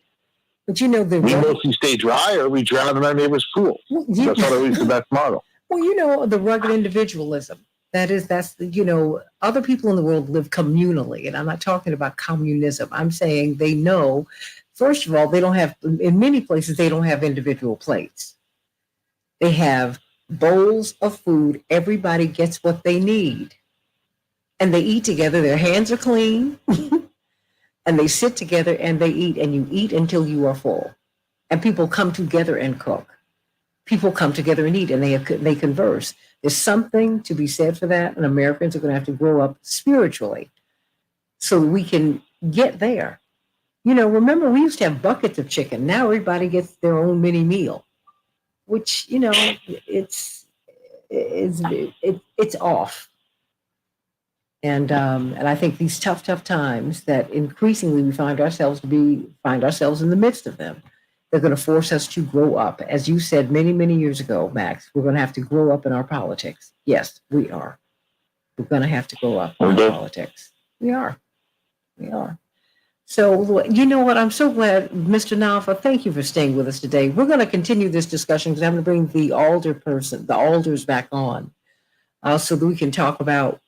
A: But we
K: mostly stay dry or we drown in our neighbor's pool. That's not always the best model.
A: Well, the rugged individualism. That's other people in the world live communally. And I'm not talking about communism. I'm saying they know, first of all, they don't have, in many places, they don't have individual plates. They have bowls of food. Everybody gets what they need. And they eat together. Their hands are clean. And they sit together and they eat. And you eat until you are full. And people come together and cook. People come together and eat, and they converse. There's something to be said for that, and Americans are going to have to grow up spiritually so we can get there. Remember, we used to have buckets of chicken. Now everybody gets their own mini meal, which, it's off. And I think these tough times that increasingly we find ourselves in the midst of them. They're going to force us to grow up. As you said many, many years ago, Max, we're going to have to grow up in our politics. Yes, we are. We're going to have to grow up in our politics. We are. So, you know what? I'm so glad, Mr. Nalfa, thank you for staying with us today. We're going to continue this discussion because I'm going to bring the alders back on so that we can talk about,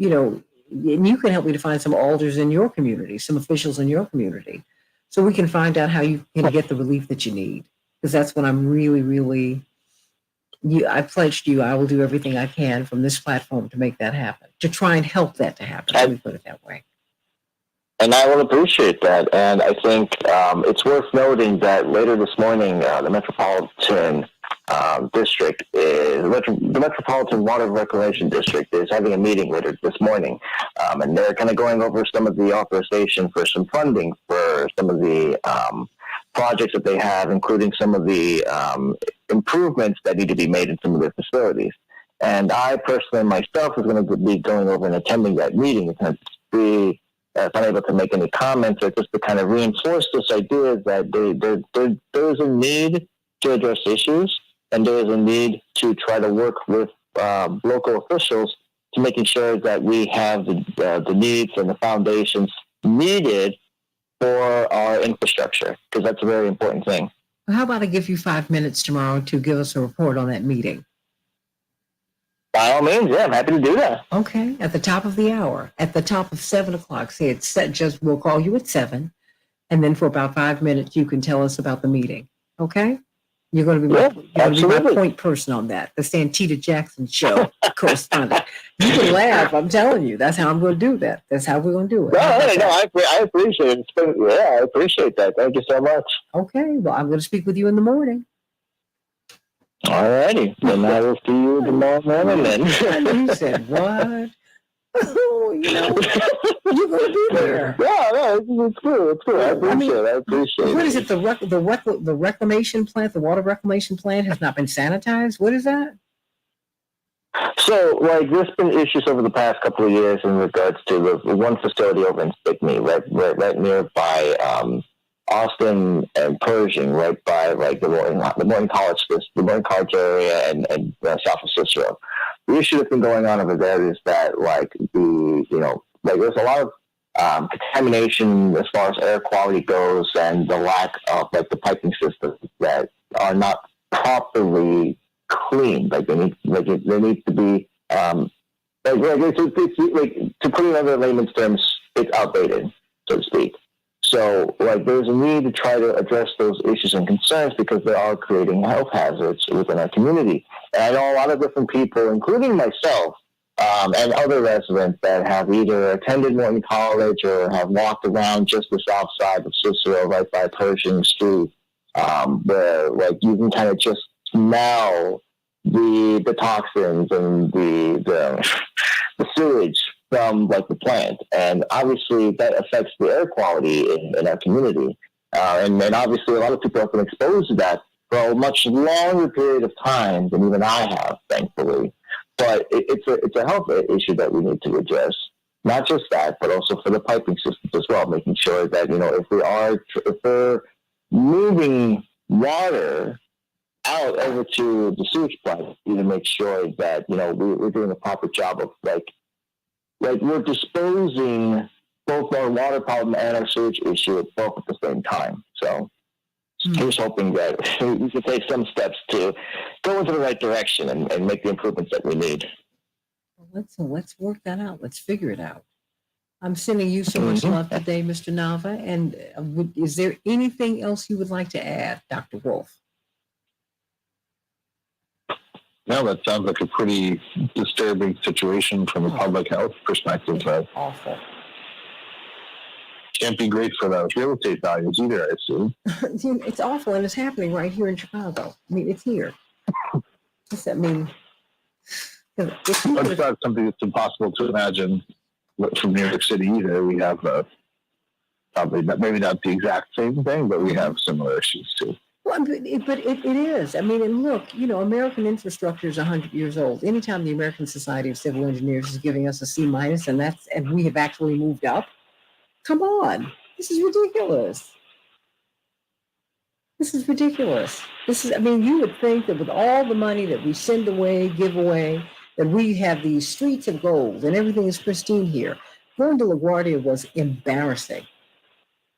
A: and you can help me to find some alders in your community, some officials in your community. So we can find out how you can get the relief that you need. Because that's what I'm really, really, I pledged you, I will do everything I can from this platform to make that happen, to try and help that to happen. Let me put it that way.
J: And I will appreciate that. And I think it's worth noting that later this morning, the Metropolitan District, the Metropolitan Water Reclamation District is having a meeting later this morning. And they're kind of going over some of the authorization for some funding for some of the projects that they have, including some of the improvements that need to be made in some of their facilities. And I personally myself is going to be going over and attending that meeting and be if I'm able to make any comments or just to kind of reinforce this idea that there is a need to address issues, and there is a need to try to work with local officials to making sure that we have the needs and the foundations needed for our infrastructure, because that's a very important thing.
A: Well, how about I give you 5 minutes tomorrow to give us a report on that meeting?
J: By all means, yeah, I'm happy to do that.
A: Okay, at the top of the hour, at the top of 7 o'clock, say it's set, we'll call you at 7, and then for about 5 minutes, you can tell us about the meeting. Okay? You're going to be my point person on that, the Santita Jackson Show correspondent. You can laugh, I'm telling you. That's how I'm going to do that. That's how we're going to do it.
J: No, I appreciate it. I appreciate that. Thank you so much.
A: Okay, well, I'm going to speak with you in the morning.
J: All righty. Then I will see you tomorrow morning then.
A: You said what? You know, you're going to be there.
J: Yeah, no, it's true. It's true. I appreciate it.
A: What is it? The reclamation plant, the water reclamation plant has not been sanitized? What is that?
J: So, like, there's been issues over the past couple of years in regards to the one facility over in Stickney, right nearby Austin and Pershing, right by like the Morton College area and south of Cicero. The issue that's been going on over there is that like there's a lot of contamination as far as air quality goes, and the lack of like the piping systems that are not properly clean. Like they need to be to put it in other layman's terms, it's outdated, so to speak. So, like, there's a need to try to address those issues and concerns because they are creating health hazards within our community. And I know a lot of different people, including myself, and other residents that have either attended Morton College or have walked around just the south side of Cicero, right by Pershing Street, where, like, you can kind of just smell the toxins and the sewage from like the plant, and obviously that affects the air quality in our community. And obviously a lot of people have been exposed to that for a much longer period of time than even I have, thankfully. But it's a health issue that we need to address. Not just that, but also for the piping systems as well, making sure that if we're moving water out over to the sewage plant, we need to make sure that we're doing a proper job of like we're disposing both our water problem and our sewage issue both at the same time. So here's hoping that we can take some steps to go into the right direction and make the improvements that we need.
A: Let's work that out. Let's figure it out. I'm sending you so much love today, Mr. Nava. And is there anything else you would like to add, Dr. Wolf?
K: No, that sounds like a pretty disturbing situation from a public health perspective.
A: Awful.
K: Can't be great for those real estate values either, I assume.
A: It's awful, and it's happening right here in Chicago. I mean, it's here. It's not
K: something that's impossible to imagine from New York City either. We have probably maybe not the exact same thing, but we have similar issues too.
A: Well, but it is. I mean, and look, American infrastructure is 100 years old. Anytime the American Society of Civil Engineers is giving us a C-, and we have actually moved up, come on, this is ridiculous. You would think that with all the money that we send away, give away, that we have these streets of gold and everything is pristine here. Going to LaGuardia was embarrassing.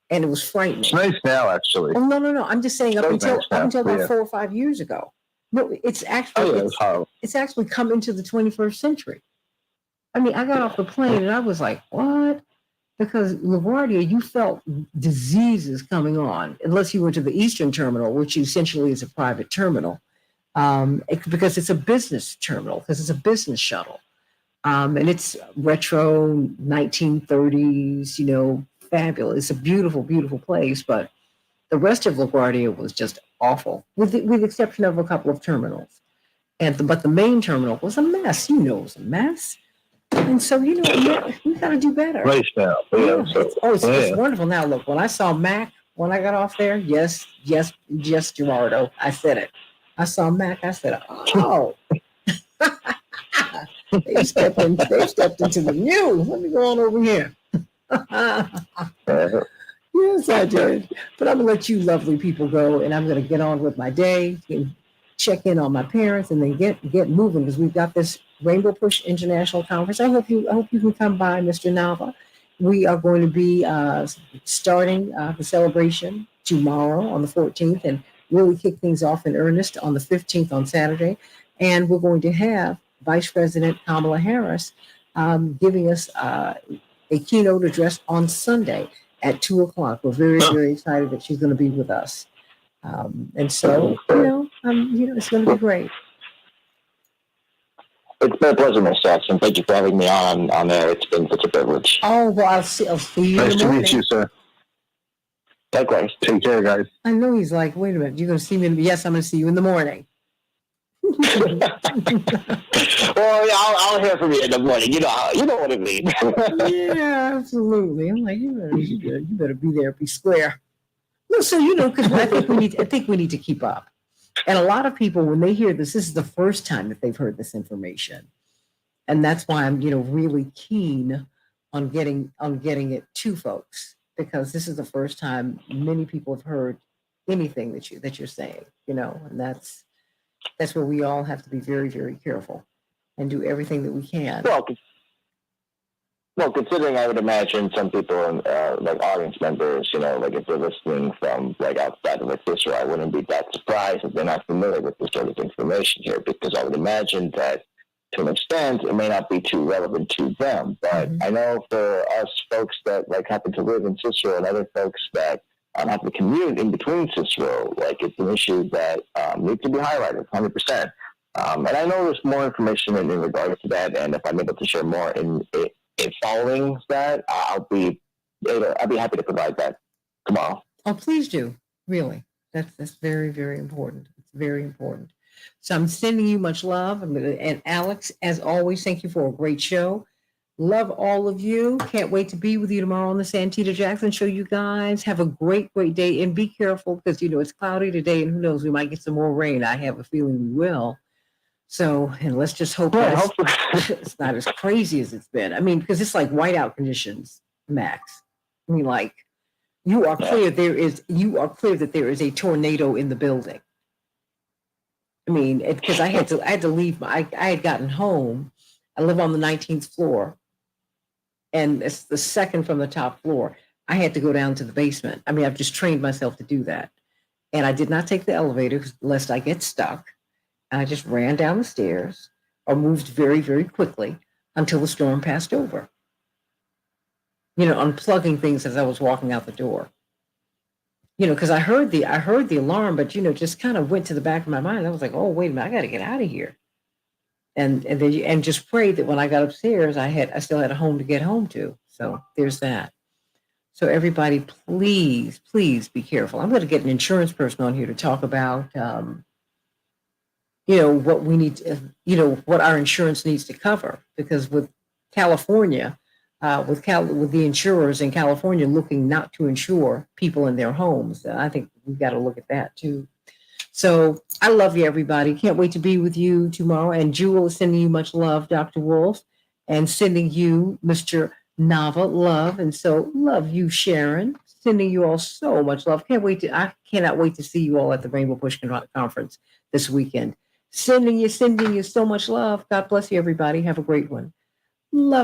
A: And it was frightening.
K: It's nice now, actually.
A: Oh, no. I'm just saying up until about 4 or 5 years ago. No, it's actually it's actually come into the 21st century. I mean, I got off the plane and I was like, what? Because LaGuardia, you felt diseases coming on, unless you went to the Eastern Terminal, which essentially is a private terminal, because it's a business terminal, because it's a business shuttle. And it's retro 1930s, fabulous. It's a beautiful, beautiful place, but the rest of LaGuardia was just awful, with the exception of a couple of terminals. But the main terminal was a mess. It was a mess. And so, we got to do better.
K: Nice now.
A: It's wonderful. Now, look, when I saw Mac, when I got off there, yes, Gerardo, I said it. I saw Mac, I said, oh. They stepped into the news. Let me go on over here. Yes, I did. But I'm going to let you lovely people go, and I'm going to get on with my day and check in on my parents and then get moving, because we've got this Rainbow Push International Conference. I hope you can come by, Mr. Nava. We are going to be starting the celebration tomorrow on the 14th and really kick things off in earnest on the 15th on Saturday. And we're going to have Vice President Kamala Harris giving us a keynote address on Sunday at 2:00. We're very, very excited that she's going to be with us. And so, it's going to be great.
J: It's been a pleasure, Ms. Jackson. Thank you for having me on there. It's been such a privilege.
A: Oh, well, I'll see you
K: nice
A: in the morning.
K: Nice to meet you, sir.
J: Likewise.
K: Take care, guys.
A: I know he's like, wait a minute, you're going to see me? Yes, I'm going to see you in the morning.
J: Well, yeah, I'll hear from you in the morning. You know what I mean.
A: Yeah, absolutely. I'm like, you better be there, be square. No, so because I think we need to keep up. And a lot of people, when they hear this is the first time that they've heard this information, and that's why I'm really keen on getting it to folks, because this is the first time many people have heard anything that you're saying, and that's where we all have to be very, very careful and do everything that we can.
J: Well, considering I would imagine some people, like audience members, like if they're listening from like outside of like this, I wouldn't be that surprised if they're not familiar with this sort of information here, because I would imagine that to an extent it may not be too relevant to them. But I know for us folks that like happen to live in Cicero and other folks that have to commute in between Cicero, like it's an issue that needs to be highlighted 100%. And I know there's more information in regards to that, and if I'm able to share more in following that, I'll be happy to provide that tomorrow.
A: Oh, please do. Really, that's very, very important. It's very important. So I'm sending you much love, and Alex, as always, thank you for a great show. Love all of you. Can't wait to be with you tomorrow on the Santita Jackson Show. You guys have a great, great day, and be careful because it's cloudy today, and who knows, we might get some more rain. I have a feeling we will. So, and let's just hope that it's not as crazy as it's been. I mean, because it's like whiteout conditions, Max. I mean, like you are clear that there is a tornado in the building. I mean, because I had to leave. I had gotten home. I live on the 19th floor, and it's the second from the top floor. I had to go down to the basement. I mean, I've just trained myself to do that, and I did not take the elevator lest I get stuck. I just ran down the stairs or moved very, very quickly until the storm passed over. Unplugging things as I was walking out the door. Because I heard the alarm, but just kind of went to the back of my mind. I was like, oh, wait a minute, I got to get out of here. And just prayed that when I got upstairs, I still had a home to get home to. So there's that. So everybody, please, please be careful. I'm going to get an insurance person on here to talk about what we need to, what our insurance needs to cover, because with California, with the insurers in California looking not to insure people in their homes, I think we've got to look at that too. So I love you, everybody. Can't wait to be with you tomorrow. And Jewel is sending you much love, Dr. Wolf, and sending you, Mr. Nava, love. And so love you, Sharon. Sending you all so much love. I cannot wait to see you all at the Rainbow Push Conference this weekend. Sending you so much love. God bless you, everybody. Have a great one. Love